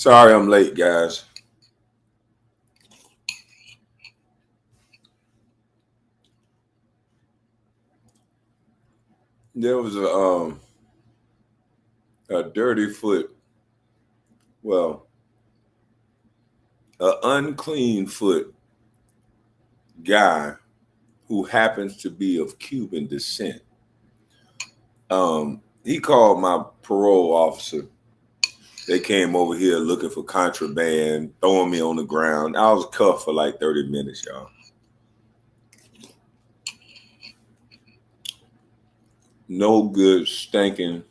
Sorry I'm late, guys. There was a dirty foot, well, an unclean foot guy who happens to be of Cuban descent. He called my parole officer. They came over here looking for contraband, throwing me on the ground. I was cuffed for like 30 minutes, y'all. No good, stinking.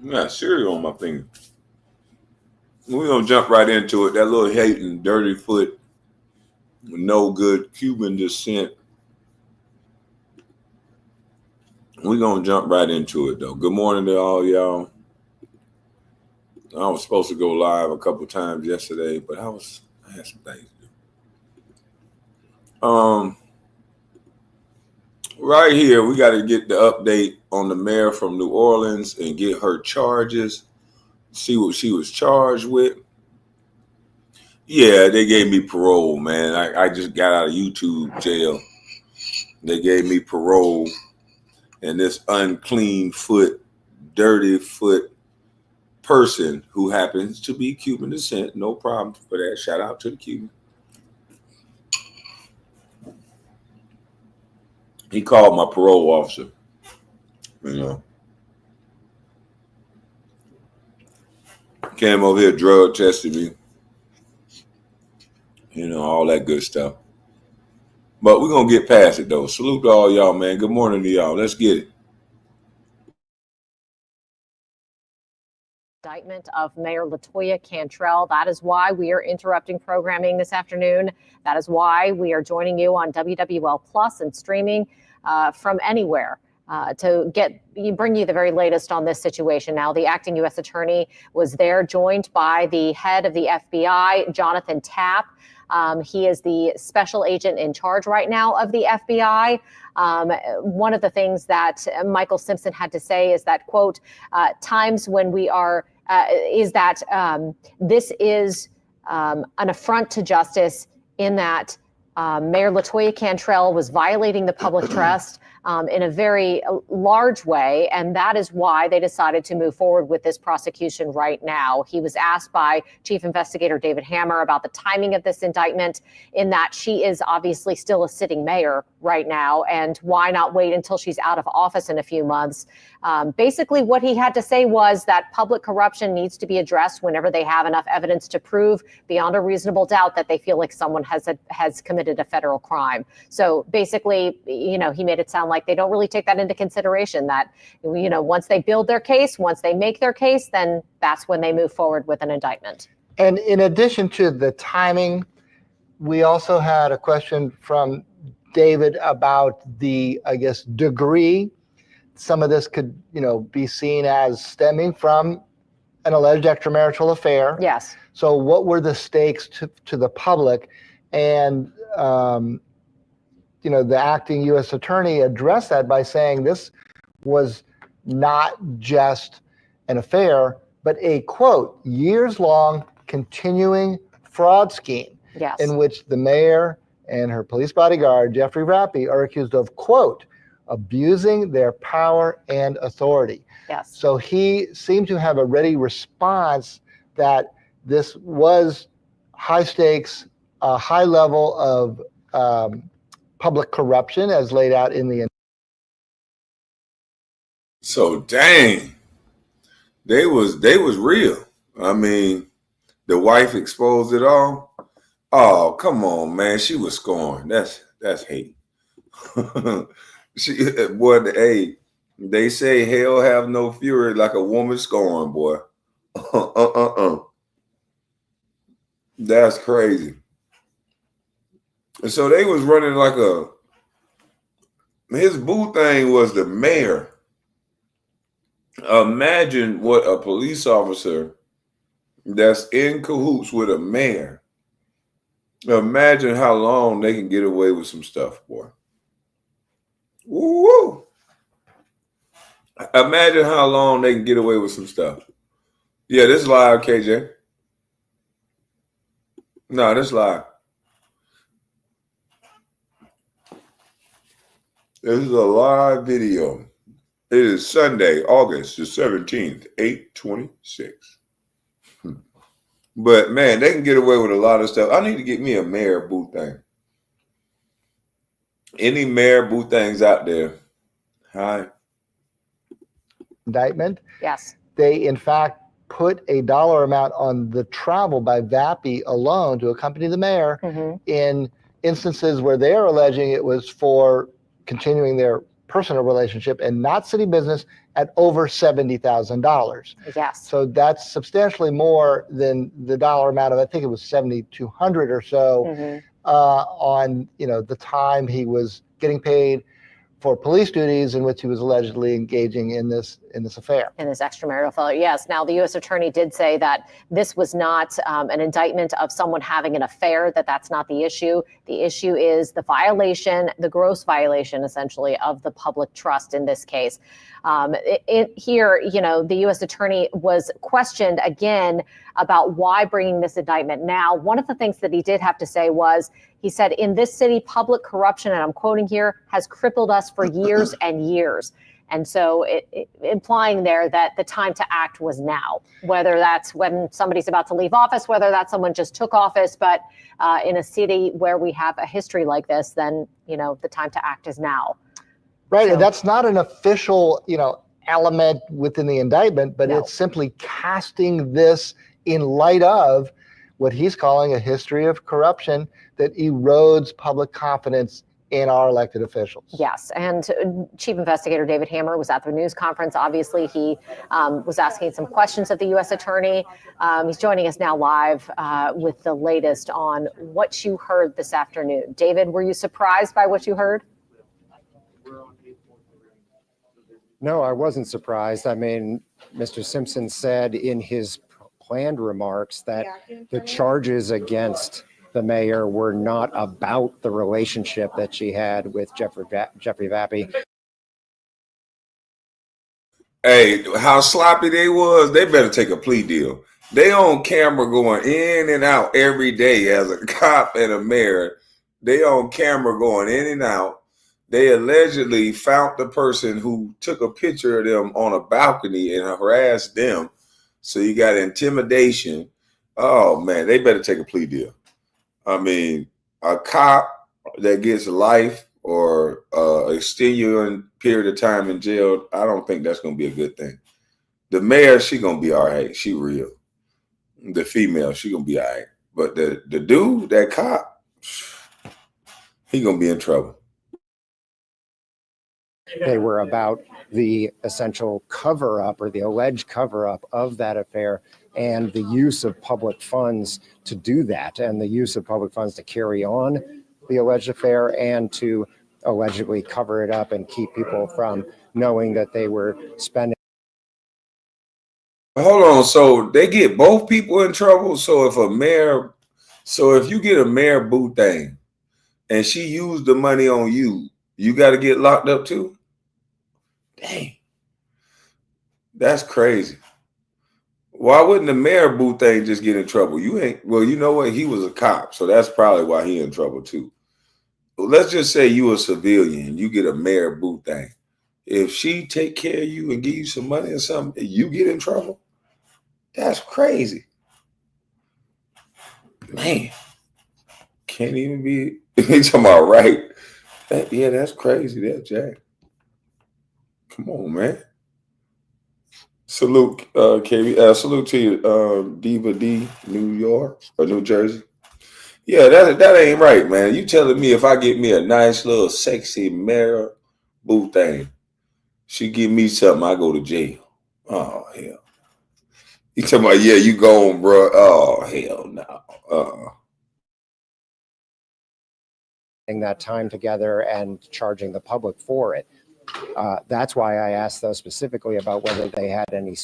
I got cereal on my finger. We're going to jump right into it. That little hating, dirty foot, no good Cuban descent. We're going to jump right into it, though. Good morning to all y'all. I was supposed to go live a couple times yesterday, but I had some things to do. Right here, we got to get the update on the mayor from New Orleans and get her charges, see what she was charged with. Yeah, they gave me parole, man. I just got out of YouTube jail. They gave me parole, and this unclean foot, dirty foot person who happens to be Cuban descent, no problem for that. Shout out to the Cuban. He called my parole officer, came over here, drug tested me, all that good stuff. But we're going to get past it, though. Salute to all y'all, man. Good morning to y'all. Let's get it. Indictment of Mayor LaToya Cantrell. That is why we are interrupting programming this afternoon. That is why we are joining you on WWL Plus and streaming from anywhere to bring you the very latest on this situation. Now, the acting U.S. attorney was there, joined by the head of the FBI, Jonathan Tapp. He is the special agent in charge right now of the FBI. One of the things that Michael Simpson had to say is that, quote, times when we are, this is an affront to justice in that Mayor LaToya Cantrell was violating the public trust in a very large way, and that is why they decided to move forward with this prosecution right now. He was asked by Chief Investigator David Hammer about the timing of this indictment, in that she is obviously still a sitting mayor right now, and why not wait until she's out of office in a few months. Basically, what he had to say was that public corruption needs to be addressed whenever they have enough evidence to prove beyond a reasonable doubt that they feel like someone has committed a federal crime. So basically, he made it sound like they don't really take that into consideration, that, once they build their case, once they make their case, then that's when they move forward with an indictment. And in addition to the timing, we also had a question from David about the, degree. Some of this could, be seen as stemming from an alleged extramarital affair. Yes. So what were the stakes to the public? And, the acting U.S. attorney addressed that by saying this was not just an affair, but a, quote, years-long continuing fraud scheme. Yes. In which the mayor and her police bodyguard, Jeffrey Rappy, are accused of, quote, abusing their power and authority. Yes. So he seemed to have a ready response that this was high stakes, a high level of public corruption as laid out in the. So dang, they was real. I mean, the wife exposed it all. Oh, come on, man. She was scorned. That's hate. They say hell have no fury like a woman scorned, boy. That's crazy. And so they was running like his boo thing was the mayor Imagine what a police officer that's in cahoots with a mayor. Imagine how long they can get away with some stuff, boy. Woo! Imagine how long they can get away with some stuff. Yeah, this live, KJ. No, this live. This is a live video. It is Sunday, August the 17th, 8:26. But man, they can get away with a lot of stuff. I need to get me a mayor boo thing. Any mayor boo things out there? Hi. Indictment. Yes. They, in fact, put a dollar amount on the travel by VAPI alone to accompany the mayor in instances where they are alleging it was for continuing their personal relationship and not city business at over $70,000. Yes. So that's substantially more than the dollar amount of, I think it was 7,200 or so on, the time he was getting paid for police duties in which he was allegedly engaging in this affair. In this extramarital affair, yes. Now, the U.S. attorney did say that this was not an indictment of someone having an affair, that's not the issue. The issue is the violation, the gross violation, essentially, of the public trust in this case. Here, the U.S. attorney was questioned again about why bringing this indictment now. One of the things that he did have to say was, he said, in this city, public corruption, and I'm quoting here, has crippled us for years and years. And so implying there that the time to act was now, whether that's when somebody's about to leave office, whether that's someone just took office, but in a city where we have a history like this, then, the time to act is now. Right. So, and that's not an official, element within the indictment, but it's simply casting this in light of what he's calling a history of corruption that erodes public confidence in our elected officials. Yes, and Chief Investigator David Hammer was at the news conference. Obviously, he was asking some questions of the U.S. Attorney. He's joining us now live with the latest on what you heard this afternoon. David, were you surprised by what you heard? No, I wasn't surprised. I mean, Mr. Simpson said in his planned remarks that the charges against the mayor were not about the relationship that she had with Jeffrey VAPI. Hey, how sloppy they was, they better take a plea deal. They on camera going in and out every day as a cop and a mayor. They on camera going in and out. They allegedly found the person who took a picture of them on a balcony and harassed them. So you got intimidation. Oh, man, they better take a plea deal. I mean, a cop that gets life or extenuating period of time in jail, I don't think that's going to be a good thing. The mayor, she going to be all right. She real. The female, she going to be all right. But the dude, that cop, he going to be in trouble. They were about the essential cover-up or the alleged cover-up of that affair and the use of public funds to do that, and the use of public funds to carry on the alleged affair and to allegedly cover it up and keep people from knowing that they were spending. Hold on, so they get both people in trouble? So if you get a mayor boo thing and she used the money on you, you got to get locked up too? Dang. That's crazy. Why wouldn't the mayor boo thing just get in trouble? Well, you know what? He was a cop, so that's probably why he in trouble too. Let's just say you a civilian, you get a mayor boo thing. If she take care of you and give you some money or something, you get in trouble? That's crazy. Man. Can't even be talking about right. Yeah, that's crazy. That's Jack. Come on, man. Salute, KB. Salute to you, Diva D, New York or New Jersey. Yeah, that ain't right, man. You telling me if I get me a nice little sexy mayor boo thing, she give me something, I go to jail. Oh hell. You talking about, yeah, you gone, bro. Oh hell no. That time together and charging the public for it. That's why I asked those specifically about whether they had any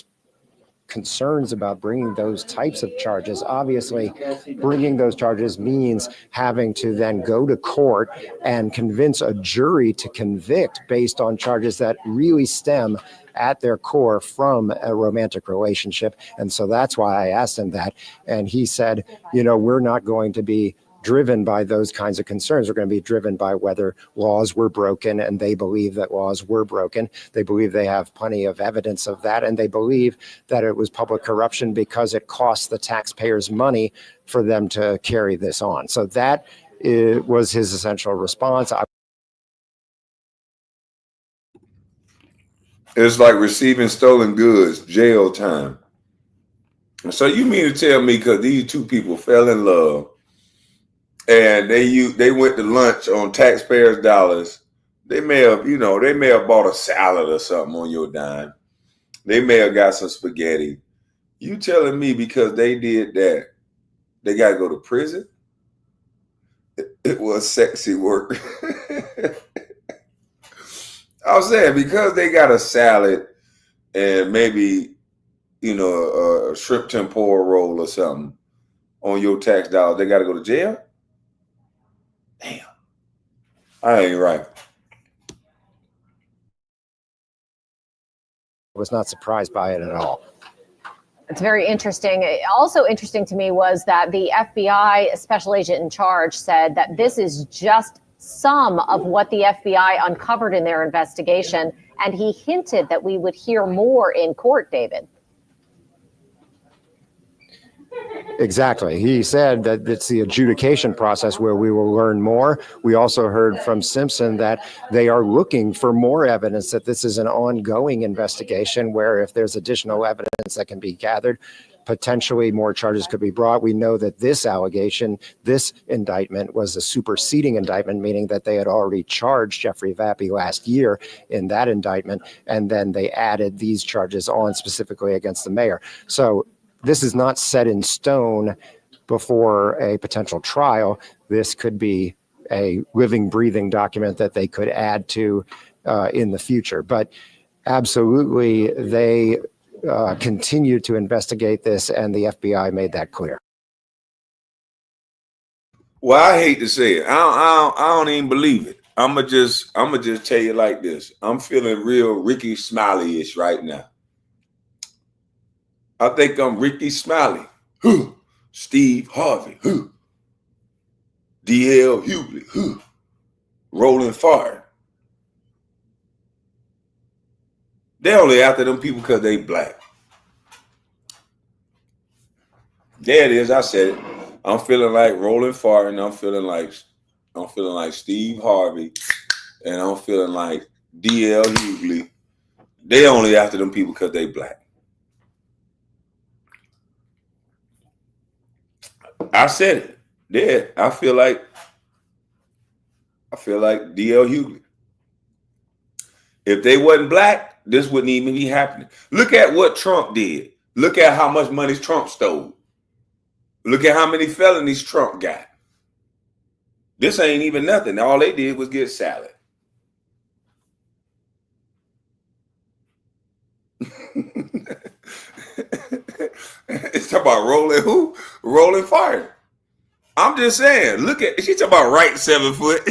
concerns about bringing those types of charges. Obviously, bringing those charges means having to then go to court and convince a jury to convict based on charges that really stem at their core from a romantic relationship. And so that's why I asked him that. And he said, we're not going to be driven by those kinds of concerns. We're going to be driven by whether laws were broken, and they believe that laws were broken. They believe they have plenty of evidence of that, and they believe that it was public corruption because it cost the taxpayers money for them to carry this on. So that was his essential response. It's like receiving stolen goods, jail time. So you mean to tell me because these two people fell in love and they went to lunch on taxpayers' dollars, they may have bought a salad or something on your dime. They may have got some spaghetti. You telling me because they did that, they got to go to prison? It was sexy work. I was saying because they got a salad and maybe, a shrimp tempura roll or something on your tax dollars, they got to go to jail? Damn. I ain't right. Was not surprised by it at all. It's very interesting. Also interesting to me was that the FBI special agent in charge said that this is just some of what the FBI uncovered in their investigation, and he hinted that we would hear more in court, David. Exactly. He said that it's the adjudication process where we will learn more. We also heard from Simpson that they are looking for more evidence, that this is an ongoing investigation where if there's additional evidence that can be gathered, potentially more charges could be brought. We know that this allegation, this indictment was a superseding indictment, meaning that they had already charged Jeffrey Vappy last year in that indictment, and then they added these charges on specifically against the mayor. So this is not set in stone before a potential trial. This could be a living, breathing document that they could add to in the future. But absolutely, they continue to investigate this, and the FBI made that clear. Well, I hate to say it. I don't even believe it. I'ma just tell you like this. I'm feeling real Ricky Smiley-ish right now. I think I'm Ricky Smiley, Steve Harvey, D.L. Hughley, Roland Farr. They only after them people because they black. There it is. I said it. I'm feeling like Roland Farr, and I'm feeling like Steve Harvey, and I'm feeling like D.L. Hughley. They only after them people because they black. I said it. Yeah, I feel like D.L. Hughley. If they wasn't black, this wouldn't even be happening. Look at what Trump did. Look at how much money Trump stole. Look at how many felonies Trump got. This ain't even nothing. All they did was get salad. It's talking about rolling fire. I'm just saying, she's talking about right 7 foot.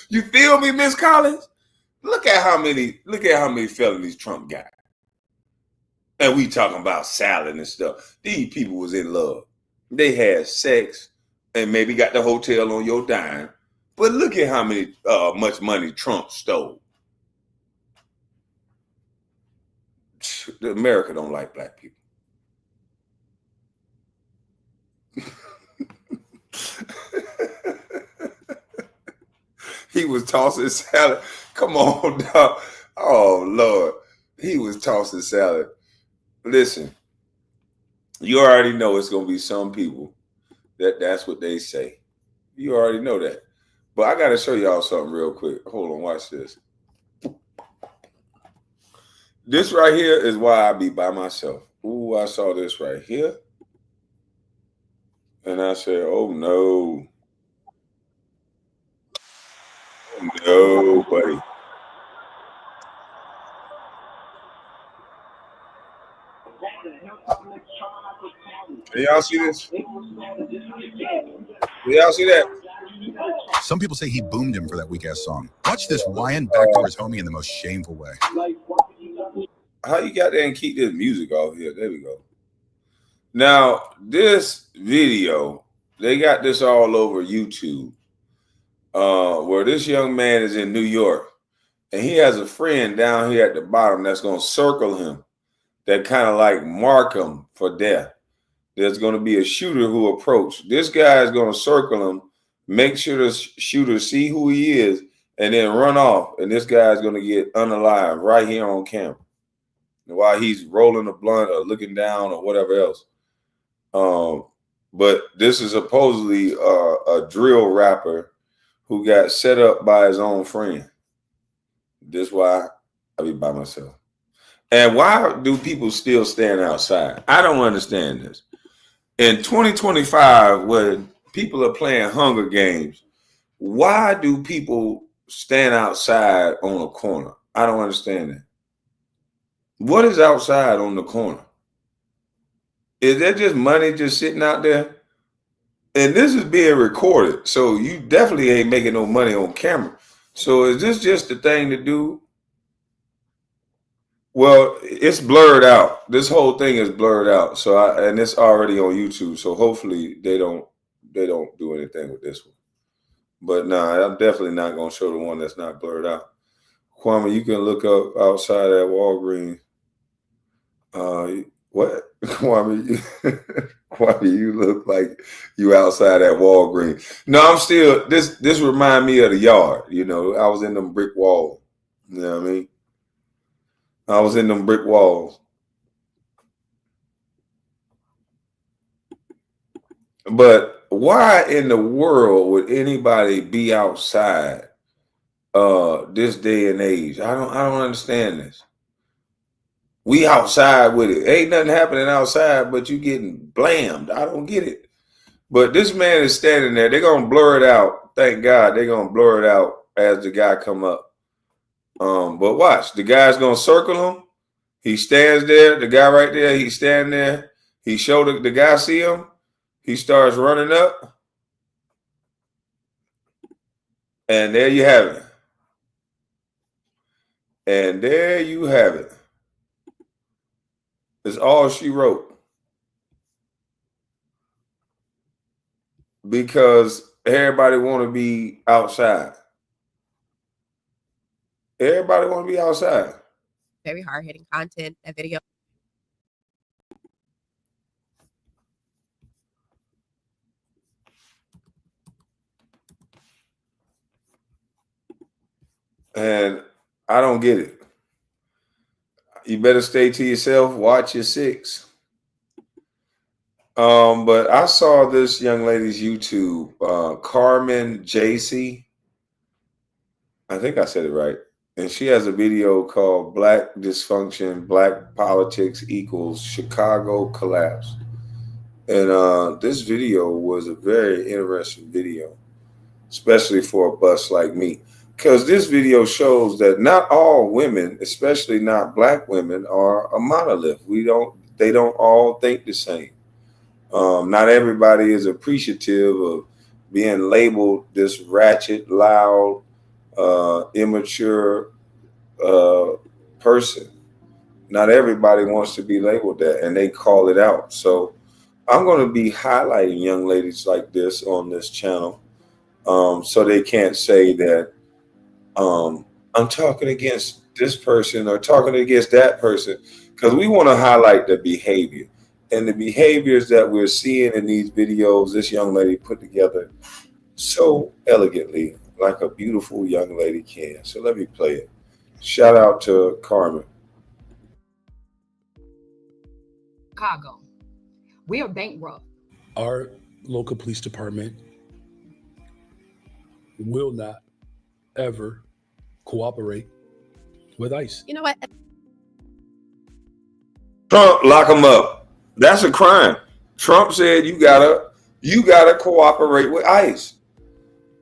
You feel me, Miss Collins? Look at how many felonies Trump got. And we talking about salad and stuff. These people was in love. They had sex and maybe got the hotel on your dime. But look at how much money Trump stole. America don't like black people. He was tossing salad. Come on, dog. Oh, Lord. He was tossing salad. Listen, you already know it's going to be some people that's what they say. You already know that. But I got to show y'all something real quick. Hold on, watch this. This right here is why I be by myself. Ooh, I saw this right here. And I said, oh, no. Oh, No, buddy. Can y'all see this? Do y'all see that? Some people say he boomed him for that weak ass song. Watch this Wyan backdoor his homie in the most shameful way. How you got there and keep this music off here? There we go. Now, this video, they got this all over YouTube, where this young man is in New York, and he has a friend down here at the bottom that's going to circle him, that kind of like mark him for death. There's going to be a shooter who approached. This guy is going to circle him, make sure the shooter see who he is, and then run off. And this guy is going to get unalive right here on camera while he's rolling a blunt or looking down or whatever else. But this is supposedly a drill rapper who got set up by his own friend. This is why I be by myself. And why do people still stand outside? I don't understand this. In 2025, when people are playing Hunger Games, why do people stand outside on a corner? I don't understand that. What is outside on the corner? Is that just money just sitting out there? And this is being recorded, so you definitely ain't making no money on camera. So is this just the thing to do? Well, it's blurred out. This whole thing is blurred out. So and it's already on YouTube. So hopefully they don't do anything with this one. But nah, I'm definitely not gonna show the one that's not blurred out. Kwame, you can look up outside at Walgreens. What? Kwame, Kwame, you look like you outside at Walgreens. No, I'm still, this remind me of the yard. You know, I was in them brick walls. You know what I mean? I was in them brick walls. But why in the world would anybody be outside this day and age? I don't understand this. We outside with it. Ain't nothing happening outside, but you getting blammed. I don't get it. But this man is standing there. They're gonna blur it out. Thank God they're gonna blur it out as the guy come up. But watch, the guy's gonna circle him. He stands there. The guy right there. He's standing there. He showed the guy see him. He starts running up, and there you have it. And there you have it. It's all she wrote. Because everybody want to be outside. Everybody want to be outside. Very hard-hitting content, that video. And I don't get it. You better stay to yourself. Watch your six. But I saw this young lady's YouTube, Carmen JC. I think I said it right. And she has a video called Black Dysfunction, Black Politics Equals Chicago Collapse. And this video was a very interesting video, especially for a bus like me. Because this video shows that not all women, especially not Black women, are a monolith. They don't all think the same. Not everybody is appreciative of being labeled this ratchet, loud, immature person. Not everybody wants to be labeled that, and they call it out. So I'm going to be highlighting young ladies like this on this channel, so they can't say that I'm talking against this person or talking against that person, because we want to highlight the behavior. And the behaviors that we're seeing in these videos, this young lady put together so elegantly, like a beautiful young lady can. So let me play it. Shout out to Carmen. Chicago. We are bankrupt. Our local police department will not ever cooperate with ICE. You know what? Trump, lock them up. That's a crime. Trump said you gotta cooperate with ICE.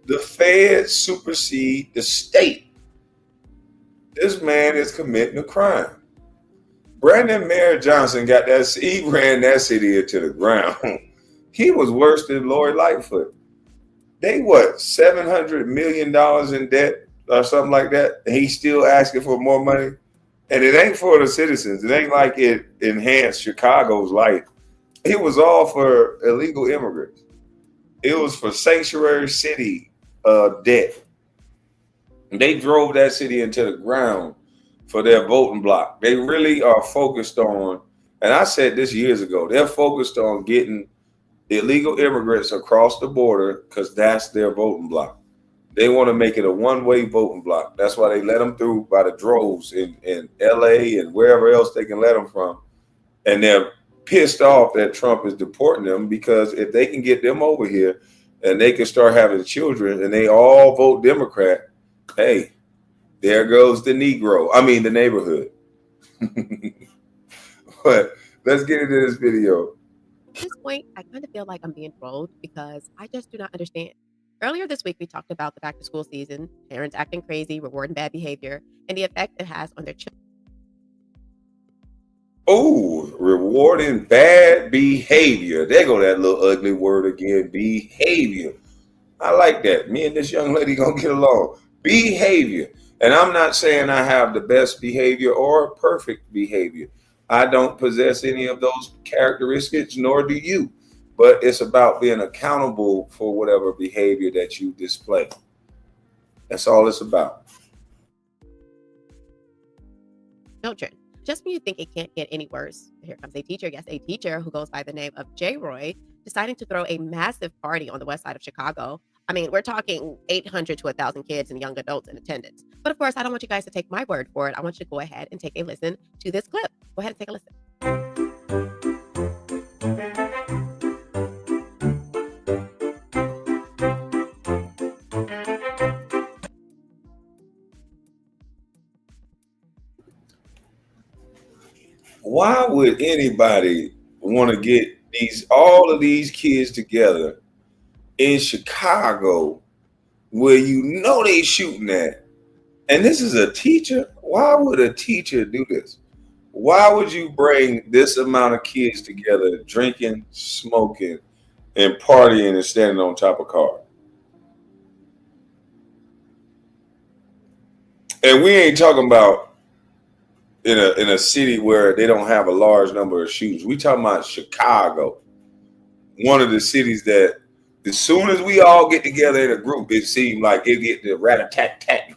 the feds supersede the state. This man is committing a crime. Brandon Mayer Johnson he ran that city into the ground. He was worse than Lori Lightfoot. They $700 million in debt or something like that. And he's still asking for more money. And it ain't for the citizens. It ain't like it enhanced Chicago's life. It was all for illegal immigrants. It was for sanctuary city debt. They drove that city into the ground for their voting bloc. They really are focused on, and I said this years ago, they're focused on getting illegal immigrants across the border because that's their voting bloc. They want to make it a one-way voting bloc. That's why they let them through by the droves in LA and wherever else they can let them from. And they're pissed off that Trump is deporting them, because if they can get them over here and they can start having children and they all vote Democrat, hey, there goes the the neighborhood. But let's get into this video. At this point, I kind of feel like I'm being trolled because I just do not understand. Earlier this week, we talked about the back to school season, parents acting crazy, rewarding bad behavior, and the effect it has on their children. Oh, rewarding bad behavior. There go that little ugly word again, behavior. I like that. Me and this young lady gonna get along. Behavior. And I'm not saying I have the best behavior or perfect behavior. I don't possess any of those characteristics, nor do you. But it's about being accountable for whatever behavior that you display. That's all it's about. Children. Just when you think it can't get any worse, here comes a teacher. Yes, a teacher who goes by the name of J. Roy, deciding to throw a massive party on the west side of Chicago. I mean, we're talking 800 to 1,000 kids and young adults in attendance. But of course, I don't want you guys to take my word for it. I want you to go ahead and take a listen to this clip. Go ahead and take a listen. Why would anybody want to get all of these kids together in Chicago where they shooting at? And this is a teacher. Why would a teacher do this? Why would you bring this amount of kids together drinking, smoking, and partying and standing on top of cars? And we ain't talking about in a city where they don't have a large number of shooters. We talking about Chicago, one of the cities that as soon as we all get together in a group, it seems like it get the rat-a-tat-tat.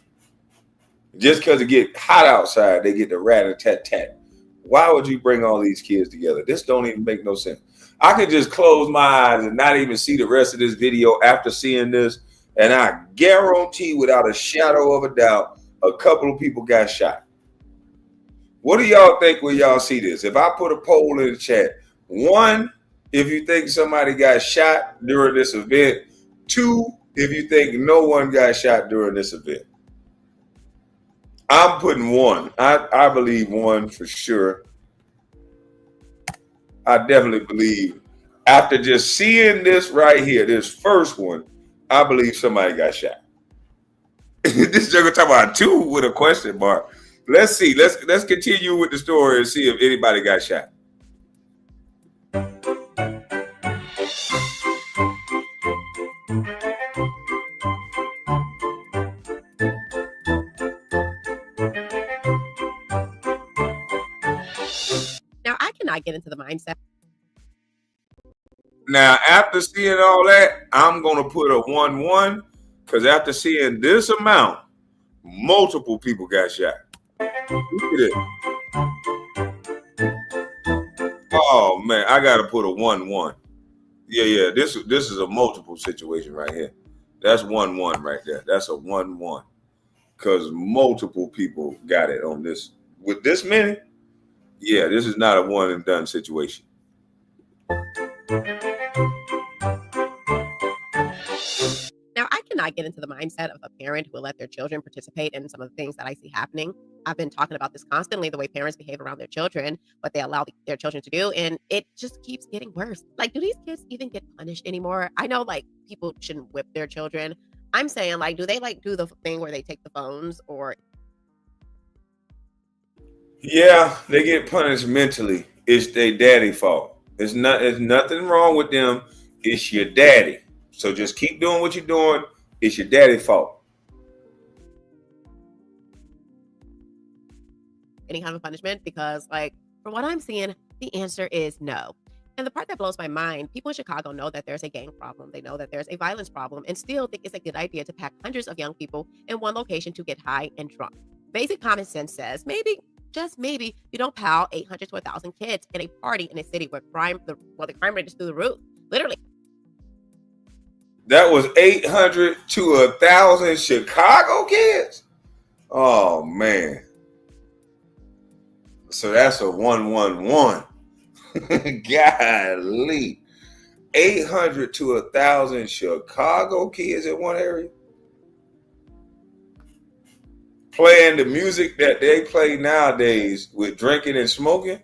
Just because it get hot outside, they get the rat-a-tat-tat. Why would you bring all these kids together? This don't even make no sense. I could just close my eyes and not even see the rest of this video after seeing this, and I guarantee without a shadow of a doubt, a couple of people got shot. What do y'all think when y'all see this? If I put a poll in the chat, 1, if you think somebody got shot during this event, 2, if you think no one got shot during this event. I'm putting 1. I believe 1 for sure. I definitely believe, after just seeing this right here, this first one, I believe somebody got shot. This joke talking about 2 with a question mark. Let's see. Let's continue with the story and see if anybody got shot. Now, I cannot get into the mindset. Now, after seeing all that, I'm going to put a 1-1 because after seeing this amount, multiple people got shot. Look at it. Oh man, I gotta put a 1-1. Yeah. This is a multiple situation right here. That's 1-1 right there. That's a 1-1. Because multiple people got it on this. With this many, yeah, this is not a one and done situation. Now, I cannot get into the mindset of a parent who will let their children participate in some of the things that I see happening. I've been talking about this constantly, the way parents behave around their children, what they allow their children to do, and it just keeps getting worse. Like, do these kids even get punished anymore? I know, like, people shouldn't whip their children, I'm saying, like, do they like do the thing where they take the phones or Yeah, they get punished mentally. It's their daddy fault. It's not. There's nothing wrong with them. It's your daddy. So just keep doing what you're doing. It's your daddy fault. any kind of punishment? Because, like, from what I'm seeing, the answer is no. And the part that blows my mind, people in Chicago know that there's a gang problem. They know that there's a violence problem and still think it's a good idea to pack hundreds of young people in one location to get high and drunk. Basic common sense says maybe, just maybe, you don't pile 800 to 1,000 kids in a party in a city where the crime rate is through the roof. Literally. That was 800 to 1,000 Chicago kids. Oh man. So that's a 111. Golly. 800 to 1,000 Chicago kids in one area. Playing the music that they play nowadays with drinking and smoking.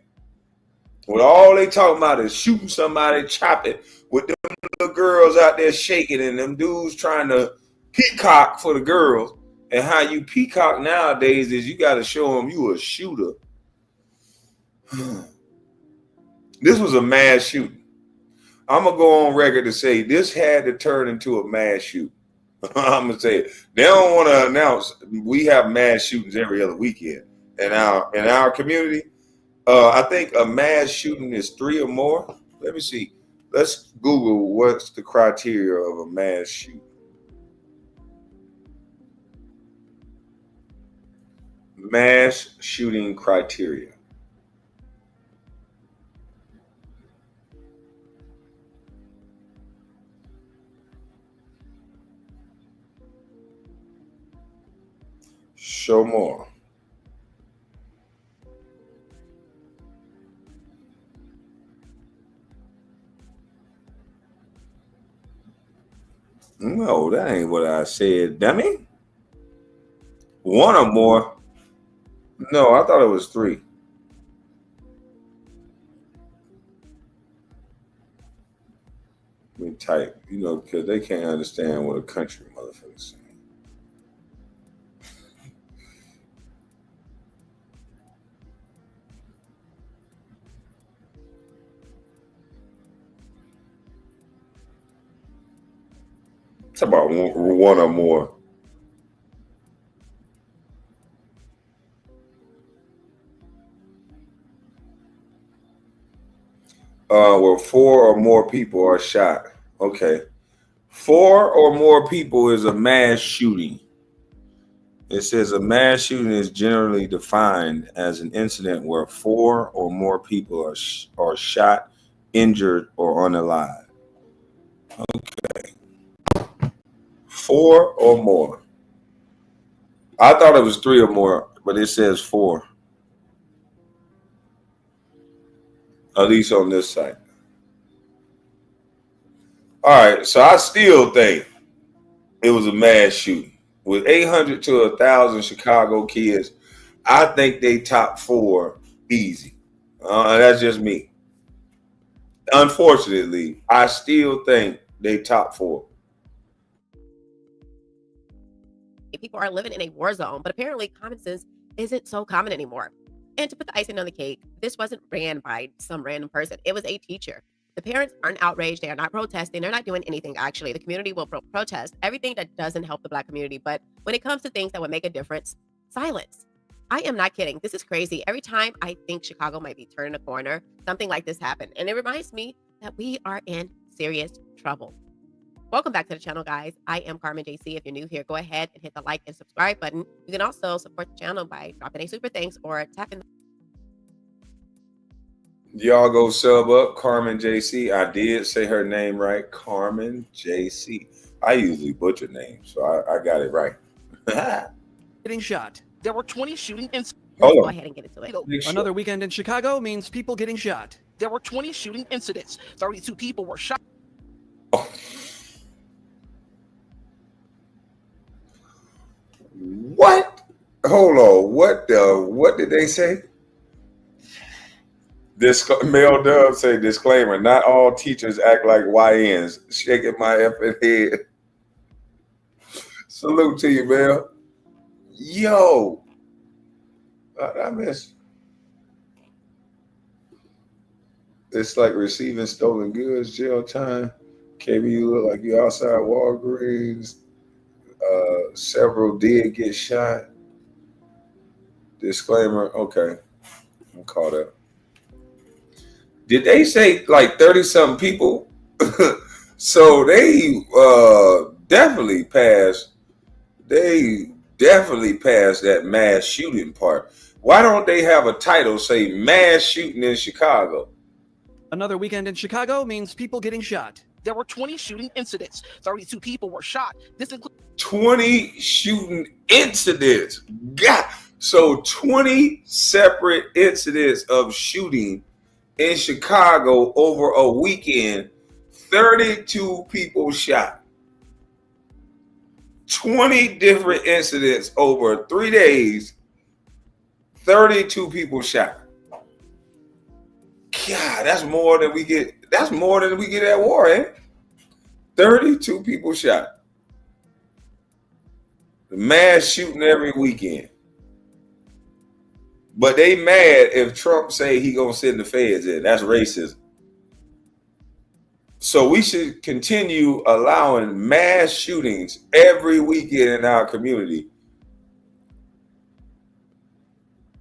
When all they talking about is shooting somebody, chopping, with them little girls out there shaking and them dudes trying to peacock for the girls. And how you peacock nowadays is you got to show them you a shooter. This was a mass shooting. I'm going to go on record to say this had to turn into a mass shooting. I'm going to say it. They don't want to announce we have mass shootings every other weekend in our community. I think a mass shooting is 3 or more. Let me see. Let's Google what's the criteria of a mass shooting. Mass shooting criteria. Show more. No, that ain't what I said, dummy. 1 or more. No, I thought it was 3. Let me type, because they can't understand what a country motherfucker's saying. It's about 1 or more. Where 4 or more people are shot. Okay. 4 or more people is a mass shooting. It says a mass shooting is generally defined as an incident where 4 or more people are shot, injured, or unalive. Okay. 4 or more. I thought it was 3 or more, but it says 4. At least on this site. All right, so I still think it was a mass shooting. With 800 to 1,000 Chicago kids, I think they top 4 easy. That's just me. Unfortunately, I still think they top 4. People are living in a war zone, but apparently common sense isn't so common anymore. And to put the icing on the cake, this wasn't ran by some random person. It was a teacher. The parents aren't outraged. They are not protesting. They're not doing anything, actually. The community will protest everything that doesn't help the Black community. But when it comes to things that would make a difference, silence. I am not kidding. This is crazy. Every time I think Chicago might be turning a corner, something like this happened. And it reminds me that we are in serious trouble. Welcome back to the channel, guys. I am Carmen JC. If you're new here, go ahead and hit the like and subscribe button. You can also support the channel by dropping a super thanks or tapping. Y'all go sub up Carmen JC. I did say her name right, Carmen JC. I usually butcher names, so I got it right. Getting shot. There were 20 shooting incidents. Let's go ahead and get into it. Another weekend in Chicago means people getting shot. There were 20 shooting incidents. 32 people were shot. Oh. What? Hold on. What did they say? Mel Dub say disclaimer, not all teachers act like YNs. Shaking my effing head. Salute to you, man. Yo. I miss. It's like receiving stolen goods, jail time. KB, you look like you outside Walgreens. Several did get shot. Disclaimer. Okay. I'm caught up. Did they say like 30-something people? So they definitely passed. They definitely passed that mass shooting part. Why don't they have a title say mass shooting in Chicago? Another weekend in Chicago means people getting shot. There were 20 shooting incidents. 32 people were shot. This includes 20 shooting incidents. God. So 20 separate incidents of shooting in Chicago over a weekend. 32 people shot. 20 different incidents over 3 days. 32 people shot. God, that's more than we get. That's more than we get at war, eh? 32 people shot. The mass shooting every weekend. But they mad if Trump say he gonna send the feds in. That's racism. So we should continue allowing mass shootings every weekend in our community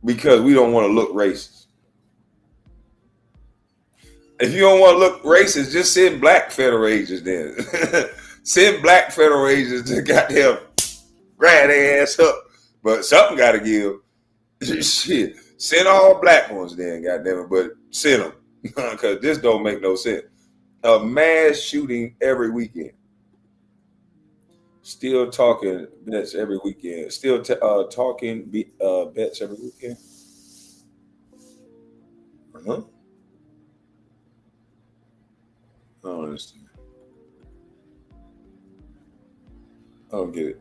because we don't want to look racist. If you don't want to look racist, just send black federal agents then. Send black federal agents to goddamn grab their ass up. But something got to give. Shit. Send all black ones then, goddamn it. But send them. Because this don't make no sense. A mass shooting every weekend. Still talking bets every weekend. Still talking bets every weekend. Uh-huh. I don't understand. I don't get it.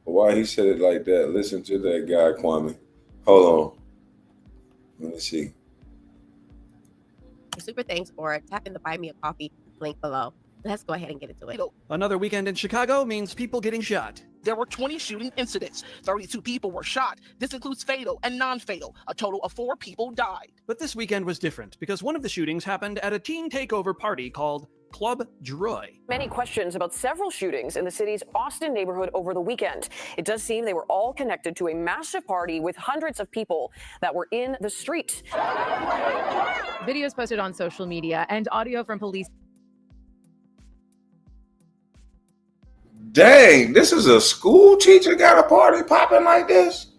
Why he said it like that? Listen to that guy, Kwame. Hold on. Let me see. Super thanks or tap in the Buy Me a Coffee link below. Let's go ahead and get into it. Another weekend in Chicago means people getting shot. There were 20 shooting incidents. 32 people were shot. This includes fatal and non-fatal. A total of 4 people died. But this weekend was different because one of the shootings happened at a teen takeover party called Club Droy. Many questions about several shootings in the city's Austin neighborhood over the weekend. It does seem they were all connected to a massive party with hundreds of people that were in the street. Videos posted on social media and audio from police. Dang, this is a school teacher got a party popping like this?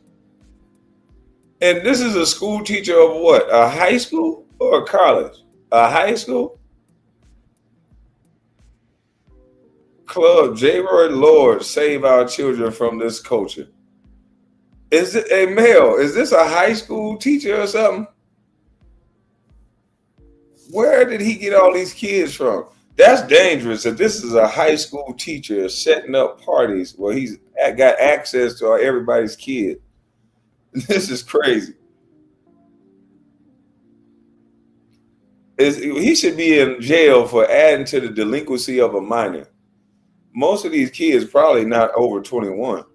And this is a school teacher of what? A high school or a college? A high school? Club J. Roy Lord, save our children from this culture. Is it a male? Is this a high school teacher or something? Where did he get all these kids from? That's dangerous. If this is a high school teacher setting up parties where he's got access to everybody's kid, this is crazy. He should be in jail for adding to the delinquency of a minor. Most of these kids probably not over 21.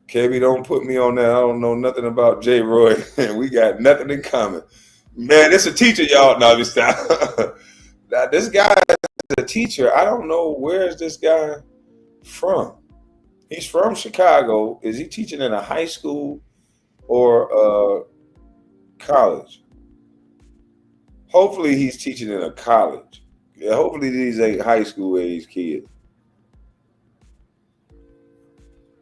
KB, don't put me on that. I don't know nothing about J. Roy. We got nothing in common. Man, this a teacher, y'all. No, this guy is a teacher. I don't know where is this guy from. He's from Chicago. Is he teaching in a high school or college? Hopefully he's teaching in a college. Yeah, hopefully these ain't high school age kids.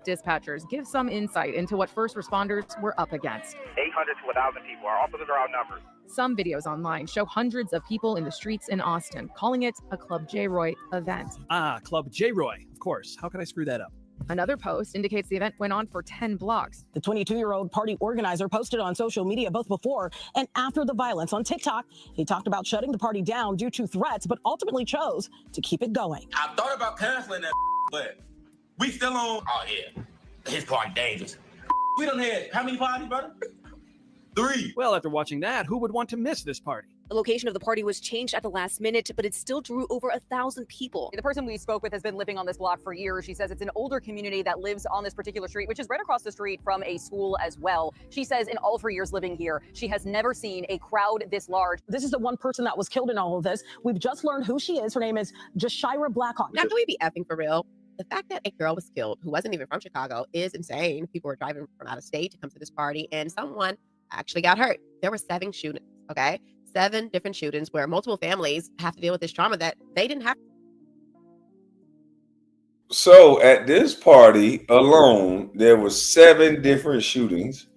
Dispatchers give some insight into what first responders were up against. 800 to 1,000 people. Our officers are outnumbered. Some videos online show hundreds of people in the streets in Austin, calling it a Club J. Roy event. Ah, Club J. Roy. Of course. How could I screw that up? Another post indicates the event went on for 10 blocks. The 22-year-old party organizer posted on social media both before and after the violence on TikTok. He talked about shutting the party down due to threats, but ultimately chose to keep it going. I thought about canceling that, but we still on. Oh, yeah. His party dangerous. We done had how many parties, brother? 3. Well, after watching that, who would want to miss this party? The location of the party was changed at the last minute, but it still drew over 1,000 people. The person we spoke with has been living on this block for years. She says it's an older community that lives on this particular street, which is right across the street from a school as well. She says in all of her years living here, she has never seen a crowd this large. This is the one person that was killed in all of this. We've just learned who she is. Her name is Jashira Blackhawk. Now, can we be effing for real? The fact that a girl was killed who wasn't even from Chicago is insane. People were driving from out of state to come to this party, and someone actually got hurt. There were 7 shootings, okay? 7 different shootings where multiple families have to deal with this trauma that they didn't have. So at this party alone, there were 7 different shootings.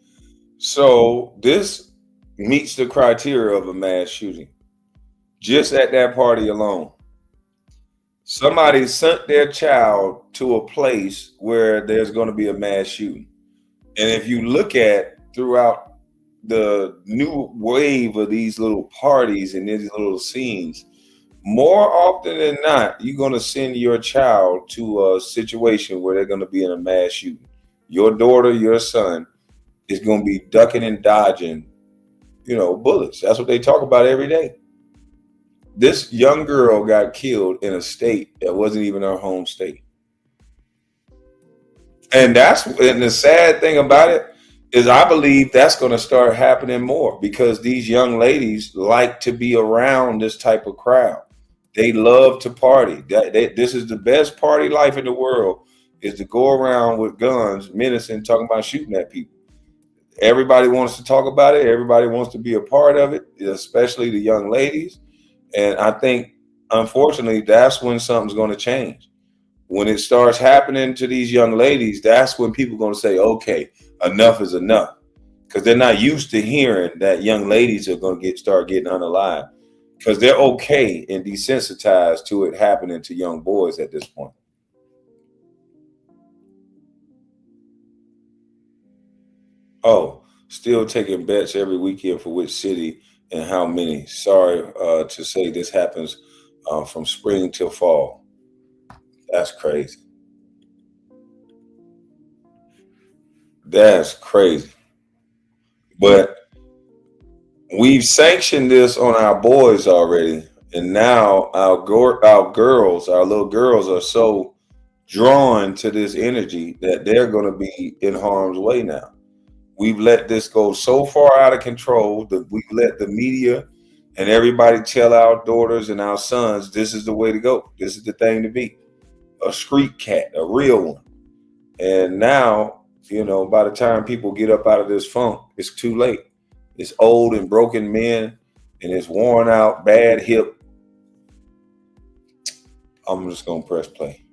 So this meets the criteria of a mass shooting. Just at that party alone. Somebody sent their child to a place where there's going to be a mass shooting. And if you look at throughout the new wave of these little parties and these little scenes, more often than not, you're going to send your child to a situation where they're going to be in a mass shooting. Your daughter, your son is going to be ducking and dodging, bullets. That's what they talk about every day. This young girl got killed in a state that wasn't even her home state. And the sad thing about it is I believe that's going to start happening more because these young ladies like to be around this type of crowd. They love to party. This is the best party life in the world, is to go around with guns, menacing, talking about shooting at people. Everybody wants to talk about it. Everybody wants to be a part of it, especially the young ladies. And I think, unfortunately, that's when something's going to change. When it starts happening to these young ladies, that's when people are going to say, okay, enough is enough. Because they're not used to hearing that young ladies are going to start getting unalived. Because they're okay and desensitized to it happening to young boys at this point. Oh, still taking bets every weekend for which city and how many. Sorry to say this happens from spring till fall. That's crazy. That's crazy. But we've sanctioned this on our boys already. And now our girls, our little girls are so drawn to this energy that they're going to be in harm's way now. We've let this go so far out of control that we've let the media and everybody tell our daughters and our sons, this is the way to go. This is the thing to be. A street cat, a real one. And now, by the time people get up out of this funk, it's too late. It's old and broken men and it's worn out, bad hip. I'm just going to press play.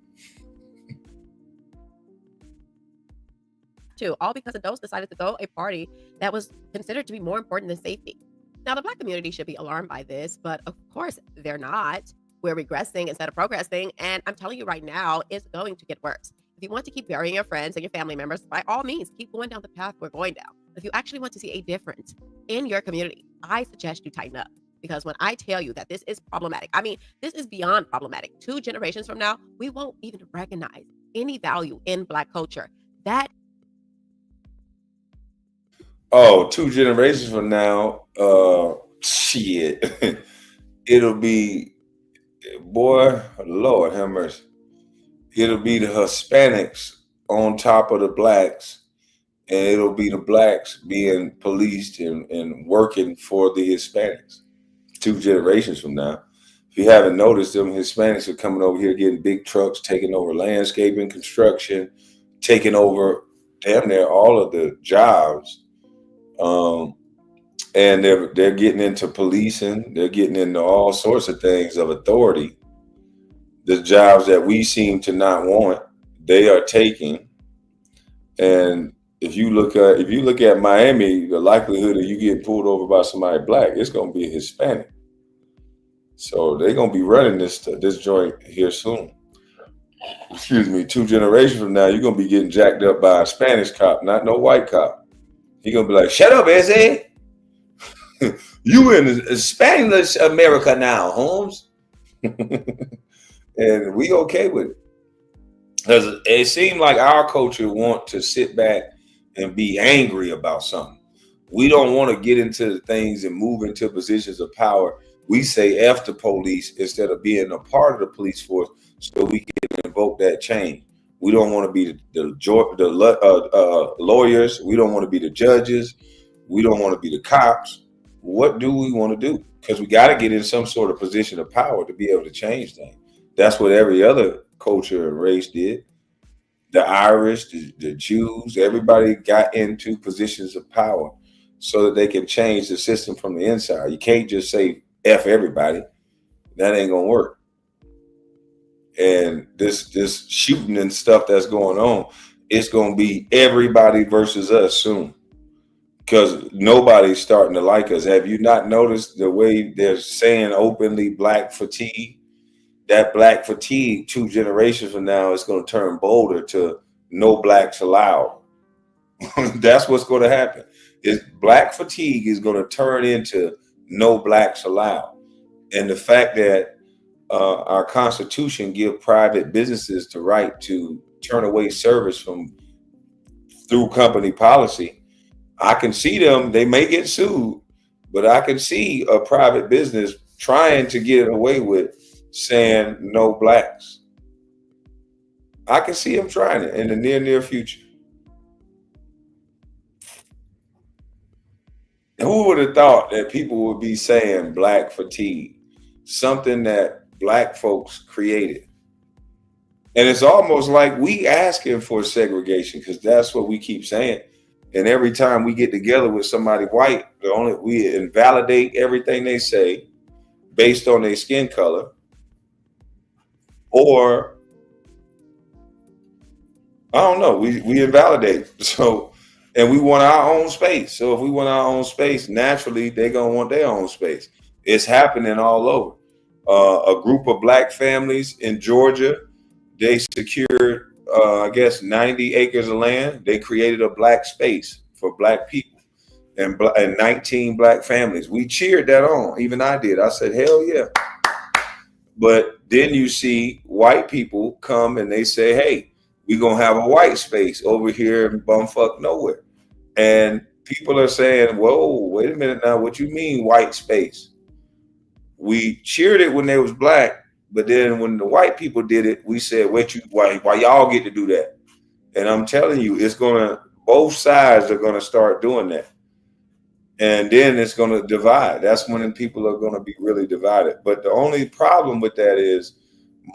All because adults decided to throw a party that was considered to be more important than safety. Now, the Black community should be alarmed by this, but of course they're not. We're regressing instead of progressing, and I'm telling you right now, it's going to get worse. If you want to keep burying your friends and your family members, by all means, keep going down the path we're going down. If you actually want to see a difference in your community, I suggest you tighten up. Because when I tell you that this is problematic, I mean, this is beyond problematic. 2 generations from now, we won't even recognize any value in Black culture. That 2 generations from now, shit, it'll be, boy, Lord have mercy. It'll be the Hispanics on top of the Blacks, and it'll be the Blacks being policed and working for the Hispanics 2 generations from now. If you haven't noticed, them Hispanics are coming over here getting big trucks, taking over landscaping, construction, taking over damn near all of the jobs. And they're getting into policing. They're getting into all sorts of things of authority. The jobs that we seem to not want, they are taking. And if you look at Miami, the likelihood of you getting pulled over by somebody Black, it's going to be a Hispanic. So they're going to be running this joint here soon. excuse me, 2 generations from now, you're gonna be getting jacked up by a Spanish cop, not no white cop. You're gonna be like, shut up, Eze. You in Spanish America now, Holmes. And we okay with it. Because it seemed like our culture want to sit back and be angry about something. We don't want to get into things and move into positions of power. We say F the police instead of being a part of the police force so we can invoke that change. We don't want to be the lawyers. We don't want to be the judges. We don't want to be the cops. What do we want to do? Because we got to get in some sort of position of power to be able to change things. That's what every other culture and race did. The Irish, the Jews, everybody got into positions of power so that they can change the system from the inside. You can't just say F everybody. That ain't gonna work. And this shooting and stuff that's going on, it's gonna be everybody versus us soon. Because nobody's starting to like us. Have you not noticed the way they're saying openly black fatigue? That black fatigue 2 generations from now is going to turn bolder to no blacks allowed. That's what's going to happen. Is black fatigue is going to turn into no blacks allowed. And the fact that our Constitution give private businesses the right to turn away service through company policy, I can see them. They may get sued, but I can see a private business trying to get away with saying no blacks. I can see them trying it in the near future. Who would have thought that people would be saying black fatigue, something that black folks created? And it's almost like we asking for segregation because that's what we keep saying. And every time we get together with somebody white, we invalidate everything they say based on their skin color. Or I don't know, we invalidate. So, and we want our own space. So if we want our own space, naturally they're gonna want their own space. It's happening all over. A group of black families in Georgia, they secured, I guess, 90 acres of land. They created a black space for black people and 19 black families. We cheered that on. Even I did. I said, hell yeah. But then you see white people come and they say, hey, we're going to have a white space over here in bumfuck nowhere. And people are saying, whoa, wait a minute now. What you mean white space? We cheered it when they was black, but then when the white people did it, we said, why y'all get to do that? And I'm telling you, both sides are going to start doing that. And then it's going to divide. That's when people are going to be really divided. But the only problem with that is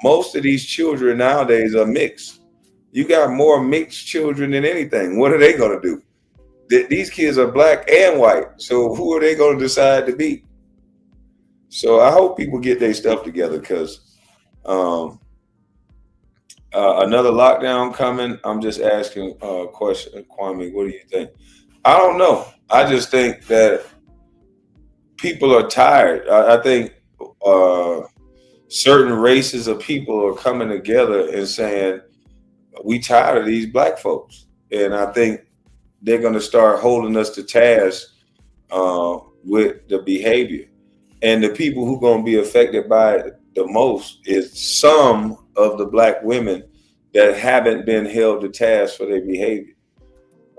most of these children nowadays are mixed. You got more mixed children than anything. What are they going to do? These kids are black and white. So who are they going to decide to be? So I hope people get their stuff together because another lockdown coming. I'm just asking a question, Kwame. What do you think? I don't know. I just think that people are tired. I think certain races of people are coming together and saying, we tired of these black folks. And I think they're going to start holding us to task with the behavior. And the people who are going to be affected by it the most is some of the black women that haven't been held to task for their behavior.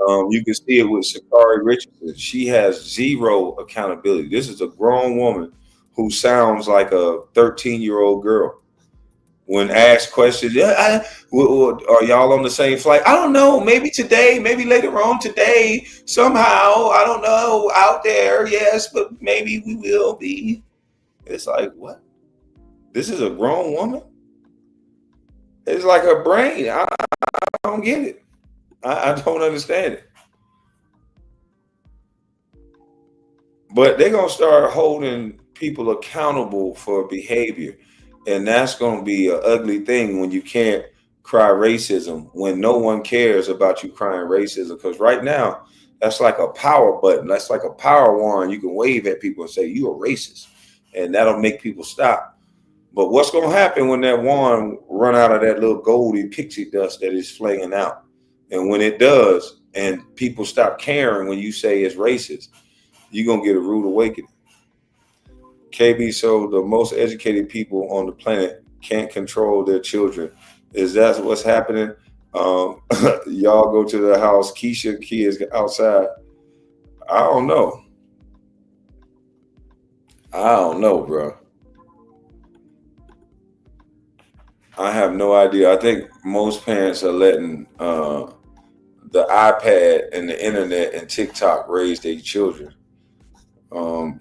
You can see it with Sha'Carri Richardson. She has zero accountability. This is a grown woman who sounds like a 13-year-old girl. When asked questions, are y'all on the same flight? I don't know. Maybe today, maybe later on today, somehow, I don't know, out there, yes, but maybe we will be. It's like, what? This is a grown woman? It's like her brain. I don't get it. I don't understand it. But they're going to start holding people accountable for behavior. And that's going to be an ugly thing when you can't cry racism, when no one cares about you crying racism. Because right now, that's like a power button. That's like a power wand. You can wave at people and say, you're a racist. And that'll make people stop. But what's going to happen when that wand run out of that little golden pixie dust that is flinging out? And when it does, and people stop caring when you say it's racist, you're going to get a rude awakening. KB, so the most educated people on the planet can't control their children. Is that what's happening? Y'all go to the house, Keisha kids outside. I don't know, bro. I have no idea. I think most parents are letting the iPad and the internet and TikTok raise their children.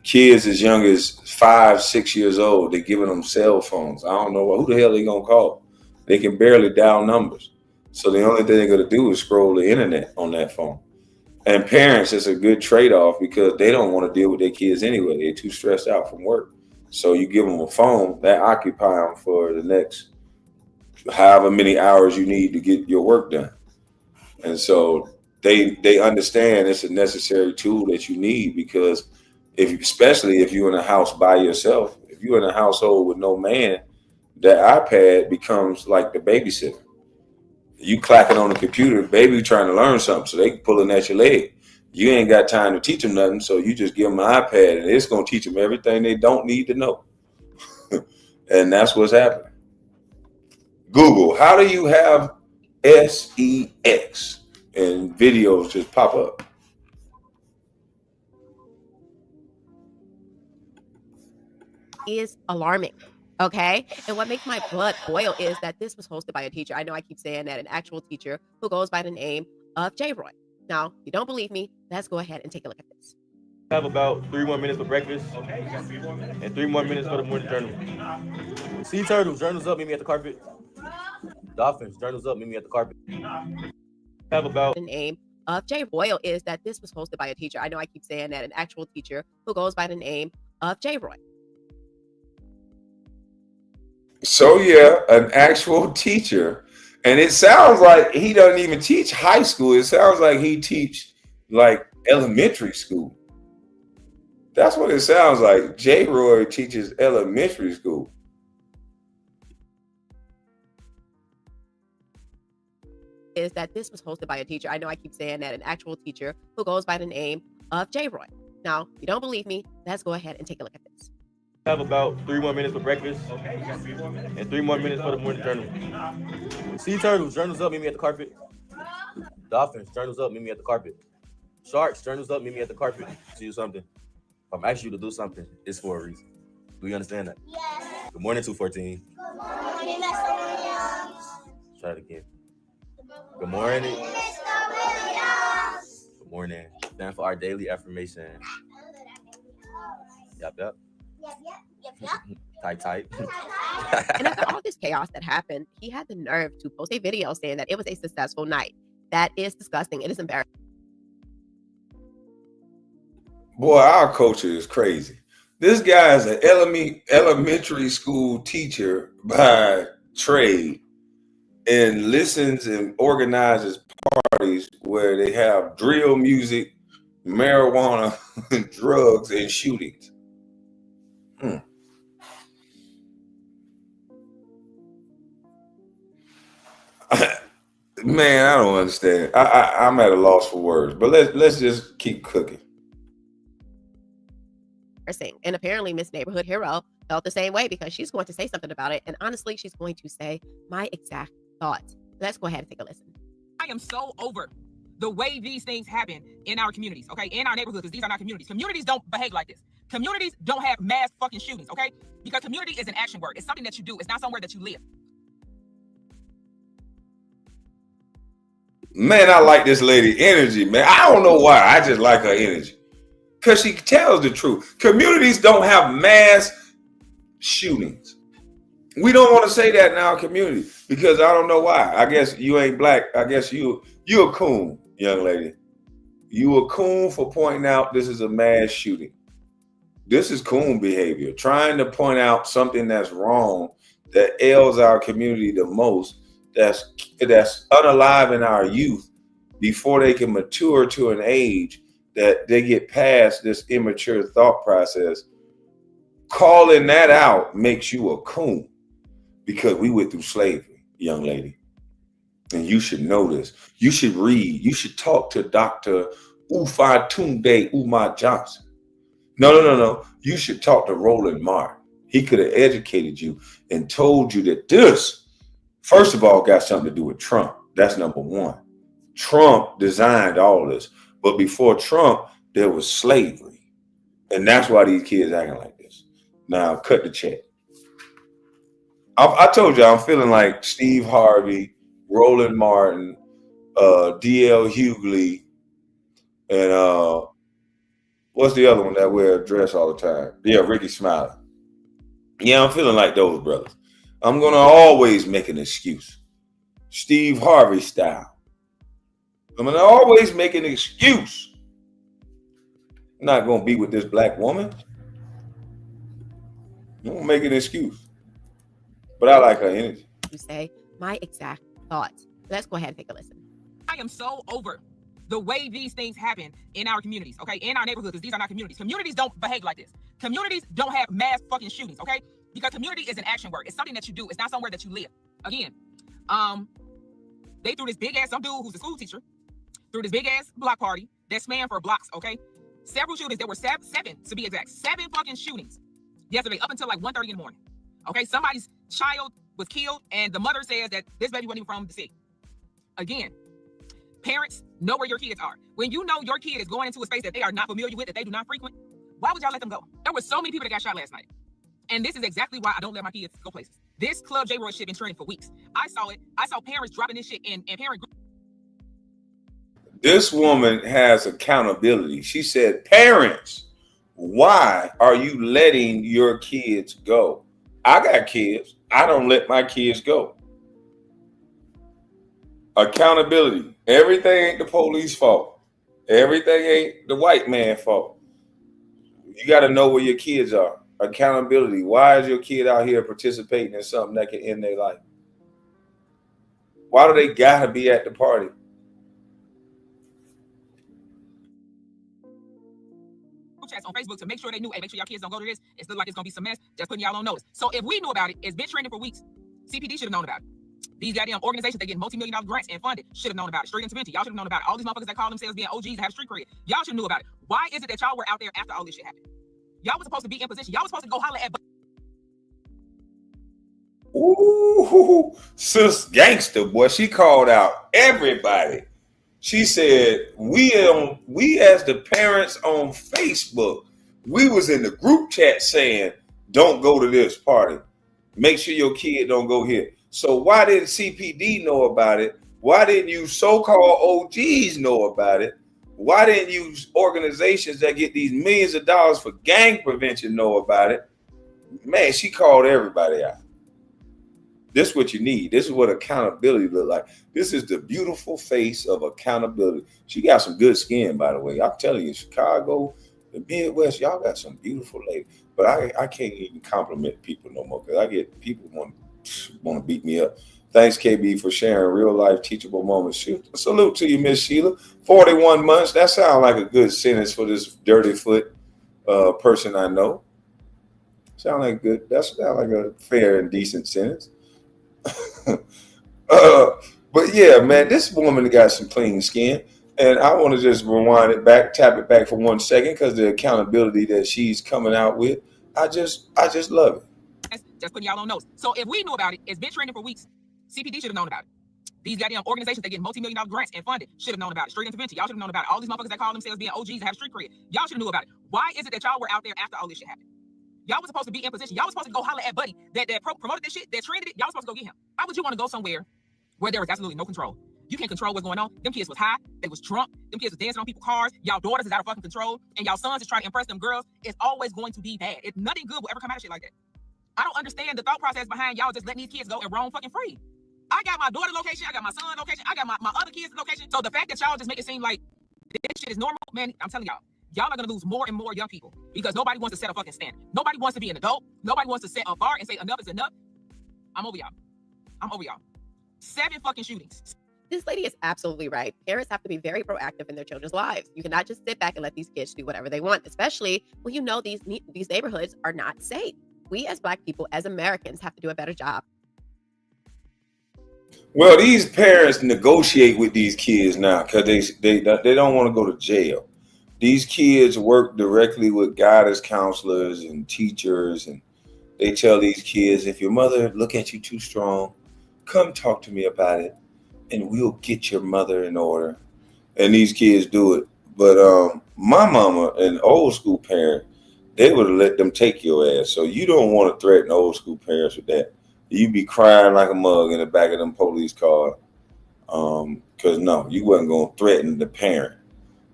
Kids as young as 5, 6 years old, they're giving them cell phones. I don't know who the hell they gonna call. They can barely dial numbers. So the only thing they're gonna do is scroll the internet on that phone. And parents, it's a good trade-off because they don't want to deal with their kids anyway. They're too stressed out from work. So you give them a phone that occupy them for the next however many hours you need to get your work done. And so they understand it's a necessary tool that you need, because especially if you're in a house by yourself, if you're in a household with no man, that iPad becomes like the babysitter. You clacking on the computer, baby trying to learn something, so they pulling at your leg. You ain't got time to teach them nothing, so you just give them an iPad, and it's going to teach them everything they don't need to know. And that's what's happening. Google, how do you have sex? And videos just pop up. Is alarming. Okay. And what makes my blood boil is that this was hosted by a teacher. I know I keep saying that, an actual teacher who goes by the name of J. Roy. Now, if you don't believe me, let's go ahead and take a look at this. Have about 3 more minutes for breakfast and 3 more minutes for the morning journal. Sea turtles, journals up, meet me at the carpet. Dolphins, journals up, meet me at the carpet. Have about the name of J. Roy is that this was hosted by a teacher. I know I keep saying that, an actual teacher who goes by the name of J. Roy. So yeah, an actual teacher. And it sounds like he doesn't even teach high school. It sounds like he teach like elementary school. That's what it sounds like. J. Roy teaches elementary school. Is that this was hosted by a teacher. I know I keep saying that, an actual teacher who goes by the name of J. Roy. Now, if you don't believe me, let's go ahead and take a look at this. have about 3 more minutes for breakfast and 3 more minutes for the morning journal. Sea turtles, journals up, meet me at the carpet. Dolphins, journals up, meet me at the carpet. Sharks, journals up, meet me at the carpet. See you something. If I'm asking you to do something, it's for a reason. Do you understand that? Yes. Good morning, 214. Good morning, Mr. Williams. Try it again. Good morning, Mr. Williams. Good morning. Stand for our daily affirmation. Yep. Tight. And after all this chaos that happened, he had the nerve to post a video saying that it was a successful night. That is disgusting. It is embarrassing. Boy, our culture is crazy. This guy is an elementary school teacher by trade and listens and organizes parties where they have drill music, marijuana, drugs, and shootings. Man, I don't understand. I'm at a loss for words, but let's just keep cooking. And apparently Miss Neighborhood Hero felt the same way, because she's going to say something about it. And honestly, she's going to say my exact thoughts. Let's go ahead and take a listen. I am so over the way these things happen in our communities, okay? In our neighborhoods, because these are not communities. Communities don't behave like this. Communities don't have mass fucking shootings, okay? Because community is an action word. It's something that you do. It's not somewhere that you live. Man, I like this lady energy, man. I don't know why. I just like her energy. Because she tells the truth. Communities don't have mass shootings. We don't want to say that in our community because I don't know why. I guess you ain't black. I guess you a coon, young lady. You a coon for pointing out this is a mass shooting. This is coon behavior. Trying to point out something that's wrong, that ails our community the most, that's unalive in our youth before they can mature to an age that they get past this immature thought process calling that out makes you a coon, because we went through slavery, young lady. And you should know this. You should read. You should talk to Dr. Ufatunde Umar Johnson. No. You should talk to Roland Martin. He could have educated you and told you that this, first of all, got something to do with Trump. That's number one. Trump designed all this. But before Trump, there was slavery. And that's why these kids acting like this. Now, cut the check. I told you, I'm feeling like Steve Harvey, Roland Martin, D.L. Hughley, and what's the other one that wear a dress all the time? Yeah, Ricky Smiley. Yeah, I'm feeling like those brothers. I'm going to always make an excuse. Steve Harvey style. I'm going to always make an excuse. I'm not going to be with this black woman. I'm going to make an excuse. But I like her energy. You say my exact thoughts. Let's go ahead and take a listen. I am so over the way these things happen in our communities, okay? In our neighborhoods, because these are not communities. Communities don't behave like this. Communities don't have mass fucking shootings, okay? Because community is an action word. It's something that you do. It's not somewhere that you live. Again, they threw this big ass, some dude who's a school teacher, threw this big ass block party that spanned for blocks, okay? Several shootings. There were seven to be exact. 7 fucking shootings yesterday up until like 1:30 in the morning. Okay, somebody's child was killed, and the mother says that this baby wasn't even from the city. Again, parents, know where your kids are. When you know your kid is going into a space that they are not familiar with, that they do not frequent, why would y'all let them go? There were so many people that got shot last night. And this is exactly why I don't let my kids go places. This Club J. Roy shit been trending for weeks. I saw it. I saw parents dropping this shit in parent groups. This woman has accountability. She said, parents, why are you letting your kids go? I got kids. I don't let my kids go. Accountability. Everything ain't the police fault. Everything ain't the white man fault. You got to know where your kids are. Accountability. Why is your kid out here participating in something that can end their life? Why do they got to be at the party? Chats on Facebook to make sure they knew, hey, make sure y'all kids don't go to this. It looks like it's gonna be some mess. Just putting y'all on notice. So if we knew about it, it's been trending for weeks. CPD should have known about it. These goddamn organizations that get multi-million-dollar grants and funded should have known about it. Street intervention, y'all should have known about it. All these motherfuckers that call themselves being OGs and have street career, y'all should have knew about it. Why is it that y'all were out there after all this shit happened? Y'all was supposed to be in position. Y'all was supposed to go holler at. Ooh, sis gangster, boy. She called out everybody. She said, we as the parents on Facebook, we was in the group chat saying, don't go to this party. Make sure your kid don't go here. So why didn't CPD know about it? Why didn't you so-called OGs know about it? Why didn't you organizations that get these millions of dollars for gang prevention know about it? Man, she called everybody out. This is what you need. This is what accountability look like. This is the beautiful face of accountability. She got some good skin, by the way. I'm telling you, Chicago, the Midwest, y'all got some beautiful ladies. But I can't even compliment people no more because I get people want to beat me up. Thanks, KB, for sharing real life teachable moments. Salute to you, Miss Sheila. 41 months. That sounds like a good sentence for this dirty foot person I know. Sound like good. That sounds like a fair and decent sentence. But yeah, man, this woman got some clean skin, and I want to just rewind it back, tap it back for 1 second, because the accountability that she's coming out with, I just love it. Just putting y'all on notes. So if we knew about it, it's been trending for weeks. CPD should have known about it. These goddamn organizations that get multi-million-dollar grants and funded should have known about it. Street intervention, y'all should have known about it. All these motherfuckers that call themselves being OGs and have street career, y'all should have knew about it. Why is it that y'all were out there after all this shit happened? Y'all was supposed to be in position. Y'all was supposed to go holler at Buddy that promoted this shit, that trended it. Y'all was supposed to go get him. Why would you want to go somewhere where there was absolutely no control? You can't control what's going on. Them kids was high. They was drunk. Them kids was dancing on people's cars. Y'all daughters is out of fucking control. And y'all sons is trying to impress them girls. It's always going to be bad. Nothing good will ever come out of shit like that. I don't understand the thought process behind y'all just letting these kids go and roam fucking free. I got my daughter location. I got my son location. I got my other kids location. So the fact that y'all just make it seem like this shit is normal, man, I'm telling y'all are going to lose more and more young people because nobody wants to set a fucking standard. Nobody wants to be an adult. Nobody wants to set a bar and say enough is enough. I'm over y'all. 7 fucking shootings. This lady is absolutely right. Parents have to be very proactive in their children's lives. You cannot just sit back and let these kids do whatever they want, especially when you know these neighborhoods are not safe. We as Black people, as Americans, have to do a better job. Well, these parents negotiate with these kids now because they don't want to go to jail. These kids work directly with guidance counselors and teachers, and they tell these kids, if your mother look at you too strong, come talk to me about it, and we'll get your mother in order. And these kids do it. But my mama, an old school parent, they would have let them take your ass. So you don't want to threaten old school parents with that. You be crying like a mug in the back of them police car. Because no, you wasn't going to threaten the parent.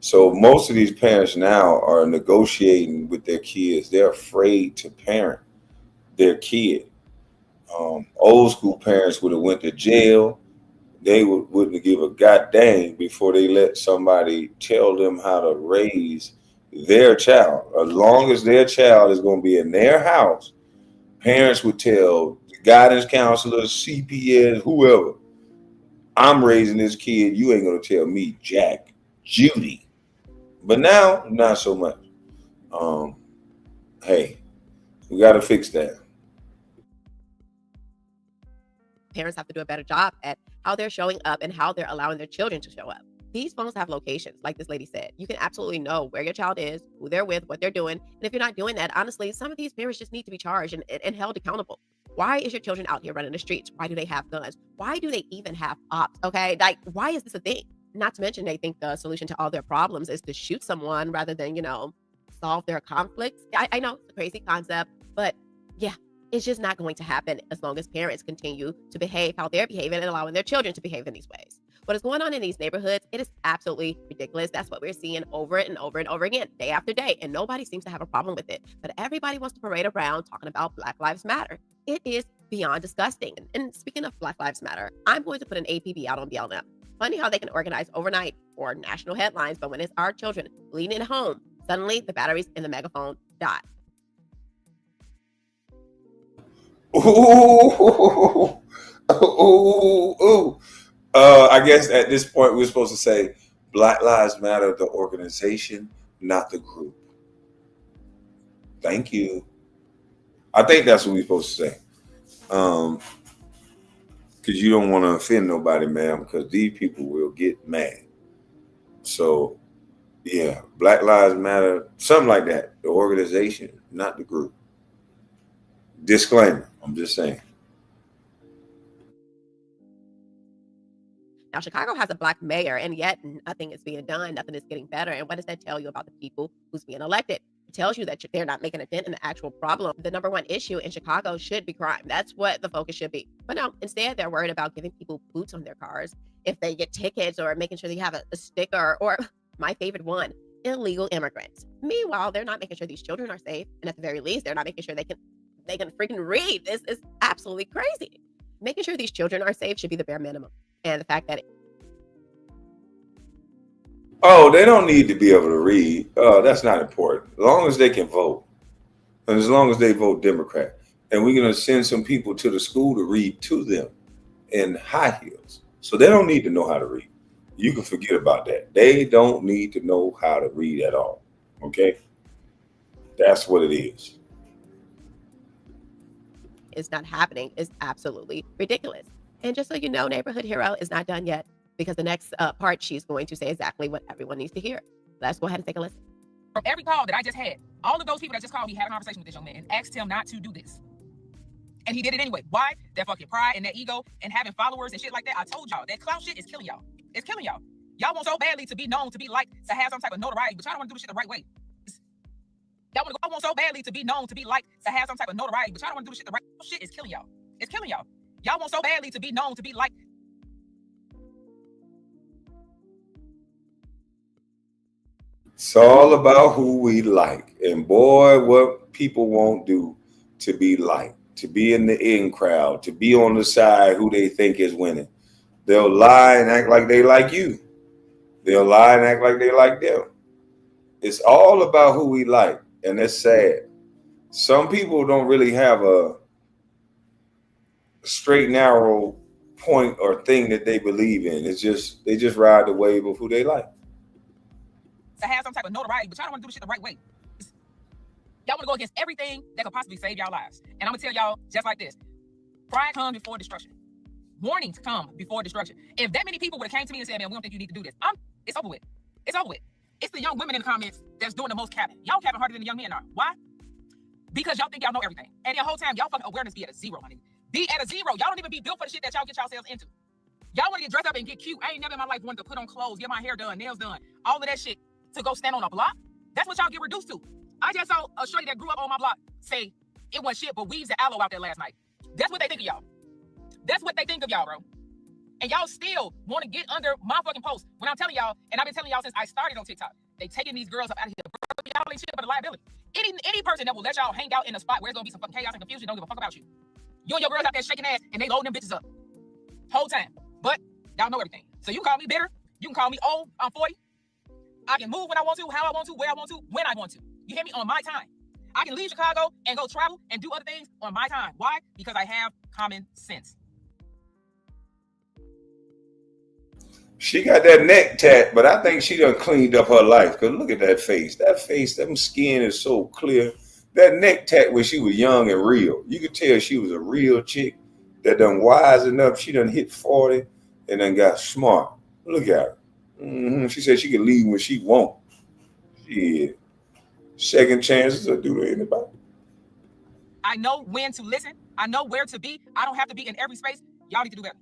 So most of these parents now are negotiating with their kids. They're afraid to parent their kid. Old school parents would have went to jail. They wouldn't give a goddamn before they let somebody tell them how to raise their child. As long as their child is going to be in their house, parents would tell guidance counselors, CPS, whoever, I'm raising this kid. You ain't going to tell me Jack, Judy. But now, not so much. Hey, we got to fix that. Parents have to do a better job at how they're showing up and how they're allowing their children to show up. These phones have locations, like this lady said. You can absolutely know where your child is, who they're with, what they're doing. And if you're not doing that, honestly, some of these parents just need to be charged and held accountable. Why is your children out here running the streets? Why do they have guns? Why do they even have ops? Okay, like, why is this a thing? Not to mention, they think the solution to all their problems is to shoot someone rather than, solve their conflicts. I know it's a crazy concept, but yeah, it's just not going to happen as long as parents continue to behave how they're behaving and allowing their children to behave in these ways. What is going on in these neighborhoods, it is absolutely ridiculous. That's what we're seeing over and over and over again, day after day, and nobody seems to have a problem with it. But everybody wants to parade around talking about Black Lives Matter. It is beyond disgusting. And speaking of Black Lives Matter, I'm going to put an APB out on BLM. Funny how they can organize overnight for national headlines, but when it's our children bleeding at home, suddenly the batteries in the megaphone die. Ooh, ooh, ooh. I guess at this point we're supposed to say Black Lives Matter, the organization, not the group. Thank you. I think that's what we're supposed to say. Because you don't want to offend nobody, ma'am, because these people will get mad. So, yeah, Black Lives Matter, something like that. The organization, not the group. Disclaimer, I'm just saying. Now, Chicago has a Black mayor, and yet nothing is being done. Nothing is getting better. And what does that tell you about the people who's being elected? It tells you that they're not making a dent in the actual problem. The number one issue in Chicago should be crime. That's what the focus should be. But no, instead, they're worried about giving people boots on their cars if they get tickets, or making sure they have a sticker, or my favorite one, illegal immigrants. Meanwhile, they're not making sure these children are safe. And at the very least, they're not making sure they can freaking read. This is absolutely crazy. Making sure these children are safe should be the bare minimum. And the fact that They don't need to be able to read. That's not important. As long as they can vote. And as long as they vote Democrat. And we're going to send some people to the school to read to them in high heels. So they don't need to know how to read. You can forget about that. They don't need to know how to read at all. Okay? That's what it is. is not happening is absolutely ridiculous. And just so you know, Neighborhood Hero is not done yet, because the next part, she's going to say exactly what everyone needs to hear. Let's go ahead and take a listen. From every call that I just had, all of those people that just called me had a conversation with this young man and asked him not to do this. And he did it anyway. Why? That fucking pride and that ego and having followers and shit like that. I told y'all, that clout shit is killing y'all. It's killing y'all. Y'all want so badly to be known, to be liked, to have some type of notoriety, but y'all don't want to do the shit the right way. Y'all want so badly to be known, to be liked, to have some type of notoriety, but y'all don't want to do the shit the right way. Shit is killing y'all. It's killing y'all. Y'all want so badly to be known, to be liked. It's all about who we like. And boy, what people won't do to be liked, to be in the in crowd, to be on the side who they think is winning. They'll lie and act like they like you. They'll lie and act like they like them. It's all about who we like. And it's sad. Some people don't really have a straight, narrow point or thing that they believe in. It's just they just ride the wave of who they like. To have some type of notoriety, but y'all don't want to do the shit the right way. Y'all want to go against everything that could possibly save y'all lives. And I'm gonna tell y'all just like this: pride comes before destruction. Warnings come before destruction. If that many people would have came to me and said, "Man, we don't think you need to do this," it's over with. It's over with. It's the young women in the comments that's doing the most capping. Y'all capping harder than the young men are. Why? Because y'all think y'all know everything. And the whole time, y'all fucking awareness be at a zero, honey. Be at a zero. Y'all don't even be built for the shit that y'all get yourselves into. Y'all want to get dressed up and get cute. I ain't never in my life wanted to put on clothes, get my hair done, nails done, all of that shit to go stand on a block. That's what y'all get reduced to. I just saw a shorty that grew up on my block say it wasn't shit but weaves and aloe out there last night. That's what they think of y'all. That's what they think of y'all, bro. And y'all still want to get under my fucking post when I'm telling y'all, and I've been telling y'all since I started on TikTok, they taking these girls up out of here. Bro, y'all ain't shit but a liability. Any person that will let y'all hang out in a spot where there's gonna be some fucking chaos and confusion don't give a fuck about you. You and your girls out there shaking ass and they loading them bitches up. Whole time. But y'all know everything. So you can call me bitter. You can call me old. I'm 40. I can move when I want to, how I want to, where I want to, when I want to. You hear me? On my time. I can leave Chicago and go travel and do other things on my time. Why? Because I have common sense. She got that neck tat, but I think she done cleaned up her life. Because look at that face. That face, that skin is so clear. That neck tat when she was young and real. You could tell she was a real chick that done wising up. She done hit 40 and done got smart. Look at her. Mm-hmm. She said she could leave when she want. Yeah. Second chances will do to anybody. I know when to listen. I know where to be. I don't have to be in every space. Y'all need to do better.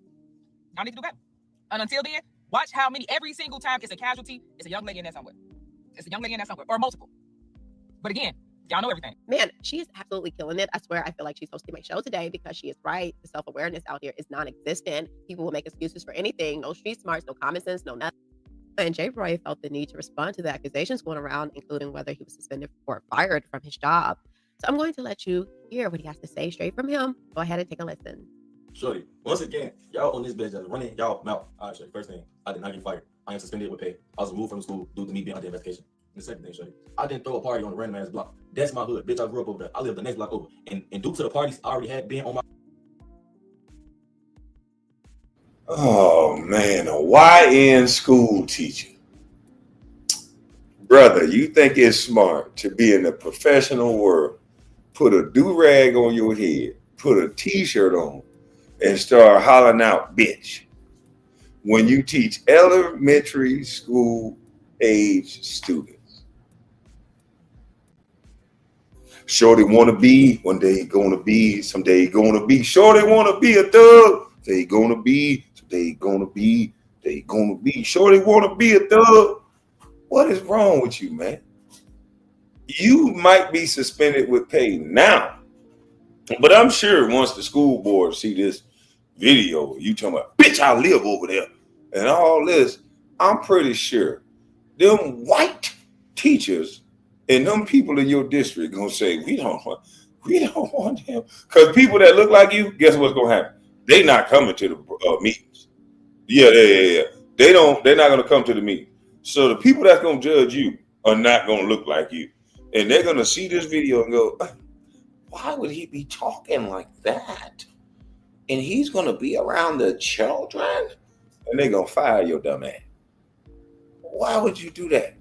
Y'all need to do better. And until then, watch how many, every single time it's a casualty, it's a young lady in there somewhere. It's a young lady in there somewhere, or multiple. But again, y'all know everything. Man, she is absolutely killing it. I swear, I feel like she's hosting my show today because she is right. The self-awareness out here is non-existent. People will make excuses for anything. No street smarts, no common sense, no nothing. And Jay Roy felt the need to respond to the accusations going around, including whether he was suspended or fired from his job. So I'm going to let you hear what he has to say straight from him. Go ahead and take a listen. Shorty, once again, y'all on this bitch just running y'all mouth. All right, Shorty, first thing, I did not get fired. I am suspended with pay. I was removed from school due to me being under investigation. And the second thing, Shorty, I didn't throw a party on a random ass block. That's my hood. Bitch, I grew up over there. I live the next block over. And due to the parties I already had been on my... Oh, man, a YN school teacher. Brother, you think it's smart to be in the professional world, put a do-rag on your head, put a t-shirt on, and start hollering out, bitch, when you teach elementary school age students. Shorty want to be, one day he gonna be, someday he gonna be. Shorty want to be a thug, someday he gonna be, someday he gonna be, they gonna be. Shorty want to be a thug. What is wrong with you, man? You might be suspended with pay now, but I'm sure once the school board see this video, you talking about, bitch, I live over there, and all this, I'm pretty sure them white teachers and them people in your district gonna say, we don't want him. Because people that look like you, guess what's gonna happen? They not coming to the meetings. Yeah. They're not gonna come to the meeting. So the people that's gonna judge you are not gonna look like you. And they're gonna see this video and go, why would he be talking like that? And he's gonna be around the children? And they're gonna fire your dumb ass. Why would you do that?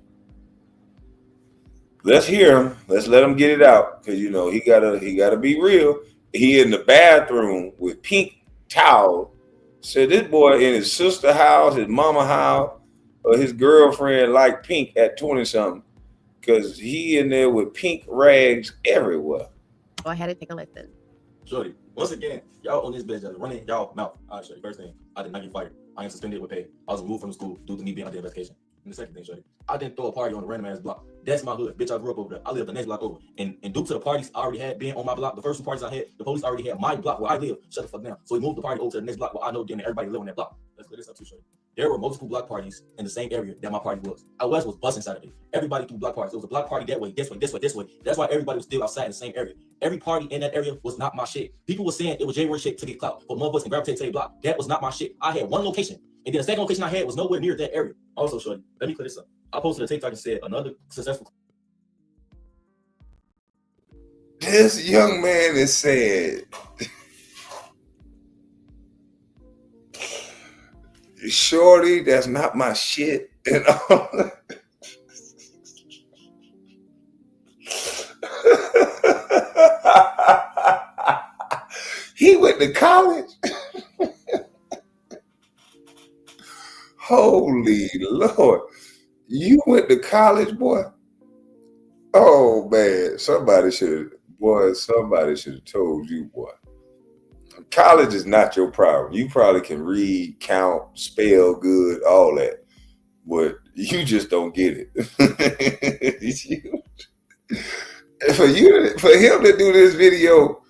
Let's hear him. Let's let him get it out. Because you know he gotta be real. He in the bathroom with pink towel. Said this boy in his sister house, his mama house, or his girlfriend like pink at 20-something. Because he in there with pink rags everywhere. Go ahead and take a listen. Shorty, once again, y'all on this bitch just running y'all mouth. All right, Shorty, first thing, I did not get fired. I am suspended with pay. I was removed from school due to me being under investigation. And the second thing, Shorty, I didn't throw a party on a random ass block. That's my hood. Bitch, I grew up over there. I live the next block over. And due to the parties I already had been on my block, the first two parties I had, the police already had my block where I live. Shut the fuck down. So we moved the party over to the next block where I know then everybody live on that block. Let's clear this up too, Shorty. There were multiple block parties in the same area that my party was. I was busting Saturday. Everybody threw block parties. It was a block party that way, this way, this way, this way. That's why everybody was still outside in the same area. Every party in that area was not my shit. People were saying it was J. Roy shit to get clout, but motherfuckers can gravitate to a block. That was not my shit. I had one location, and then the second location I had was nowhere near that area. Also, Shorty, let me clear this up. I posted a TikTok and said another successful. This young man is said, Shorty, that's not my shit. And he went to college. Holy Lord. You went to college, boy? Oh man, somebody should have told you, boy. College is not your problem. You probably can read, count, spell good, all that, but you just don't get it. For him to do this video,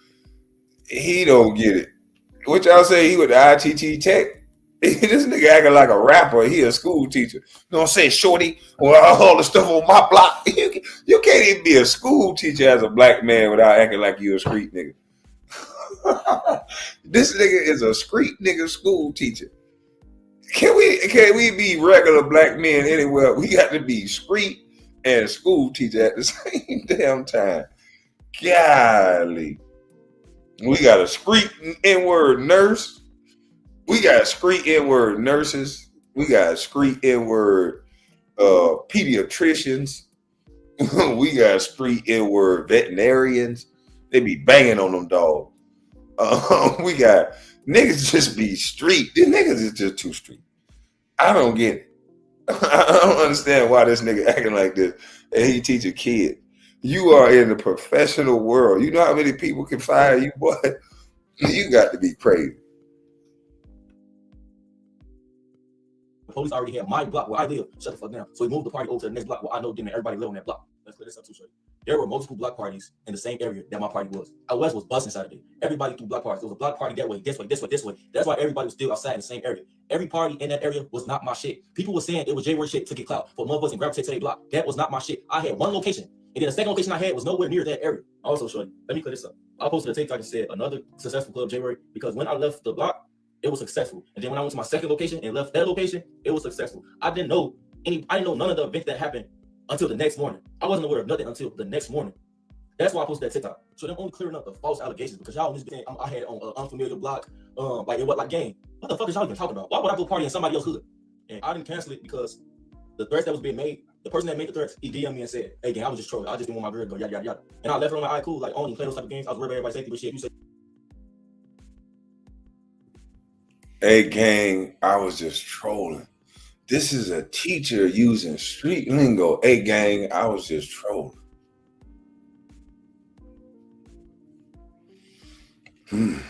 he don't get it. What y'all say? He with the ITT Tech? This nigga acting like a rapper. He a school teacher. You know what I'm saying, shorty? Well, all the stuff on my block. You can't even be a school teacher as a black man without acting like you a street nigga. This nigga is a street nigga school teacher. Can we be regular black men anywhere? We got to be street and school teacher at the same damn time. Golly. We got a street N-word nurse. We got street N-word nurses. We got street N-word pediatricians. We got street N-word veterinarians. They be banging on them dogs. We got niggas just be street. These niggas is just too street. I don't get it. I don't understand why this nigga acting like this and he teach a kid. You are in the professional world. You know how many people can fire you, boy? You got to be crazy. The police already had my block where I live. Shut the fuck down. So we moved the party over to the next block where I know then everybody live on that block. Let's clear this up too, short. There were multiple block parties in the same area that my party was. Out west was busting Saturday. Everybody threw block parties. There was a block party that way, this way, this way, this way. That's why everybody was still outside in the same area. Every party in that area was not my shit. People were saying it was J-Word shit to get clout for motherfuckers and gravitate to their block. That was not my shit. I had one location. And then the second location I had was nowhere near that area. Also, shorty, let me clear this up. I posted a TikTok and said another successful club J-Word because when I left the block, it was successful. And then when I went to my second location and left that location, it was successful. I didn't know none of the events that happened until the next morning. I wasn't aware of nothing until the next morning. That's why I posted that TikTok. So them only clearing up the false allegations because y'all on this thing I had on an unfamiliar block, like it was like game. What the fuck is y'all even talking about? Why would I go party in somebody else's hood? And I didn't cancel it because the threats that was being made, the person that made the threats, he DM'd me and said, "Hey gang, I was just trolling. I just didn't want my girl to go yada yada yada." And I left her on my eye cool, like I only play those type of games. I was worried about everybody's safety, but shit, you say. Hey gang, I was just trolling. This is a teacher using street lingo. Hey gang, I was just trolling. You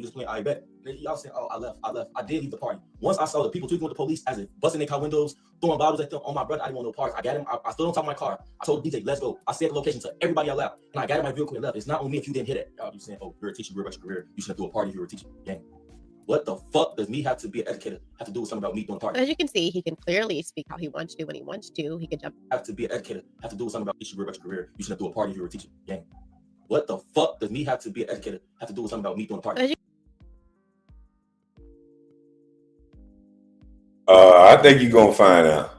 just playing, I bet. Y'all saying, oh, I left. I did leave the party. Once I saw the people tweaking with the police as if busting their car windows, throwing bottles at them on my brother, I didn't want no parts. I got him. I stood on top of my car. I told DJ, let's go. I said the location to everybody out loud. And I got in my vehicle and left. It's not on me if you didn't hit it. Y'all be saying, oh, you're a teacher, you're about your career. You shouldn't do a party if you were a teacher. Gang. What the fuck does me have to be an educator have to do with something about me doing a party? As you can see, he can clearly speak how he wants to when he wants to. He can jump. Have to be an educator have to do with something about you about your career. You shouldn't do a party if you were a teacher. Gang. What the fuck does me have to be an educator have to do with something about me doing a party? I think you're gonna find out.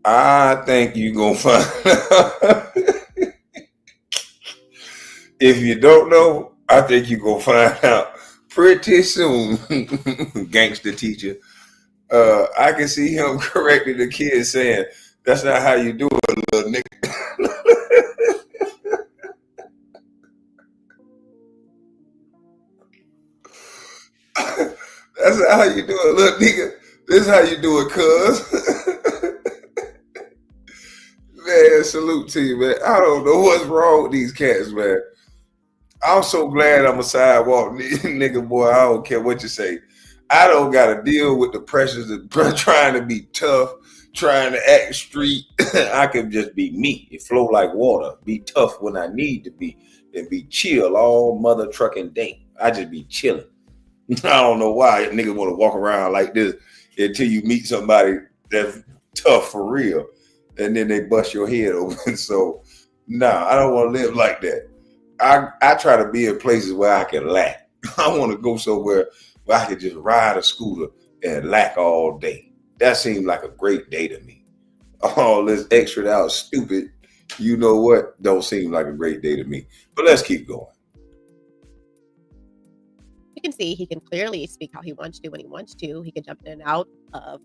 I think you're gonna find out. If you don't know, I think you're gonna find out pretty soon. Gangster teacher. I can see him correcting the kid saying, "That's not how you do it, little nigga." That's not how you do it, little nigga. This is how you do it, cuz. Man, salute to you, man. I don't know what's wrong with these cats, man. I'm so glad I'm a sidewalk nigga, boy. I don't care what you say. I don't got to deal with the pressures of trying to be tough, trying to act street. I can just be me. It flow like water. Be tough when I need to be and be chill all mother trucking day. I just be chilling. I don't know why niggas want to walk around like this until you meet somebody that's tough for real. And then they bust your head open. So, nah, I don't want to live like that. I try to be in places where I can lack. I want to go somewhere where I can just ride a scooter and lack all day. That seems like a great day to me. All this extra out stupid, you know what, don't seem like a great day to me. But let's keep going. can see he can clearly speak how he wants to when he wants to. He can jump in and out of,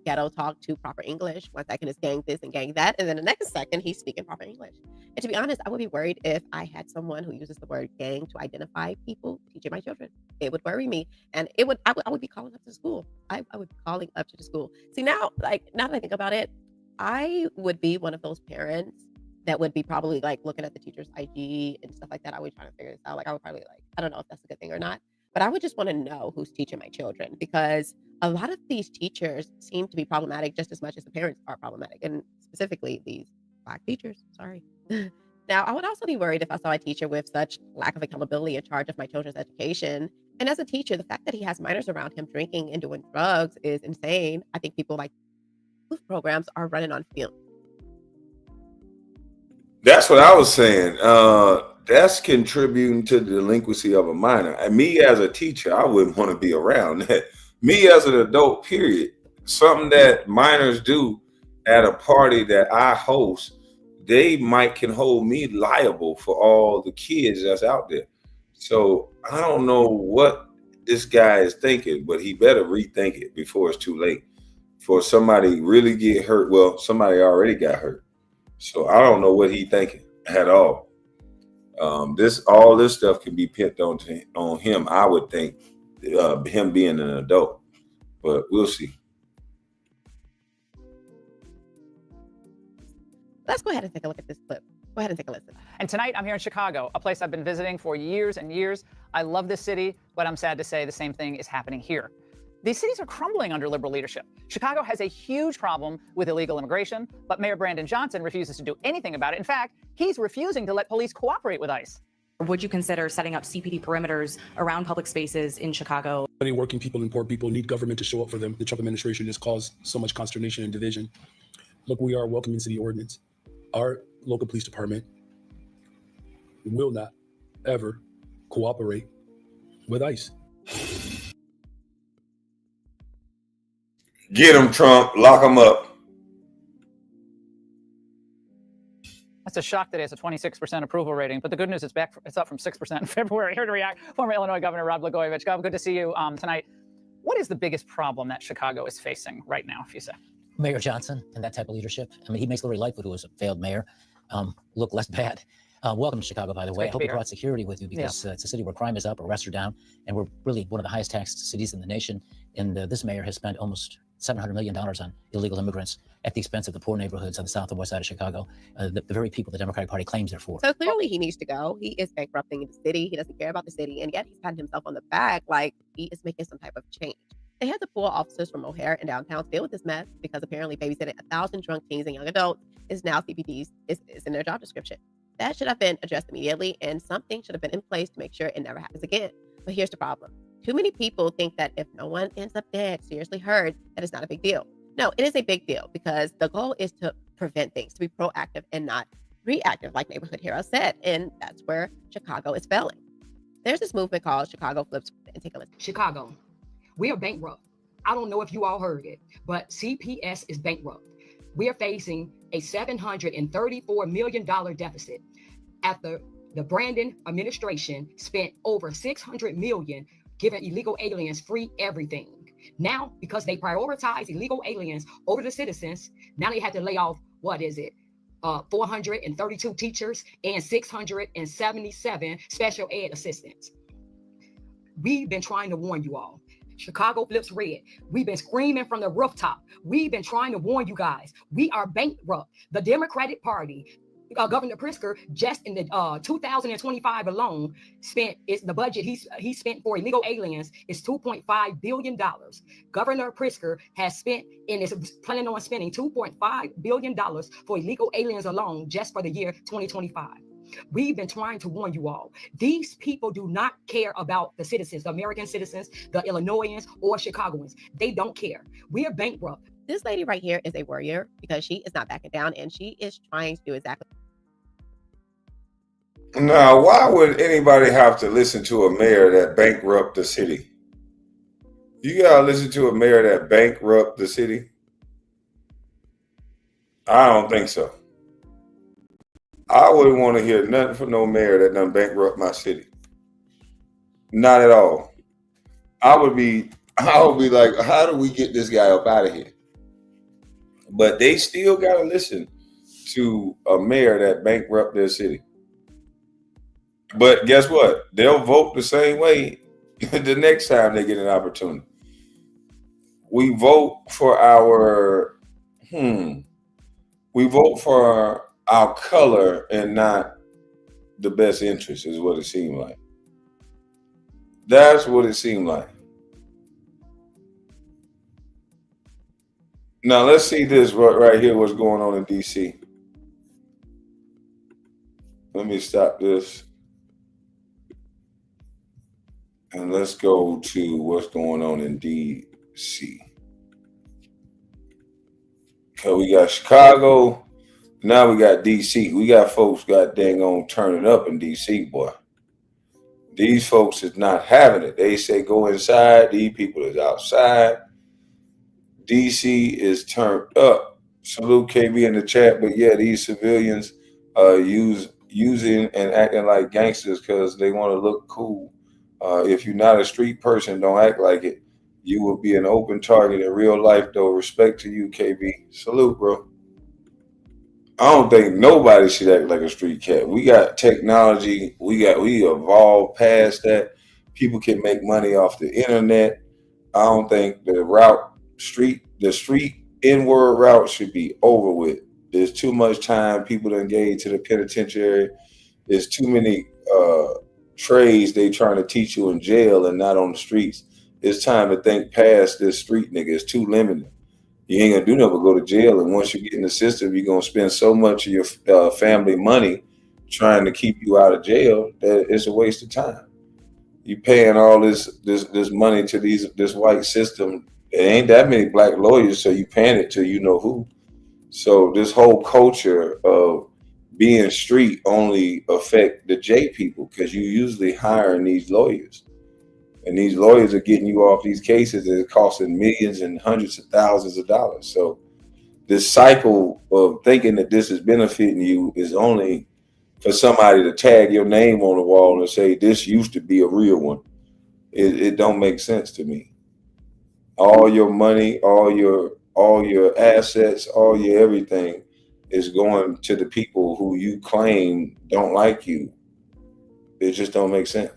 ghetto talk to proper English. 1 second is gang this and gang that, and then the next second he's speaking proper English. And to be honest, I would be worried if I had someone who uses the word gang to identify people teaching my children. It would worry me, and I would be calling up to the school. I would be calling up to the school. See, now that I think about it, I would be one of those parents that would be probably like looking at the teacher's IG and stuff like that. I would try to figure this out. Like I would probably I don't know if that's a good thing or not, but I would just want to know who's teaching my children, because a lot of these teachers seem to be problematic just as much as the parents are problematic, and specifically these Black teachers. Sorry. Now, I would also be worried if I saw a teacher with such lack of accountability in charge of my children's education. And as a teacher, the fact that he has minors around him drinking and doing drugs is insane. I think people like youth programs are running on fumes. That's what I was saying. That's contributing to the delinquency of a minor. And me as a teacher, I wouldn't want to be around that. Me as an adult, period. Something that minors do at a party that I host, they can hold me liable for all the kids that's out there. So I don't know what this guy is thinking, but he better rethink it before it's too late. For somebody really get hurt, well, somebody already got hurt. So I don't know what he's thinking at all. All this stuff can be pinned on him, I would think, him being an adult. But we'll see. Let's go ahead and take a look at this clip. Go ahead and take a listen. And tonight I'm here in Chicago, a place I've been visiting for years and years. I love this city, but I'm sad to say the same thing is happening here. These cities are crumbling under liberal leadership. Chicago has a huge problem with illegal immigration, but Mayor Brandon Johnson refuses to do anything about it. In fact, he's refusing to let police cooperate with ICE. Would you consider setting up CPD perimeters around public spaces in Chicago? Many working people and poor people need government to show up for them. The Trump administration has caused so much consternation and division. Look, we are a welcoming city ordinance. Our local police department will not ever cooperate with ICE. Get him, Trump. Lock him up. That's a shock today. It's a 26% approval rating, but the good news is it's up from 6% in February. Here to react, former Illinois Governor Rod Blagojevich. Gov, good to see you tonight. What is the biggest problem that Chicago is facing right now, if you say? Mayor Johnson and that type of leadership. I mean, he makes Lori Lightfoot, who was a failed mayor, look less bad. Welcome to Chicago, by the way. I hope you brought security with you, because it's a city where crime is up, arrests are down, and we're really one of the highest taxed cities in the nation. And this mayor has spent almost $700 million on illegal immigrants at the expense of the poor neighborhoods on the south and west side of Chicago, the very people the Democratic Party claims they're for. So clearly he needs to go. He is bankrupting the city. He doesn't care about the city. And yet he's patting himself on the back like he is making some type of change. They had to pull officers from O'Hare and downtown to deal with this mess, because apparently babysitting 1,000 drunk teens and young adults is now CPD's is in their job description. That should have been addressed immediately, and something should have been in place to make sure it never happens again. But here's the problem. Too many people think that if no one ends up dead, seriously hurt, that it's not a big deal. No, it is a big deal, because the goal is to prevent things, to be proactive and not reactive, like Neighborhood Hero said. And that's where Chicago is failing. There's this movement called Chicago Flips, and take a listen. Chicago, we are bankrupt. I don't know if you all heard it, but CPS is bankrupt. We are facing a $734 million deficit after the Brandon administration spent over $600 million giving illegal aliens free everything. Now, because they prioritize illegal aliens over the citizens, now they have to lay off, 432 teachers and 677 special ed assistants. We've been trying to warn you all. Chicago flips red. We've been screaming from the rooftop. We've been trying to warn you guys. We are bankrupt. The Democratic Party, Governor Pritzker, just in the 2025 alone, the budget he spent for illegal aliens is $2.5 billion. Governor Pritzker has spent and is planning on spending $2.5 billion for illegal aliens alone just for the year 2025. We've been trying to warn you all. These people do not care about the citizens, the American citizens, the Illinoisans, or Chicagoans. They don't care. We are bankrupt. This lady right here is a warrior, because she is not backing down, and she is trying to do exactly. Now, why would anybody have to listen to a mayor that bankrupt the city? You gotta listen to a mayor that bankrupt the city? I don't think so. I wouldn't want to hear nothing from no mayor that done bankrupt my city. Not at all. I would be like, how do we get this guy up out of here? But they still gotta listen to a mayor that bankrupt their city. But guess what? They'll vote the same way the next time they get an opportunity. We vote for we vote for our color and not the best interest, is what it seemed like. That's what it seemed like. Now let's see this right here. What's going on in DC? Let me stop this, and let's go to what's going on in DC. Okay, we got Chicago. Now we got DC. We got folks got dang on turning up in DC, boy. These folks is not having it. They say go inside. These people is outside. DC is turned up. Salute KB in the chat, but yeah, these civilians using and acting like gangsters because they want to look cool. If you're not a street person, don't act like it. You will be an open target in real life, though. Respect to you, KB. Salute, bro. I don't think nobody should act like a street cat. We got technology. We evolved past that. People can make money off the internet. I don't think the street inward route should be over with. There's too much time. People done gave to the penitentiary. There's too many trades they trying to teach you in jail and not on the streets. It's time to think past this street nigga. It's too limited. You ain't gonna do nothing but go to jail. And once you get in the system, you're gonna spend so much of your family money trying to keep you out of jail that it's a waste of time. You paying all this money to this white system. There ain't that many black lawyers, so you paying it to you know who. So this whole culture of being street only affect the J people because you usually hiring these lawyers. And these lawyers are getting you off these cases that are costing millions and hundreds of thousands of dollars. So this cycle of thinking that this is benefiting you is only for somebody to tag your name on the wall and say this used to be a real one. It don't make sense to me. All your money, all your assets, all your everything is going to the people who you claim don't like you. It just don't make sense.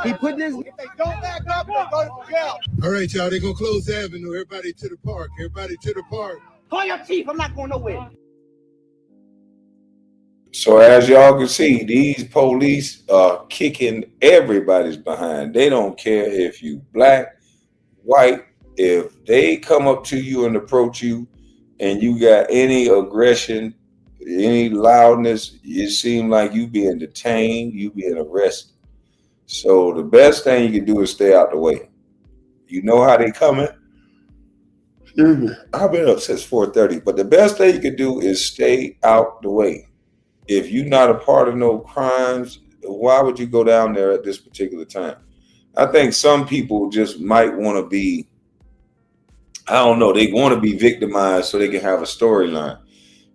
He put this. If they don't back up, they go to jail. All right, y'all. They're gonna close the avenue. Everybody to the park. Everybody to the park. Call your chief. I'm not going nowhere. So as y'all can see, these police are kicking everybody's behind. They don't care if you black, white. If they come up to you and approach you and you got any aggression, any loudness, it seems like you being detained, you being arrested. So the best thing you can do is stay out the way. You know how they coming. Excuse me. I've been up since 4:30, but the best thing you can do is stay out the way. If you're not a part of no crimes, why would you go down there at this particular time? I think some people just might want to be, I don't know, they want to be victimized so they can have a storyline.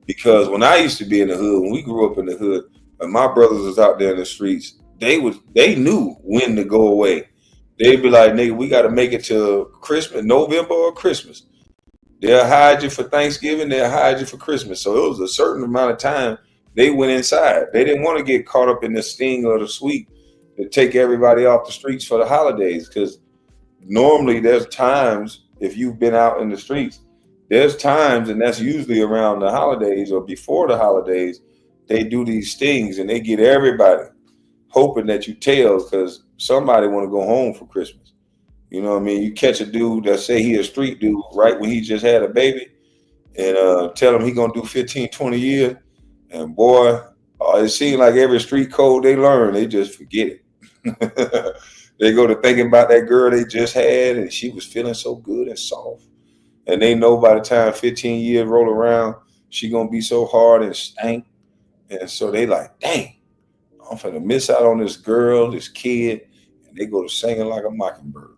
Because when I used to be in the hood, when we grew up in the hood, and my brothers was out there in the streets, they knew when to go away. They'd be like, nigga, we got to make it to Christmas, November or Christmas. They'll hide you for Thanksgiving, they'll hide you for Christmas. So it was a certain amount of time they went inside. They didn't want to get caught up in the sting of the sweet to take everybody off the streets for the holidays. Because normally there's times, if you've been out in the streets, there's times, and that's usually around the holidays or before the holidays, they do these stings and they get everybody hoping that you tell because somebody want to go home for Christmas. You know what I mean? You catch a dude that say he a street dude right when he just had a baby and tell him he gonna do 15, 20 years. And boy, it seems like every street code they learn, they just forget it. They go to thinking about that girl they just had and she was feeling so good and soft. And they know by the time 15 years roll around, she gonna be so hard and stank. And so they like, dang, I'm finna miss out on this girl, this kid, and they go to singing like a mockingbird.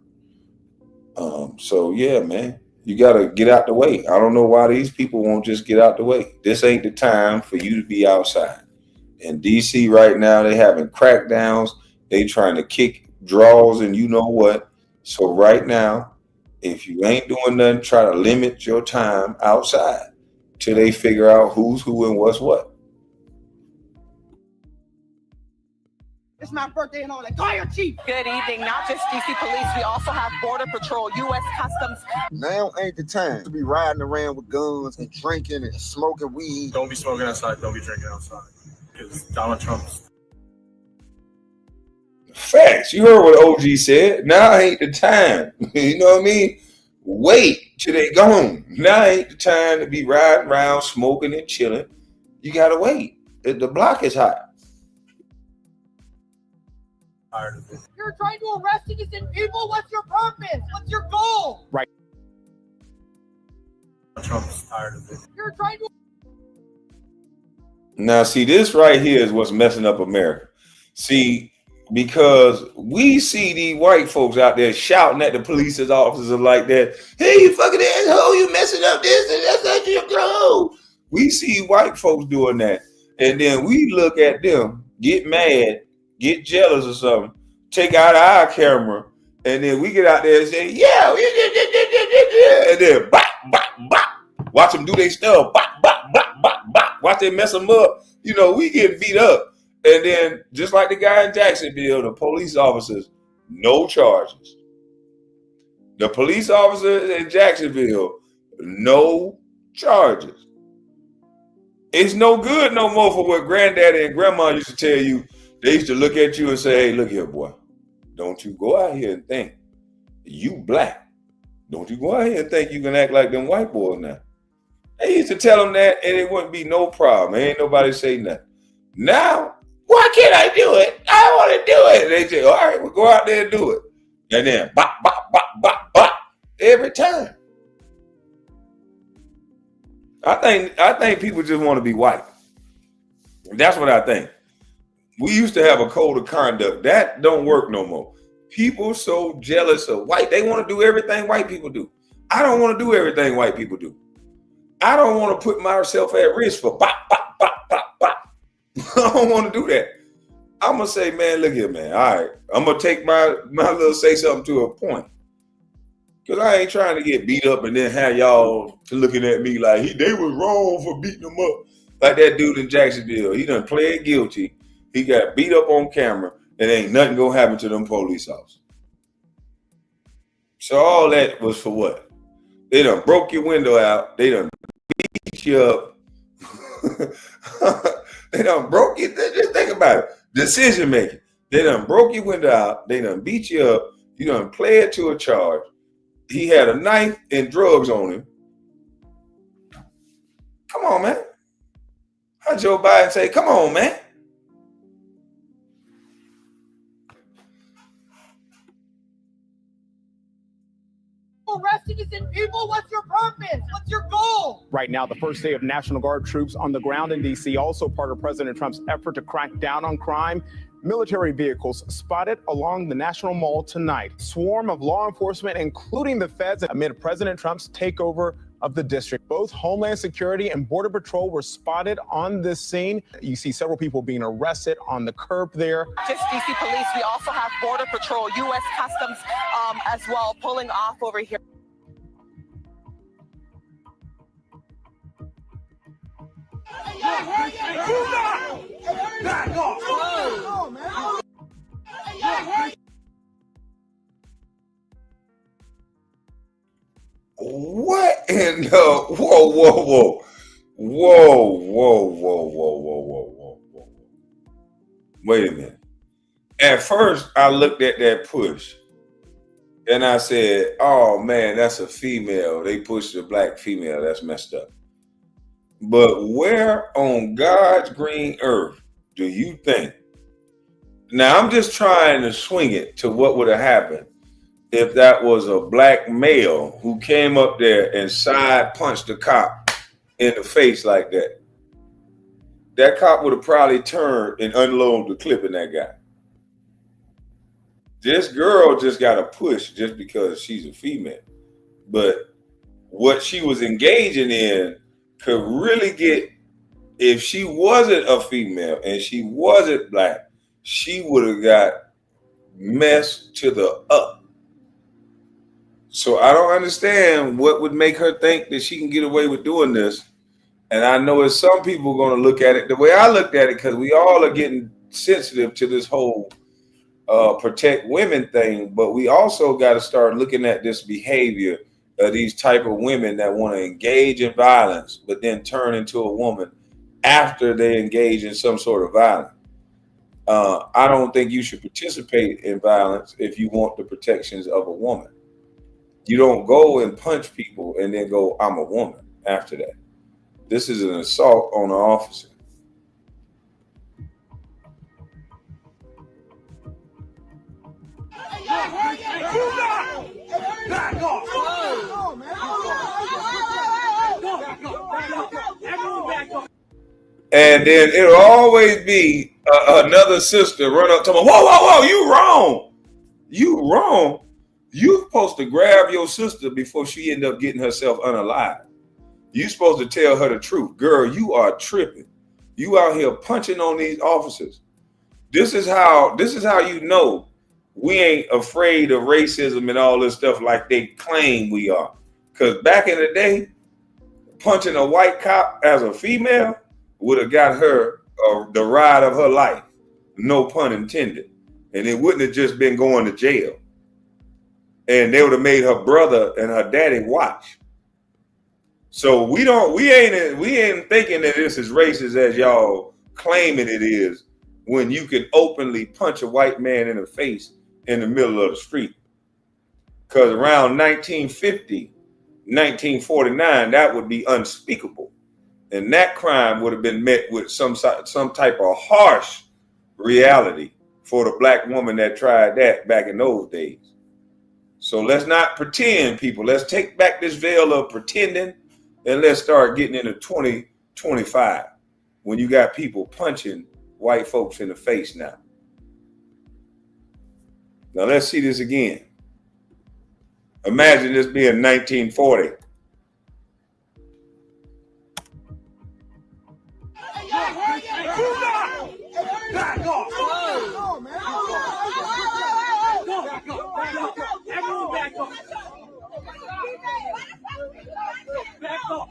So yeah, man, You got to get out the way. I don't know why these people won't just get out the way. This ain't the time for you to be outside. In DC right now, they having crackdowns. They trying to kick draws and you know what. So right now, if you ain't doing nothing, try to limit your time outside till they figure out who's who and what's what. It's my birthday and all that. Fire chief. Good evening. Not just DC Police, we also have Border Patrol, U.S. Customs. Now ain't the time to be riding around with guns and drinking and smoking weed. Don't be smoking outside. Don't be drinking outside. Because Donald Trump's. Facts. You heard what OG said. Now ain't the time. You know what I mean? Wait till they gone. Now ain't the time to be riding around smoking and chilling. You gotta wait. The block is hot. You're trying to arrest innocent people. What's your purpose? What's your goal? Right. Trump's tired of it. You're trying to. Now, see, this right here is what's messing up America. See, because we see these white folks out there shouting at the police officers like that. Hey, you fucking asshole, you messing up this and that's not your goal. We see white folks doing that. And then we look at them, get mad, get jealous or something, take out our camera, and then we get out there and say, yeah, and then bop, bop, bop. Watch them do their stuff, bop, bop, bop, bop, bop. Watch them mess them up. You know, we get beat up. And then, just like the guy in Jacksonville, the police officers, no charges. The police officers in Jacksonville, no charges. It's no good no more for what granddaddy and grandma used to tell you. They used to look at you and say, hey, look here, boy. Don't you go out here and think you black. Don't you go out here and think you can act like them white boys now. They used to tell them that and it wouldn't be no problem. Ain't nobody say nothing. Now, why can't I do it? I want to do it. And they say, all right, we'll go out there and do it. And then bop, bop, bop, bop, bop. Every time. I think people just want to be white. That's what I think. We used to have a code of conduct. That don't work no more. People so jealous of white. They want to do everything white people do. I don't want to do everything white people do. I don't want to put myself at risk for bop, bop, bop, bop, bop. I don't want to do that. I'm going to say, man, look here, man. All right. I'm going to take my little say something to a point. Because I ain't trying to get beat up and then have y'all looking at me like, they was wrong for beating them up. Like that dude in Jacksonville. He done pled guilty. He got beat up on camera and ain't nothing gonna happen to them police officers. So all that was for what? They done broke your window out. They done beat you up. They done broke you. Just think about it. Decision making. They done broke your window out. They done beat you up. You done pled to a charge. He had a knife and drugs on him. Come on, man. How Joe Biden say, come on, man. Arrest innocent people. What's your purpose? What's your goal? Right now, the first day of National Guard troops on the ground in D.C., also part of President Trump's effort to crack down on crime. Military vehicles spotted along the National Mall tonight. Swarm of law enforcement, including the feds, amid President Trump's takeover of the district. Both Homeland Security and Border Patrol were spotted on this scene. You see several people being arrested on the curb there. Just DC Police, we also have Border Patrol, U.S. Customs as well, pulling off over here. Back off! What in the whoa. Wait a minute. At first, I looked at that push and I said, oh man, that's a female. They pushed a black female. That's messed up. But where on God's green earth do you think? Now, I'm just trying to swing it to what would have happened if that was a black male who came up there and side punched a cop in the face like that. That cop would have probably turned and unloaded the clip in that guy. This girl just got a push just because she's a female. But what she was engaging in could really get, if she wasn't a female and she wasn't black, she would have got messed to the up. So I don't understand what would make her think that she can get away with doing this. And I know it's some people going to look at it the way I looked at it, because we all are getting sensitive to this whole protect women thing, but we also got to start looking at this behavior of these type of women that want to engage in violence but then turn into a woman after they engage in some sort of violence. I don't think you should participate in violence if you want the protections of a woman. You don't go and punch people and then go, I'm a woman after that. This is an assault on an officer. Back off! And then it'll always be another sister run up to me, whoa, you wrong. You wrong. You're supposed to grab your sister before she end up getting herself unalive. You're supposed to tell her the truth. Girl, you are tripping. You out here punching on these officers. This is how you know we ain't afraid of racism and all this stuff like they claim we are. Because back in the day, punching a white cop as a female would have got her the ride of her life. No pun intended. And it wouldn't have just been going to jail. And they would have made her brother and her daddy watch. So we ain't thinking that this is racist as y'all claiming it is, when you can openly punch a white man in the face in the middle of the street. Because around 1950, 1949, that would be unspeakable. And that crime would have been met with some type of harsh reality for the black woman that tried that back in those days. So let's not pretend, people. Let's take back this veil of pretending and let's start getting into 2025 when you got people punching white folks in the face now. Now let's see this again. Imagine this being 1940. Back off! Everyone back off! Back off!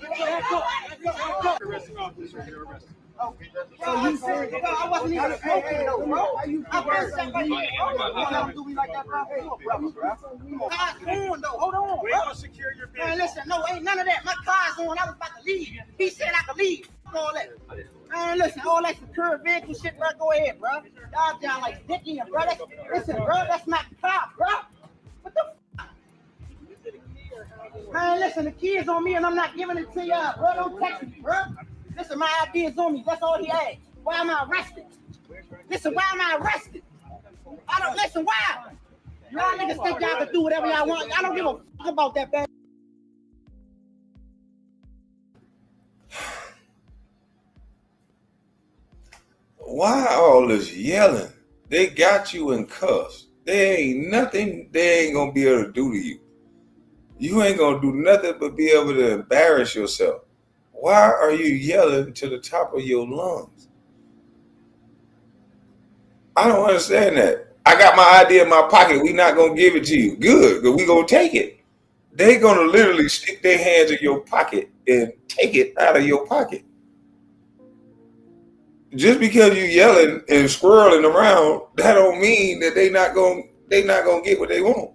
So you said, I wasn't even smoking though, bro. I was somebody do me like that, bro. Car's on though. Hold on, bro. We're gonna secure your business. Man, listen, no, ain't none of that. My car's on. I was about to leave. He said I could leave. All that. Man, listen, all that secure vehicle shit, bro. Go ahead, bro. Y'all down like Dickie and bro. Listen, bro, that's my car, bro. What the f? Man, listen, the key is on me and I'm not giving it to y'all, bro. Don't text me, bro. Listen, my ID is on me. That's all he asked. Why am I arrested? Listen, why am I arrested? I don't listen. Why? Y'all niggas think y'all can do whatever y'all want. I don't give a fuck about that, man. Why all this yelling? They got you in cuffs. There ain't nothing they ain't gonna be able to do to you. You ain't gonna do nothing but be able to embarrass yourself. Why are you yelling to the top of your lungs? I don't understand that. I got my ID in my pocket. We not gonna give it to you. Good, but we gonna take it. They gonna literally stick their hands in your pocket and take it out of your pocket. Just because you yelling and squirreling around, that don't mean that they not gonna get what they want.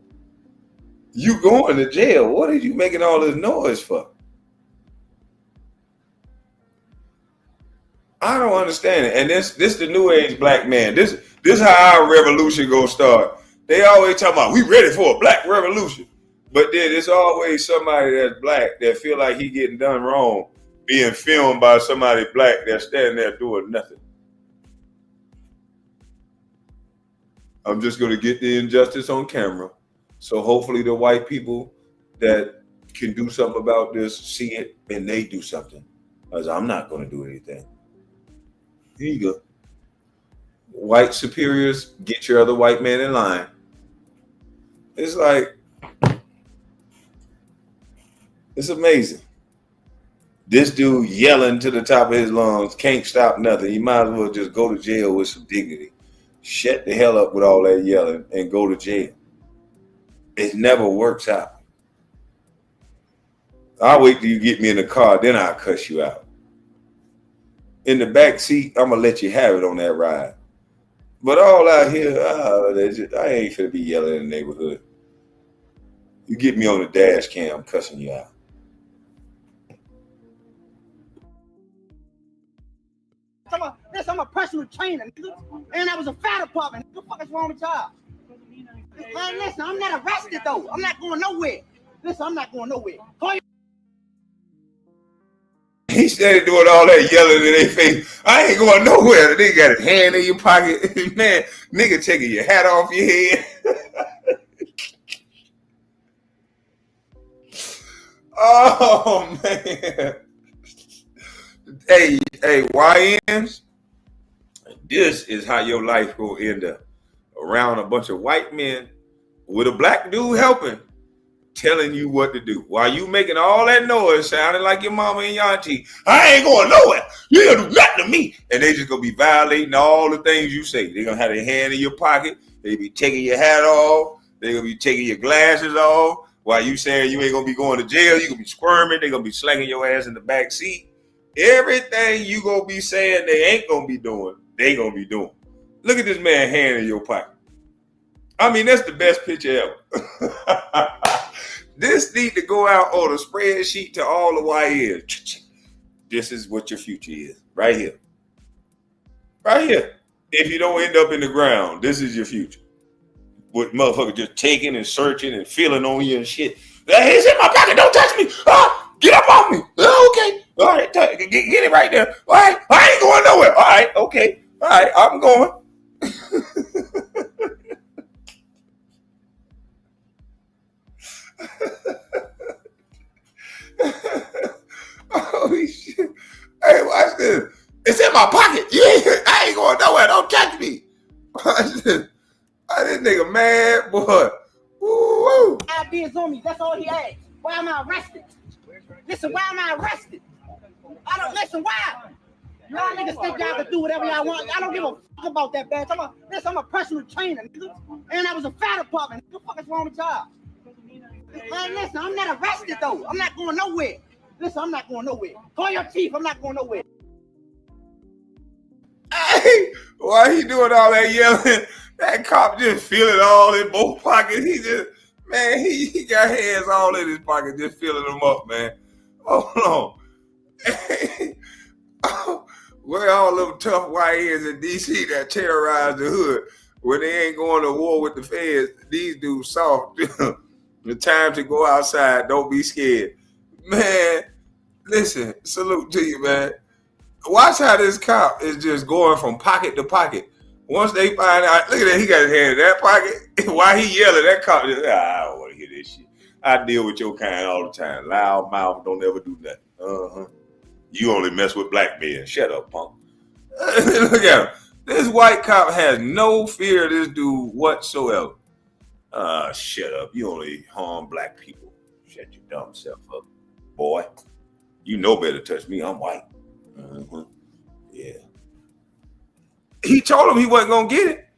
You going to jail. What are you making all this noise for? I don't understand it. And this the new age black man. This how our revolution gonna start. They always talk about we ready for a black revolution. But then it's always somebody that's black that feel like he getting done wrong, being filmed by somebody black that's standing there doing nothing. I'm just gonna get the injustice on camera. So hopefully the white people that can do something about this see it and they do something. Because I'm not gonna do anything. Here you go. White superiors, get your other white man in line. It's like, It's amazing. This dude yelling to the top of his lungs, can't stop nothing. You might as well just go to jail with some dignity. Shut the hell up with all that yelling and go to jail. It never works out. I'll wait till you get me in the car, then I'll cuss you out. In the back seat, I'm going to let you have it on that ride. But all out here, I ain't finna be yelling in the neighborhood. You get me on the dash cam, I'm cussing you out. I'm a personal trainer, nigga. And I was a fire department. What the fuck is wrong with y'all? Man, listen, I'm not arrested though. I'm not going nowhere. Listen, I'm not going nowhere. He started doing all that yelling in their face. I ain't going nowhere. The nigga got his hand in your pocket. Man, nigga taking your hat off your head. Oh, man. Hey, YNs, this is how your life will end up. Around a bunch of white men with a black dude helping, telling you what to do. While you making all that noise, sounding like your mama and your auntie, I ain't going nowhere. You ain't gonna do nothing to me. And they just gonna be violating all the things you say. They're gonna have their hand in your pocket. They be taking your hat off. They're gonna be taking your glasses off. While you saying you ain't gonna be going to jail, you gonna be squirming. They're gonna be slanging your ass in the back seat. Everything you gonna be saying they ain't gonna be doing, they gonna be doing. Look at this man hand in your pocket. I mean, that's the best picture ever. This need to go out on a spreadsheet to all the YNs. This is what your future is. Right here. Right here. If you don't end up in the ground, this is your future. With motherfuckers just taking and searching and feeling on you and shit. It's in my pocket. Don't touch me. Get up off me. Okay. All right. Get it right there. All right. I ain't going nowhere. All right. Okay. All right. I'm going. Holy shit. Hey, watch this. It's in my pocket. I ain't going nowhere. Don't touch me. Watch this. This nigga mad, boy. Woo. Ideas on me. That's all he asked. Why am I arrested? Listen, why am I arrested? I don't listen. Why? Y'all niggas think y'all can do whatever y'all want. I don't give a fuck about that badge. I'm a personal trainer, nigga. And I was a fire department. What the fuck is wrong with y'all? Man, listen, I'm not arrested though. I'm not going nowhere. Listen, I'm not going nowhere. Call your chief. I'm not going nowhere. Hey, why he doing all that yelling? That cop just feeling all in both pockets. He just, man, he got hands all in his pocket, just filling them up, man. Hold on. Where all them tough YNs in DC that terrorize the hood when they ain't going to war with the feds? These dudes soft. The time to go outside. Don't be scared. Man, listen, salute to you, man. Watch how this cop is just going from pocket to pocket. Once they find out, look at that, he got his hand in that pocket. While he yelling, that cop just, I don't want to hear this shit. I deal with your kind all the time. Loud mouth, don't ever do nothing. You only mess with black men. Shut up, punk. Look at him. This white cop has no fear of this dude whatsoever. Shut up. You only harm black people. Shut your dumb self up, boy. You know better to touch me. I'm white. Yeah. He told him he wasn't gonna get it.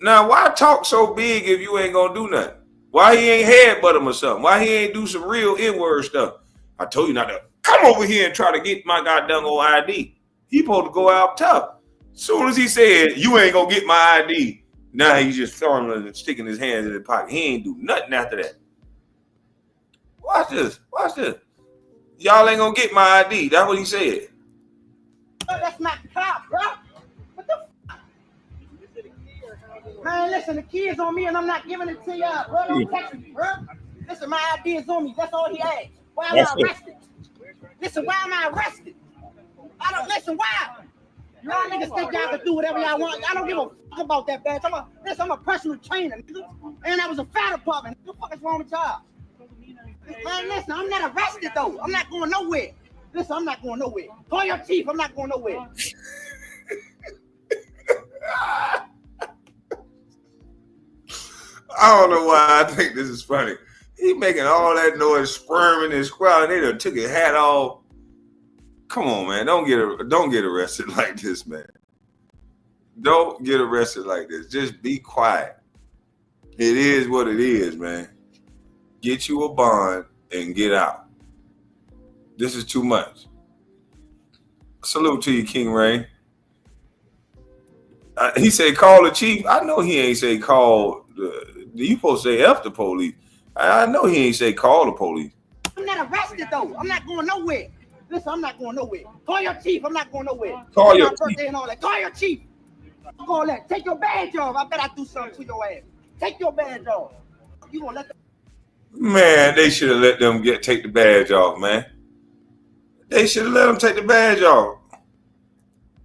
Now, why talk so big if you ain't gonna do nothing? Why he ain't headbutt him or something? Why he ain't do some real N-word stuff? I told you not to come over here and try to get my goddamn old ID. He supposed to go out tough. Soon as he said, you ain't gonna get my ID, now he's just throwing and sticking his hands in his pocket. He ain't do nothing after that. Watch this. Watch this. Y'all ain't gonna get my ID. That's what he said. That's not cop, bro. What the fuck? Man, listen, the kid's on me and I'm not giving it to y'all, bro. Don't touch me, bro. Listen, my ID is on me. That's all he asked. Why am I arrested? Listen, why am I arrested? I don't listen, why? Y'all niggas think y'all can do whatever y'all want. I don't give a fuck about that badge. I'm a personal trainer, nigga. And I was a fire department. What the fuck is wrong with y'all? Man, listen, I'm not arrested though. I'm not going nowhere. Listen, I'm not going nowhere. Call your chief. I'm not going nowhere. I don't know why I think this is funny. He making all that noise, squirming and squalling. They done took his hat off. Come on, man. Don't get arrested like this, man. Don't get arrested like this. Just be quiet. It is what it is, man. Get you a bond and get out. This is too much. Salute to you, King Ray. He said call the chief. I know he ain't say call. You supposed to say F the police. I know he ain't say call the police. I'm not arrested though. I'm not going nowhere. Listen, I'm not going nowhere. Call your chief. I'm not going nowhere. Call your birthday chief. And all that. Call your chief. Call that. Take your badge off. I bet I do something to your ass. Take your badge off. You gonna let them? Man, they should have let them take the badge off, man. They should have let him take the badge off.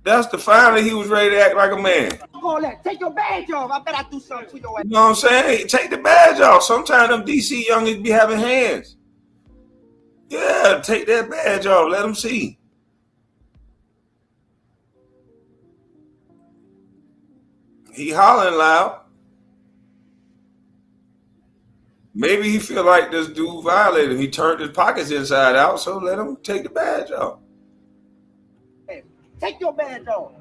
That's the finally he was ready to act like a man. Call that. Take your badge off. I bet I do something to your ass. You know what I'm saying? Take the badge off. Sometimes them DC youngins be having hands. Yeah, take that badge off. Let them see. He hollering loud. Maybe he feel like this dude violated him. He turned his pockets inside out, so let him take the badge off. Hey, take your badge off.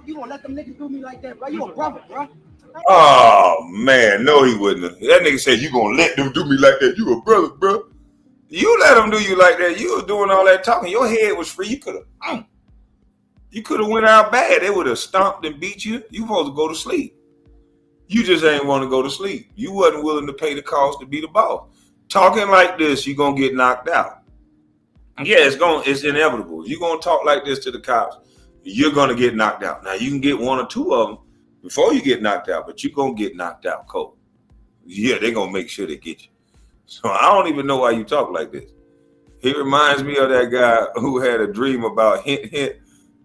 You gonna let them niggas do me like that, bro? You a brother, bro. Oh, man. No, he wouldn't. That nigga said, you gonna let them do me like that. You a brother, bro. You let them do you like that. You was doing all that talking. Your head was free. You could have went out bad. They would have stomped and beat you. You supposed to go to sleep. You just ain't want to go to sleep. You wasn't willing to pay the cost to be the boss. Talking like this, you're gonna get knocked out. Yeah, it's inevitable. You're gonna talk like this to the cops, you're gonna get knocked out. Now you can get one or two of them before you get knocked out, but you're gonna get knocked out cold. Yeah, they're gonna make sure they get you. So I don't even know why you talk like this. He reminds me of that guy who had a dream about hint, hint.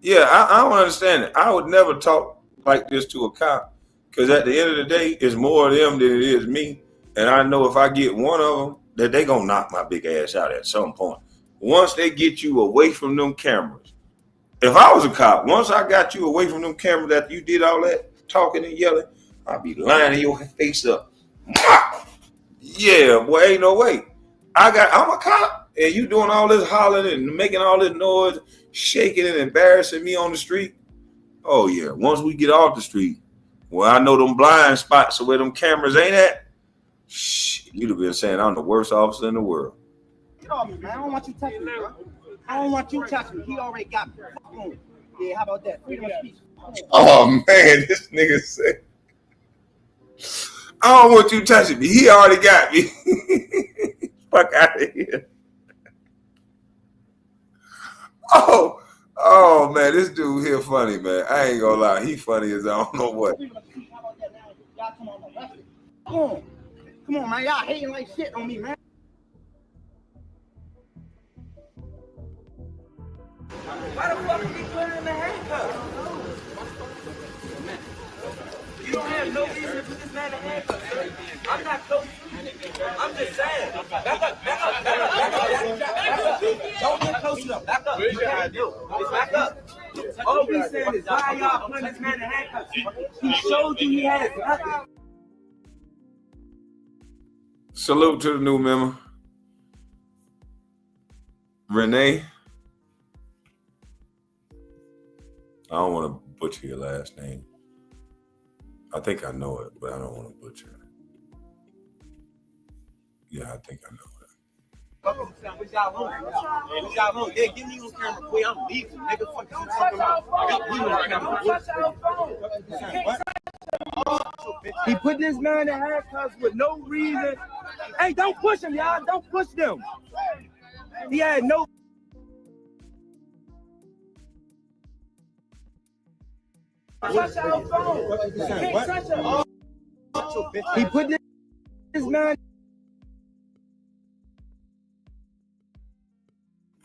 Yeah, I don't understand it. I would never talk like this to a cop. Because at the end of the day, it's more of them than it is me. And I know if I get one of them, that they going to knock my big ass out at some point. Once they get you away from them cameras. If I was a cop, once I got you away from them cameras that you did all that talking and yelling, I'd be lining your face up. Yeah, boy, ain't no way. I'm a cop, and you doing all this hollering and making all this noise, shaking and embarrassing me on the street. Oh, yeah. Once we get off the street, well, I know them blind spots where them cameras ain't at. Shh, you'd have been saying I'm the worst officer in the world. Get off me, man. I don't want you touching me, bro. I don't want you touching me. He already got me. Yeah, how about that? Freedom of speech. Oh, man, this nigga said, I don't want you touching me. He already got me. Fuck out of here. Oh, man, this dude here funny, man. I ain't gonna lie. He funny as I don't know what. Come on, man. Y'all hating like shit on me, man. Why the fuck are you putting in the handcuffs? You don't have no reason to put this man in handcuffs, sir. I'm not close. I'm just saying. Back up. Don't get close enough. Back up. Just back up. All we saying is why y'all putting this man in handcuffs? He showed you he has nothing. Salute to the new member. Renee. I don't want to butcher your last name. I think I know it, but I don't want to butcher it. Yeah, I think I know it. What y'all want? Yeah, give me on camera, boy. I'm leaving. Nigga, fuck you talking about. He putting this man in handcuffs with no reason. Hey, don't push him, y'all. Don't push them. He had no. He put this man.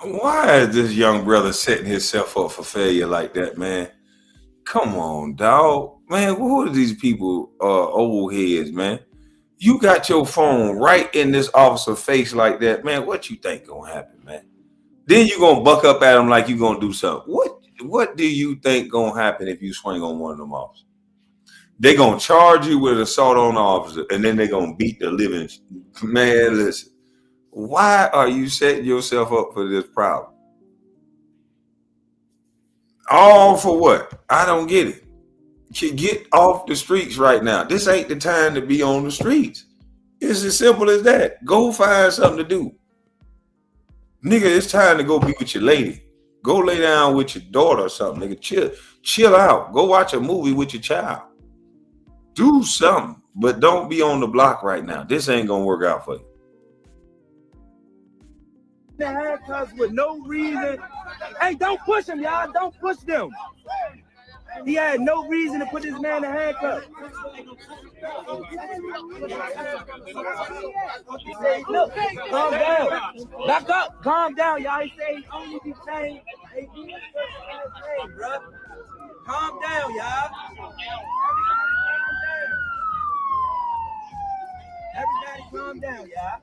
Why is this young brother setting himself up for failure like that, man? Come on, dog. Man, who are these people, old heads, man? You got your phone right in this officer's face like that, man. What you think gonna happen, man? Then you gonna buck up at him like you gonna do something. What do you think gonna happen if you swing on one of them officers? They gonna charge you with assault on the officer, and then they gonna beat the living. Man, listen. Why are you setting yourself up for this problem? All for what? I don't get it. Get off the streets right now. This ain't the time to be on the streets. It's as simple as that. Go find something to do. Nigga, it's time to go be with your lady. Go lay down with your daughter or something. Nigga, chill out. Go watch a movie with your child. Do something, but don't be on the block right now. This ain't gonna work out for you. The handcuffs with no reason. Hey, don't push him, y'all. Don't push them. He had no reason to put this man in handcuffs. Look, calm down. Back up. Calm down, y'all. He said he only detained. Hey, bro. Calm down, y'all. Everybody calm down, y'all.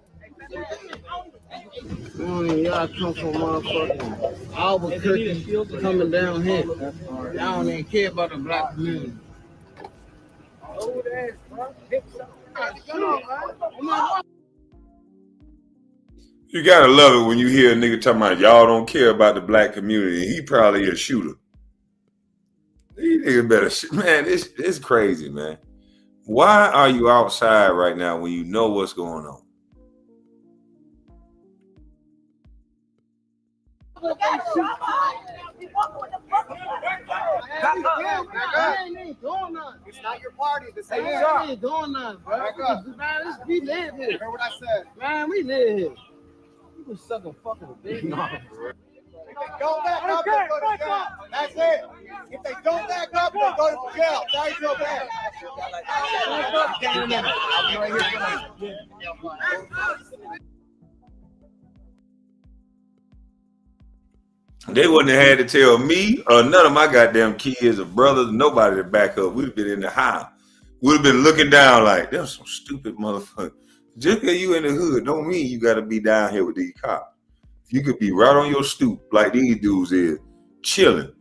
Y'all come from motherfucking Albuquerque coming down here. Y'all don't even care about the black community. You gotta love it when you hear a nigga talking about y'all don't care about the black community. He probably a shooter. These niggas better, man, it's crazy, man. Why are you outside right now when you know what's going on? It's not your party. This ain't doing nothing, bro. Man, we live here. Heard what I said? Man, we live here. You was sucking fucking a big no. If they don't back up, they go to jail. That's it. If they don't back up, they go to jail. That's your bad. They wouldn't have had to tell me or none of my goddamn kids or brothers, nobody to back up. We'd have been in the house. We'd have been looking down like, them some stupid motherfuckers. Just because you in the hood don't mean you got to be down here with these cops. You could be right on your stoop like these dudes is, chilling.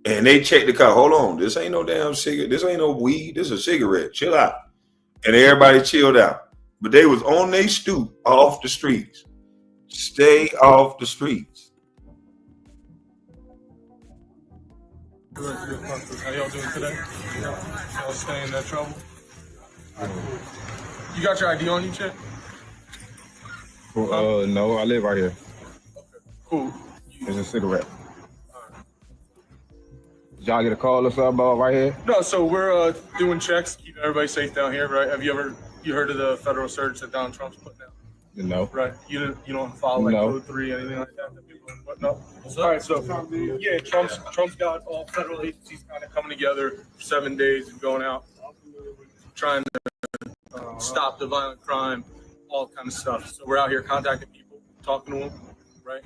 And they check the car. Hold on, this ain't no damn cigarette. This ain't no weed. This is a cigarette. Chill out. And everybody chilled out. But they was on their stoop off the streets. Stay off the streets. Good. How y'all doing today? Y'all staying in that trouble? You got your ID on you, Chip? Well, no, I live right here. Okay, cool. It's a cigarette. Did y'all get a call or something about right here? No, so we're doing checks, keeping everybody safe down here, right? Have you heard of the federal surge that Donald Trump's putting out? No. Right. You don't follow like Code 3, anything like that? What? No. All right. So yeah, Trump's got all federal agencies kind of coming together for 7 days and going out, trying to stop the violent crime, all kind of stuff. So we're out here contacting people, talking to them, right?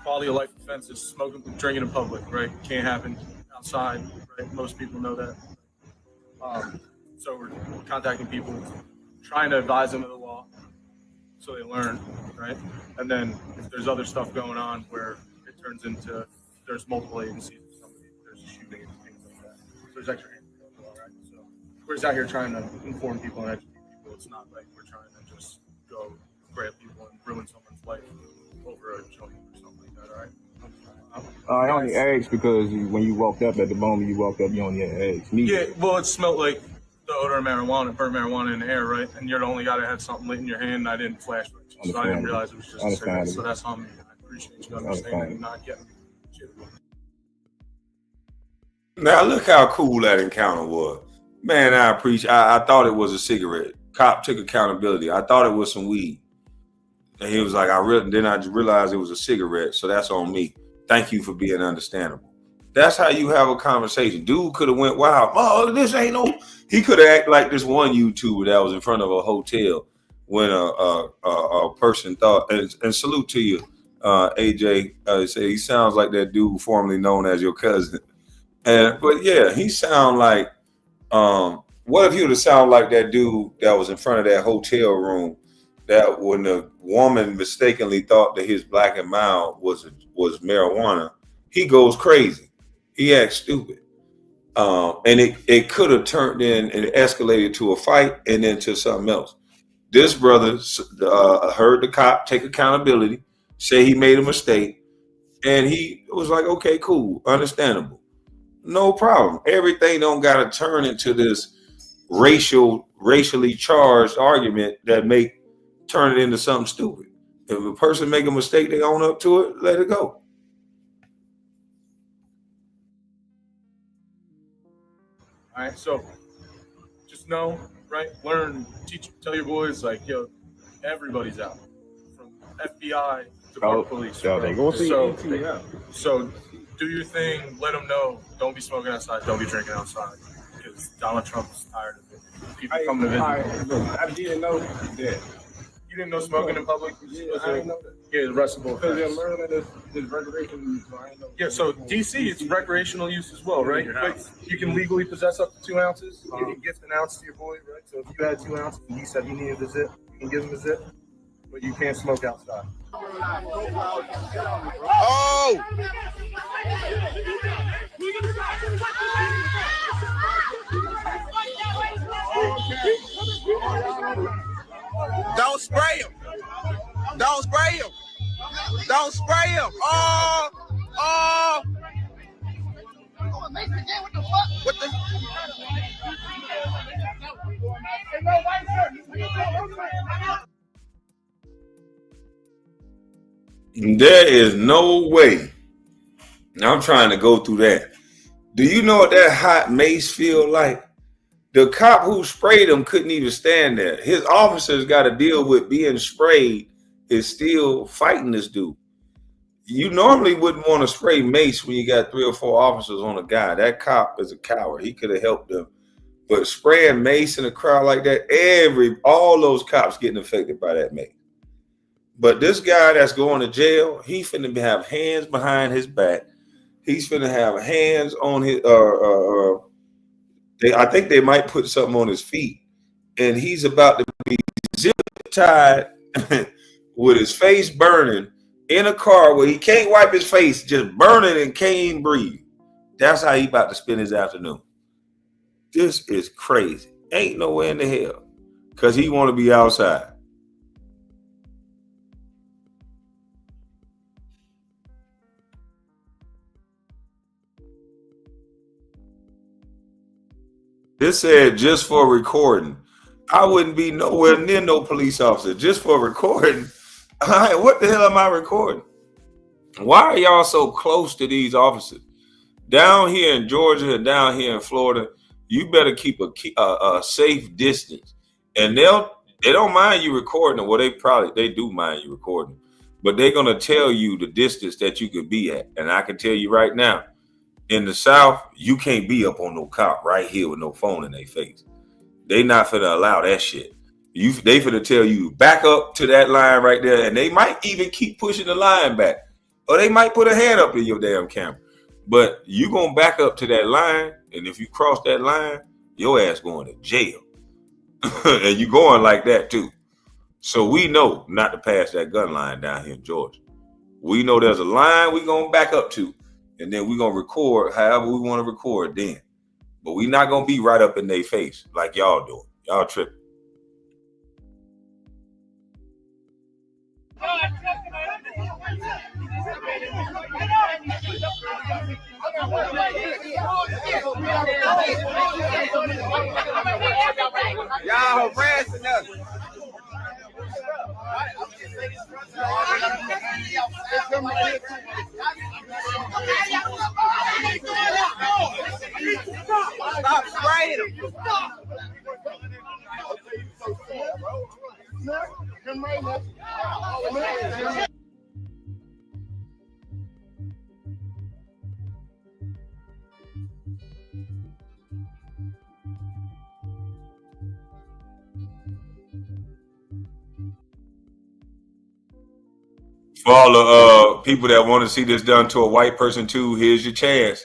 Quality of life offenses, smoking, drinking in public, right? Can't happen outside, right? Most people know that. So we're contacting people, trying to advise them of the law, so they learn, right? And then if there's other stuff going on where it turns into there's multiple agencies, there's a shooting and things like that. So there's extra hands, right? So we're just out here trying to inform people and educate people. It's not like we're trying to just go grab people and ruin someone's life over a joint or something like that, all right? I only asked because when you walked up, at the moment you walked up, you only asked me. Yeah, well, it smelled like the odor of marijuana, burnt marijuana in the air, right? And you're the only guy that had something lit in your hand, and I didn't flash it, so I didn't realize it was just a cigarette. So that's on me. I appreciate you understanding and not getting shit. Now look how cool that encounter was. Man, I thought it was a cigarette. Cop took accountability. I thought it was some weed. And he was like, then I realized it was a cigarette, so that's on me. Thank you for being understandable. That's how you have a conversation. Dude could have went wild. Oh, this ain't no. He could have acted like this one YouTuber that was in front of a hotel when a person thought. And salute to you, AJ. Say he sounds like that dude formerly known as your cousin. But yeah, he sound like. What if he would have sounded like that dude that was in front of that hotel room? That when the woman mistakenly thought that his black and mild was marijuana, he goes crazy. He acts stupid. And it could have turned in and escalated to a fight and then to something else. This brother heard the cop take accountability, say he made a mistake, and he was like, okay, cool, understandable. No problem. Everything don't got to turn into this racially charged argument that turn it into something stupid. If a person make a mistake, they own up to it, let it go. All right, so just know, right? Learn, teach, tell your boys, like, yo, everybody's out, from FBI to police. So they go see So do your thing. Let them know. Don't be smoking outside. Don't be drinking outside. Because Donald Trump is tired of it. People coming to visit. Look, I didn't know that. You didn't know smoking in public? I didn't know that. Yeah, arrestable. Because they're learning this recreational. Yeah, so DC, it's recreational use as well, right? But you can legally possess up to 2 ounces. You can gift an ounce to your boy, right? So if you had 2 ounces and he said he needed a zip, you can give him a zip, but you can't smoke outside. Oh! Don't spray him. Don't spray him. Don't spray him. Oh, oh. What the? There is no way. I'm trying to go through that. Do you know what that hot mace feel like? The cop who sprayed him couldn't even stand there. His officers got to deal with being sprayed is still fighting this dude. You normally wouldn't want to spray mace when you got 3 or 4 officers on a guy. That cop is a coward. He could have helped them. But spraying mace in a crowd like that, all those cops getting affected by that mace. But this guy that's going to jail, he finna have hands behind his back. He's finna have hands on his I think they might put something on his feet, and he's about to be zip tied with his face burning in a car where he can't wipe his face, just burning and can't even breathe. That's how he about to spend his afternoon. This is crazy. Ain't nowhere in the hell, because he want to be outside. This said just for recording. I wouldn't be nowhere near no police officer just for recording. All right, what the hell am I recording? Why are y'all so close to these officers? Down here in Georgia and down here in Florida, you better keep a safe distance. And they don't mind you recording. Well, they do mind you recording, but they're gonna tell you the distance that you could be at. And I can tell you right now, in the South, you can't be up on no cop right here with no phone in their face. They not finna allow that shit. They finna tell you back up to that line right there, and they might even keep pushing the line back, or they might put a hand up in your damn camera. But you gonna back up to that line, and if you cross that line, your ass going to jail, and you going like that too. So we know not to pass that gun line down here in Georgia. We know there's a line we gonna back up to. And then we're going to record however we want to record then. But we're not going to be right up in their face like y'all doing. Y'all tripping. Y'all harassing us. Stop spraying them. For all the people that want to see this done to a white person too, here's your chance.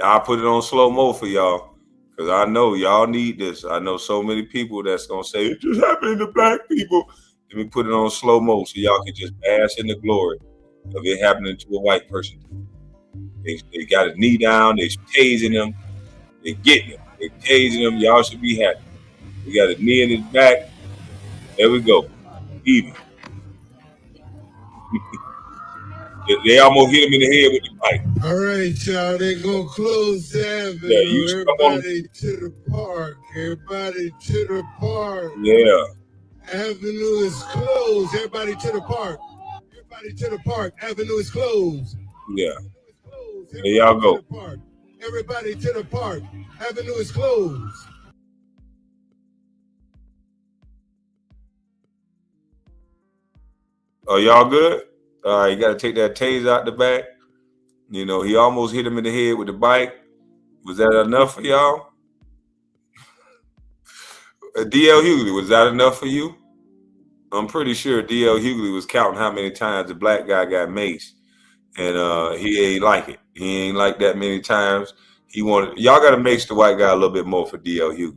I'll put it on slow-mo for y'all, because I know y'all need this. I know so many people that's going to say, it just happened to black people. Let me put it on slow-mo so y'all can just bask in the glory of it happening to a white person. They got his knee down, they tasing him, They're getting him. They're tasing him. Y'all should be happy. We got a knee in his back. There we go. Even. They almost hit him in the head with the bike. All right, y'all. They gonna close the avenue. Yeah, you step on him. Everybody to the park. Everybody to the park. Yeah. Avenue is closed. Everybody to the park. Everybody to the park. Avenue is closed. Yeah. There y'all go. Everybody to the park. Avenue is closed. Oh, y'all good? All right, you got to take that taser out the back. You know, he almost hit him in the head with the bike. Was that enough for y'all? D.L. Hughley, was that enough for you? I'm pretty sure D.L. Hughley was counting how many times the black guy got maced. And he ain't like it. He ain't like that many times. He wanted y'all got to mace the white guy a little bit more for D.L. Hughley.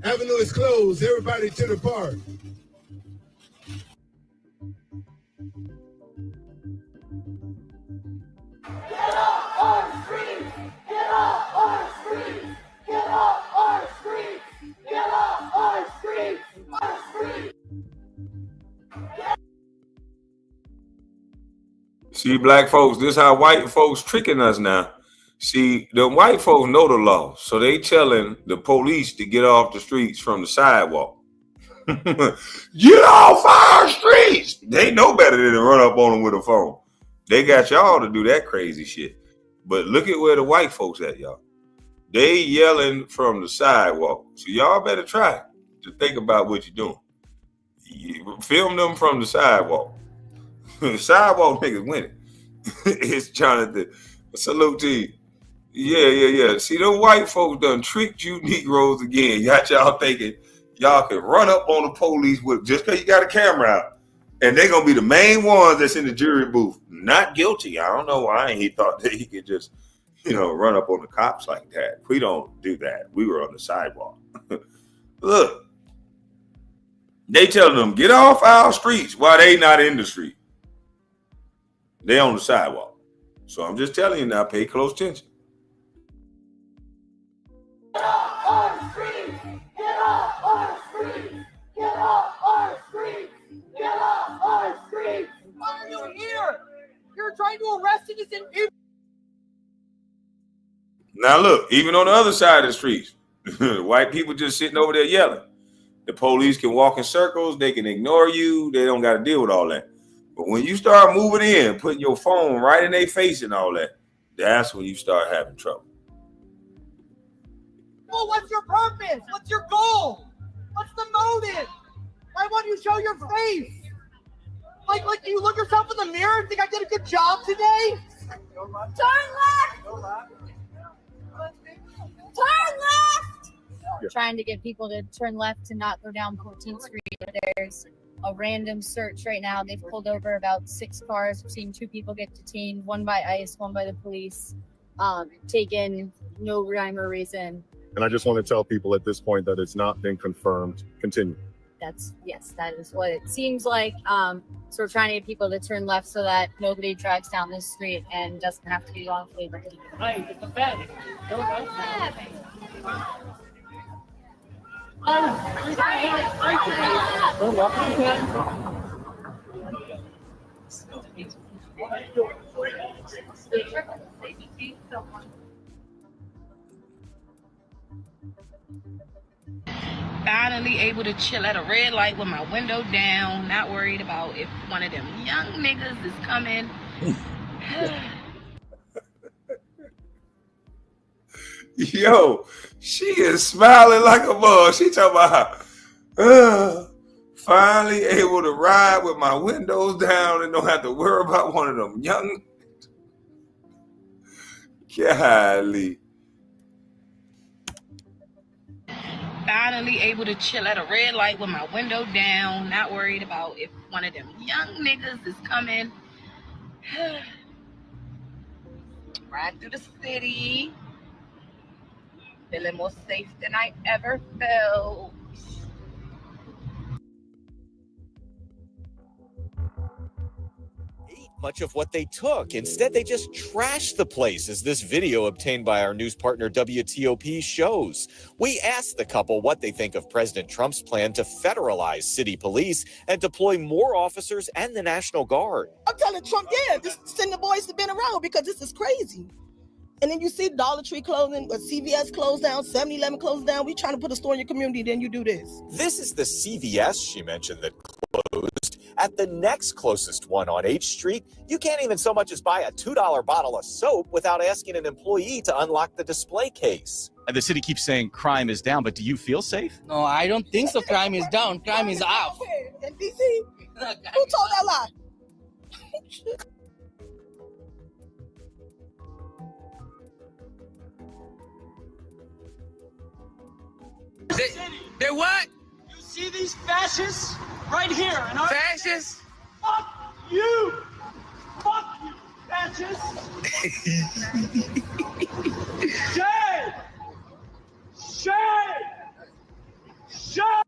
Avenue is closed. Everybody to the park. Get off our streets! Get off our streets! Get off our streets! Get off our streets! Our streets! See, black folks, this how white folks tricking us now. See, the white folks know the law, so they telling the police to get off the streets from the sidewalk. Get off our streets! They know better than to run up on them with a phone. They got y'all to do that crazy shit. But look at where the white folks at, y'all. They yelling from the sidewalk. So y'all better try to think about what you're doing. You film them from the sidewalk. Sidewalk niggas winning. It's Jonathan. Salute to you. Yeah. See, them white folks done tricked you Negroes again. Got y'all thinking y'all can run up on the police with just because you got a camera out. And they're going to be the main ones that's in the jury booth. Not guilty. I don't know why he thought that he could just, run up on the cops like that. We don't do that. We were on the sidewalk. Look, they telling them, get off our streets while they not in the street. They on the sidewalk. So I'm just telling you now, pay close attention. Get off our streets! Get off our streets! Get off our streets! Get off our streets! Why are you here? You're trying to arrest innocent people. Now look, even on the other side of the streets, white people just sitting over there yelling. The police can walk in circles. They can ignore you. They don't got to deal with all that. But when you start moving in, putting your phone right in their face and all that, that's when you start having trouble. Well, what's your purpose? What's your goal? What's the motive? Why won't you show your face? Like, do you look yourself in the mirror and think I did a good job today? Turn left! Turn left! Trying to get people to turn left to not go down 14th Street. There's a random search right now. They've pulled over about 6 cars. We've seen 2 people get detained, one by ICE, one by the police. Taken, no rhyme or reason. And I just want to tell people at this point that it's not been confirmed. Continue. That is what it seems like. So we're trying to get people to turn left so that nobody drives down this street and doesn't have to be wrongfully detained. Hey, it's a fact. Finally able to chill at a red light with my window down, not worried about if one of them young niggas is coming. Yo, she is smiling like a bug. She talking about finally able to ride with my windows down and don't have to worry about one of them young. Golly. Finally able to chill at a red light with my window down, not worried about if one of them young niggas is coming. Ride through the city, feeling more safe than I ever felt. much of what they took. Instead, they just trashed the place, as this video obtained by our news partner WTOP shows. We asked the couple what they think of President Trump's plan to federalize city police and deploy more officers and the National Guard. I'm telling Trump, yeah, just send the boys to been around because this is crazy. And then you see Dollar Tree closing, CVS closed down, 7-Eleven closed down. We trying to put a store in your community, then you do this. This is the CVS she mentioned that closed. At the next closest one on H Street, you can't even so much as buy a $2 bottle of soap without asking an employee to unlock the display case. The city keeps saying crime is down, but do you feel safe? No, I don't think so. Crime is down. Crime is up. In DC? Who told that lie? They what? You see these fascists right here? And fascists? Fuck you! Fuck you, fascists! Shame! Shame! Shame!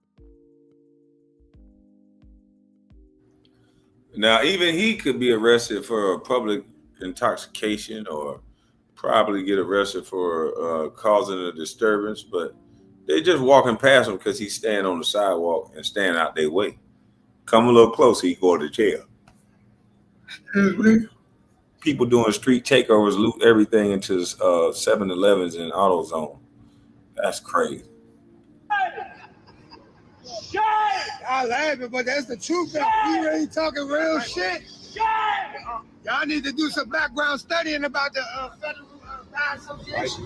Now, even he could be arrested for public intoxication or probably get arrested for causing a disturbance, but they just walking past him because he's standing on the sidewalk and standing out their way. Come a little closer, he go to jail. People doing street takeovers, loot everything into 7-Elevens and AutoZone. That's crazy. I laugh, but that's the truth. We ain't talking real shit. Y'all need to do some background studying about the Federal Bar Association.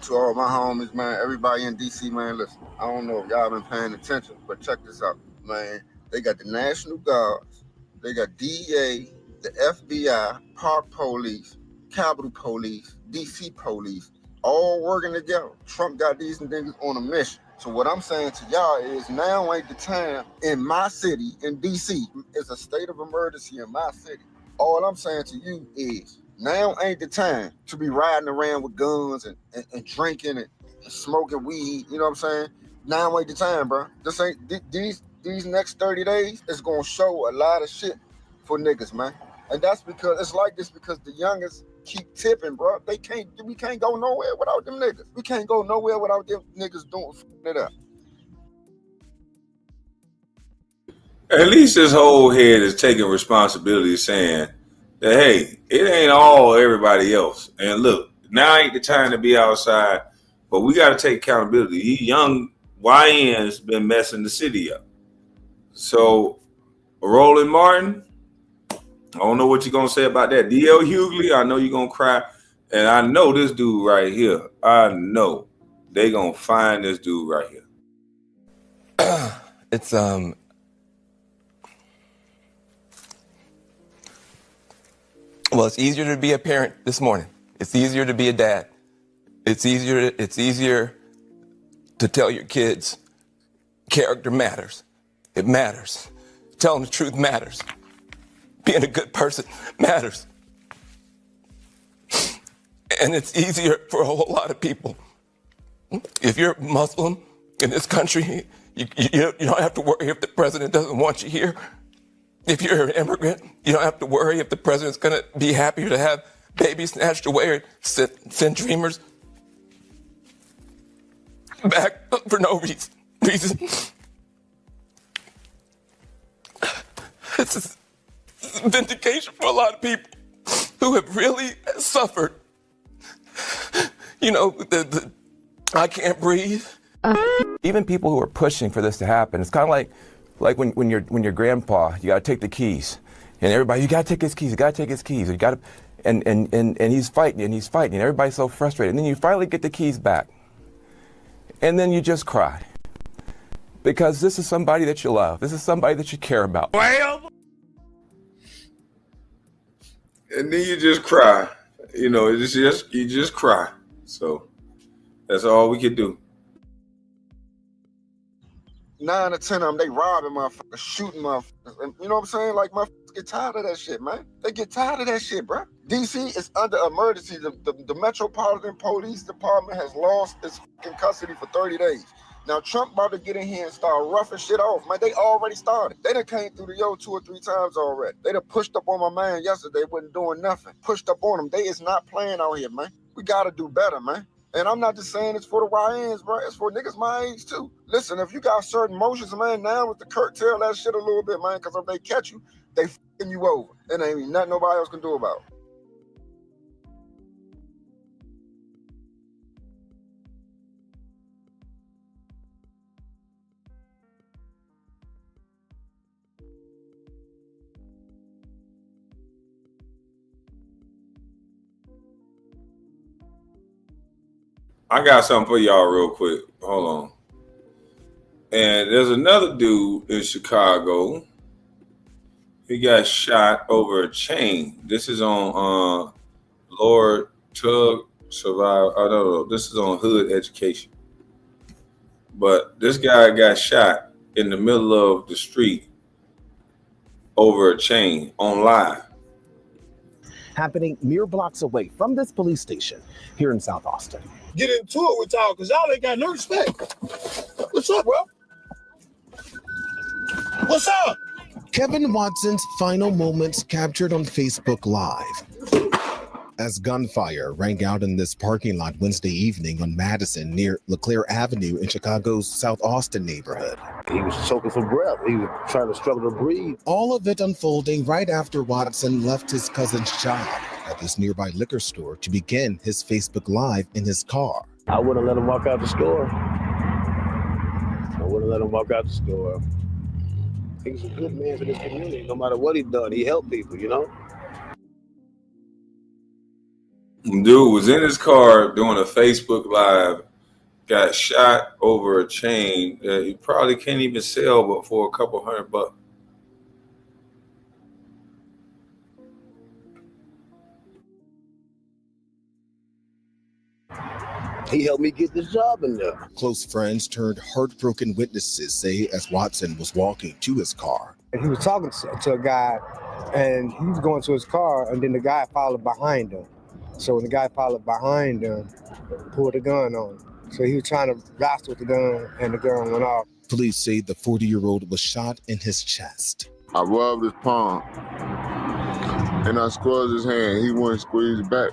To all my homies, man, everybody in DC, man, listen, I don't know if y'all been paying attention, but check this out, man. They got the National Guards, they got DEA, the FBI, Park Police, Capitol Police, DC Police, all working together. Trump got these niggas on a mission. So what I'm saying to y'all is now ain't the time in my city, in DC, it's a state of emergency in my city. All I'm saying to you is now ain't the time to be riding around with guns and drinking and smoking weed. You know what I'm saying? Now ain't the time, bro. This ain't these next 30 days is gonna show a lot of shit for niggas, man. And that's because it's like this because the youngest keep tipping, bro. We can't go nowhere without them niggas. We can't go nowhere without them niggas doing it up. At least his whole head is taking responsibility, saying that, hey, it ain't all everybody else. And look, now ain't the time to be outside, but we got to take accountability. These young YNs been messing the city up. So, Roland Martin, I don't know what you're going to say about that. D.L. Hughley, I know you're going to cry. And I know this dude right here. I know they going to find this dude right here. It's, well, it's easier to be a parent this morning. It's easier to be a dad. It's easier to tell your kids character matters. It matters. Telling the truth matters. Being a good person matters. And it's easier for a whole lot of people. If you're Muslim in this country, you don't have to worry if the president doesn't want you here. If you're an immigrant, you don't have to worry if the president's going to be happier to have babies snatched away or send dreamers back for no reason. This is vindication for a lot of people who have really suffered. You know, I can't breathe. Even people who are pushing for this to happen, it's kind of like when your grandpa, you got to take the keys, and everybody, you got to take his keys, you got to, and he's fighting, and everybody's so frustrated, and then you finally get the keys back, and then you just cry, because this is somebody that you love, this is somebody that you care about. And then you just cry, you know, you just cry. So that's all we can do. 9 out of 10 of them, they robbing motherfuckers, shooting motherfuckers. And you know what I'm saying? Like, motherfuckers get tired of that shit, man. They get tired of that shit, bro. DC is under emergency. The Metropolitan Police Department has lost its fucking custody for 30 days. Now Trump about to get in here and start roughing shit off. Man, they already started. They done came through the yo 2 or 3 times already. They done pushed up on my man yesterday, wasn't doing nothing. Pushed up on him. They is not playing out here, man. We gotta do better, man. And I'm not just saying it's for the YNs, bro. It's for niggas my age, too. Listen, if you got certain motions, man, now with the curtail that shit a little bit, man, because if they catch you, they f***ing you over. And ain't nothing nobody else can do about it. I got something for y'all real quick. Hold on. And there's another dude in Chicago. He got shot over a chain. This is on Lord Tug Survive. I don't know. This is on Hood Education. But this guy got shot in the middle of the street over a chain on live. Happening mere blocks away from this police station here in South Austin. Get into it with y'all, because y'all ain't got no respect. What's up, bro? What's up? Kevin Watson's final moments captured on Facebook Live as gunfire rang out in this parking lot Wednesday evening on Madison near LeClaire Avenue in Chicago's South Austin neighborhood. He was choking for breath. He was trying to struggle to breathe. All of it unfolding right after Watson left his cousin's job at this nearby liquor store to begin his Facebook Live in his car. I wouldn't let him walk out the store. I wouldn't let him walk out the store. He's a good man for this community. No matter what he done, he helped people, you know? Dude was in his car doing a Facebook Live, got shot over a chain that he probably can't even sell but for a couple $100. He helped me get this job in there. Close friends turned heartbroken witnesses say as Watson was walking to his car. He was talking to a guy, and he was going to his car, and then the guy followed behind him. So when the guy followed behind him, pulled a gun on him. So he was trying to wrestle with the gun, and the gun went off. Police say the 40-year-old was shot in his chest. I rubbed his palm, and I squeezed his hand. He wouldn't squeeze back.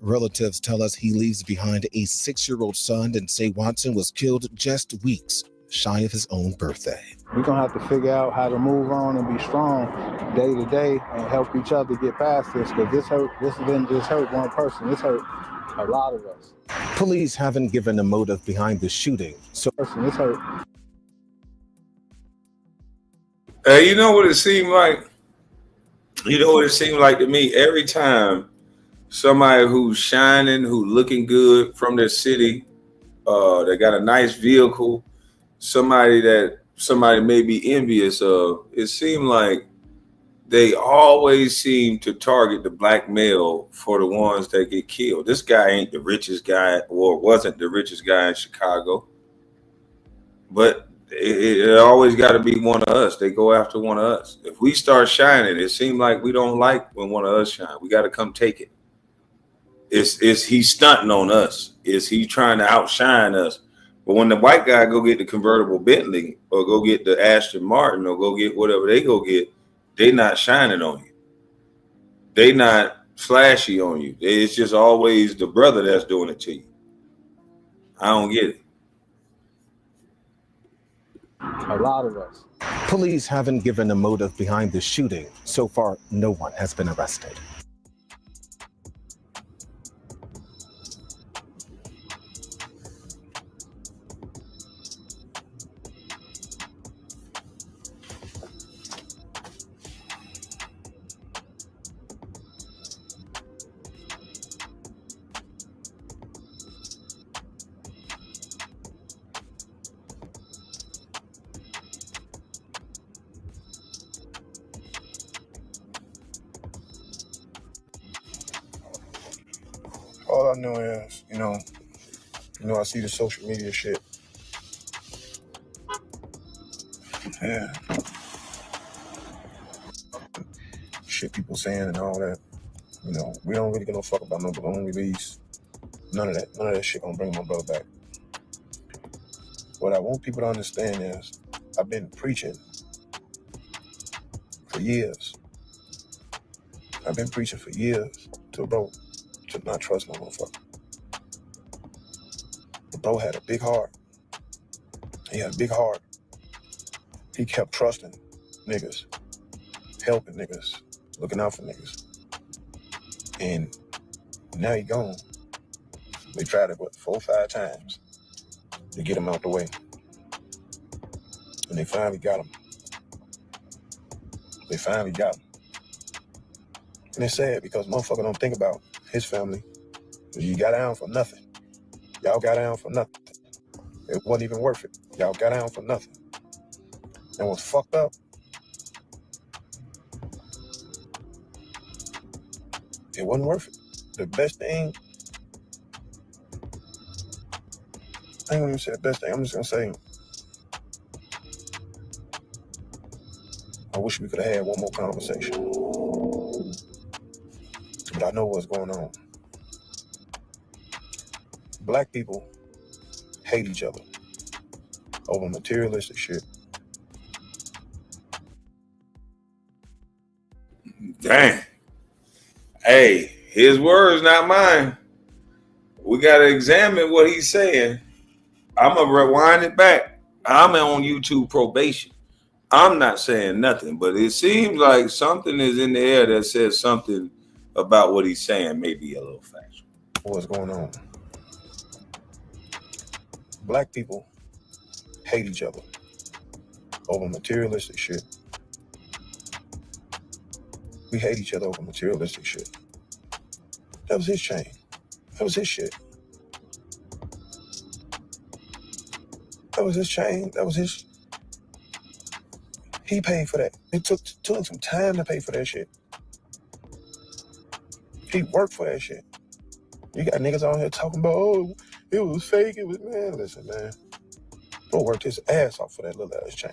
Relatives tell us he leaves behind a 6-year-old son and say Watson was killed just weeks shy of his own birthday. We're going to have to figure out how to move on and be strong day to day and help each other get past this, because this didn't just hurt one person, this hurt a lot of us. Police haven't given a motive behind the shooting, so this hurt. Hey, you know what it seemed like? You know what it seemed like to me? Every time somebody who's shining, who's looking good from their city, they got a nice vehicle, somebody may be envious of, it seemed like they always seem to target the black male for the ones that get killed. This guy ain't the richest guy, or wasn't the richest guy in Chicago, but it always got to be one of us. They go after one of us. If we start shining, it seems like we don't like when one of us shine. We got to come take it. Is he stunting on us? Is he trying to outshine us? But when the white guy go get the convertible Bentley or go get the Aston Martin or go get whatever they go get, they not shining on you. They not flashy on you. It's just always the brother that's doing it to you. I don't get it. A lot of us. Police haven't given a motive behind the shooting. So far, no one has been arrested. All I know is, you know, I see the social media shit. Yeah. Shit people saying and all that. You know, we don't really give no fuck about no balloon release. None of that shit gonna bring my brother back. What I want people to understand is I've been preaching for years. I've been preaching for years to bro to not trust no motherfucker. But bro had a big heart. He had a big heart. He kept trusting niggas, helping niggas, looking out for niggas. And now he gone. They tried it, 4 or 5 times to get him out the way. And they finally got him. They finally got him. And it's sad because motherfucker don't think about his family. You got down for nothing. Y'all got down for nothing. It wasn't even worth it. Y'all got down for nothing. And what's fucked up, it wasn't worth it. The best thing, I ain't gonna even say the best thing, I'm just gonna say, I wish we could have had one more conversation. But I know what's going on. Black people hate each other over materialistic shit. Damn. Hey, his words, not mine. We got to examine what he's saying. I'm going to rewind it back. I'm on YouTube probation. I'm not saying nothing, but it seems like something is in the air that says something about what he's saying may be a little factual. What's going on? Black people hate each other over materialistic shit. We hate each other over materialistic shit. That was his chain. That was his shit. That was his chain. That was his. He paid for that. It took some time to pay for that shit. He worked for that shit. You got niggas on here talking about, oh, it was fake. It was, man, listen, man. Bro worked his ass off for that little ass chain.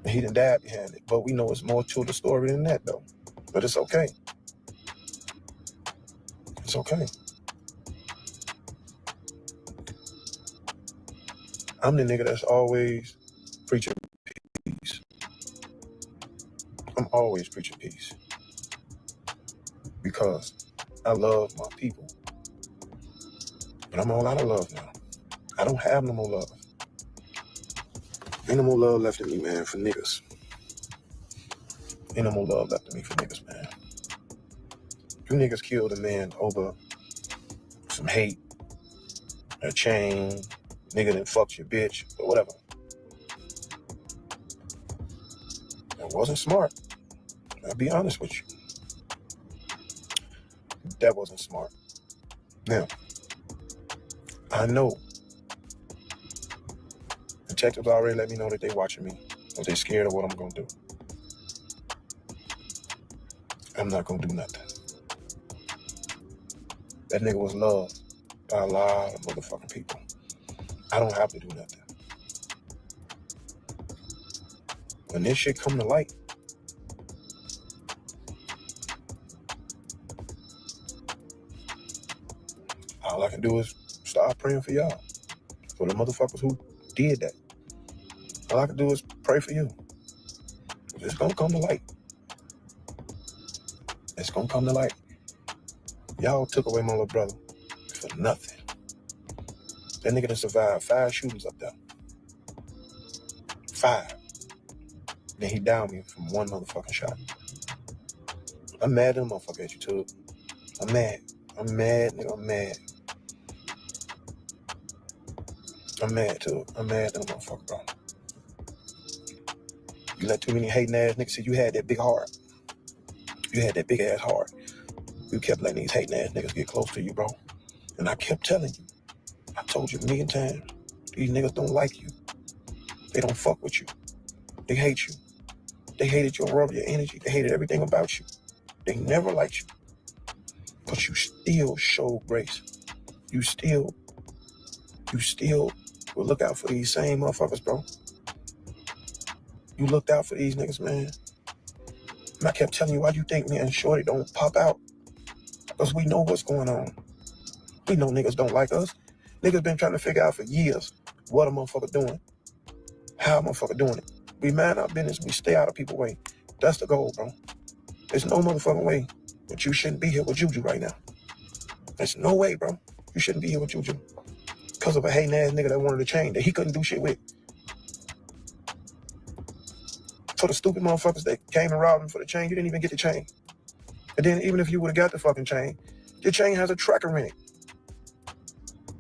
And he done died behind it. But we know it's more to the story than that, though. But it's okay. It's okay. I'm the nigga that's always preaching peace. I'm always preaching peace. Because I love my people. But I'm all out of love now. I don't have no more love. Ain't no more love left in me, man, for niggas. Ain't no more love left in me for niggas, man. You niggas killed a man over some hate, a chain, nigga that fucked your bitch, or whatever. That wasn't smart. I'll be honest with you. That wasn't smart. Now, I know detectives already let me know that they watching me, because they scared of what I'm gonna do. I'm not gonna do nothing. That nigga was loved by a lot of motherfucking people. I don't have to do nothing. When this shit come to light, all I can do is start praying for y'all. For the motherfuckers who did that. All I can do is pray for you. It's gonna come to light. It's gonna come to light. Y'all took away my little brother for nothing. That nigga done survived 5 shootings up there. 5. Then he downed me from 1 motherfucking shot. I'm mad at the motherfucker that you took. I'm mad. I'm mad, nigga. I'm mad. I'm mad too. I'm mad at the motherfucker, bro. You let too many hating ass niggas see you had that big heart. You had that big ass heart. You kept letting these hating ass niggas get close to you, bro. And I kept telling you. I told you a million times. These niggas don't like you. They don't fuck with you. They hate you. They hated your love, your energy. They hated everything about you. They never liked you. But you still showed grace. You still will look out for these same motherfuckers, bro. You looked out for these niggas, man. And I kept telling you, why you think me and Shorty don't pop out? Because we know what's going on. We know niggas don't like us. Niggas been trying to figure out for years what a motherfucker doing, how a motherfucker doing it. We mind our business, we stay out of people's way. That's the goal, bro. There's no motherfucking way that you shouldn't be here with Juju right now. There's no way, bro. You shouldn't be here with Juju. Because of a hating ass nigga that wanted to change that he couldn't do shit with. For the stupid motherfuckers that came and robbed him for the chain, you didn't even get the chain. And then even if you would have got the fucking chain, your chain has a tracker in it.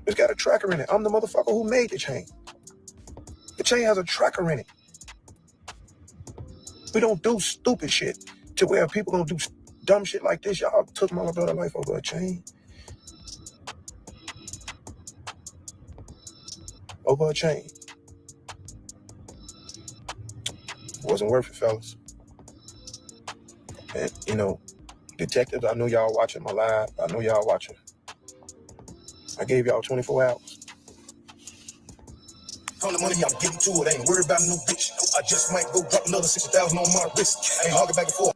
It's got a tracker in it. I'm the motherfucker who made the chain. The chain has a tracker in it. We don't do stupid shit to where people gonna do dumb shit like this. Y'all took my brother's life over a chain. Over a chain. Wasn't worth it, fellas. And, you know, detectives, I know y'all watching my live. I know y'all watching. I gave y'all 24 hours. On the money, I'm getting to it. I ain't worried about no bitch. I just might go drop another 60,000 on my wrist. I ain't hogging back and forth.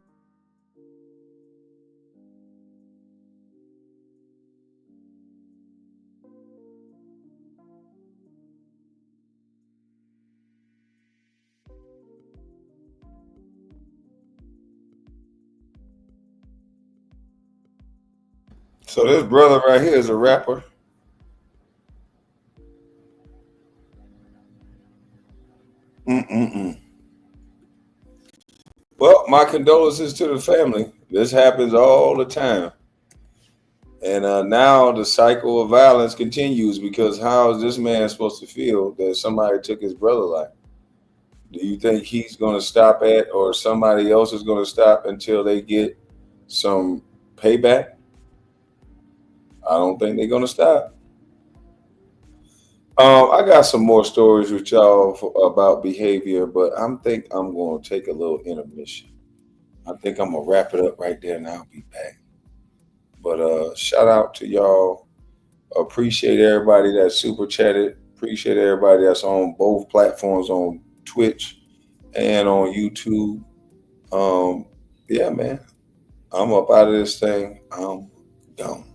So this brother right here is a rapper. Well, my condolences to the family. This happens all the time. And now the cycle of violence continues, because how is this man supposed to feel that somebody took his brother's life? Do you think he's going to stop at, or somebody else is going to stop until they get some payback? I don't think they're going to stop. I got some more stories with y'all about behavior, but I think I'm going to take a little intermission. I think I'm going to wrap it up right there and I'll be back. But shout out to y'all. Appreciate everybody that super chatted. Appreciate everybody that's on both platforms, on Twitch and on YouTube. Yeah, man. I'm up out of this thing. I'm gone.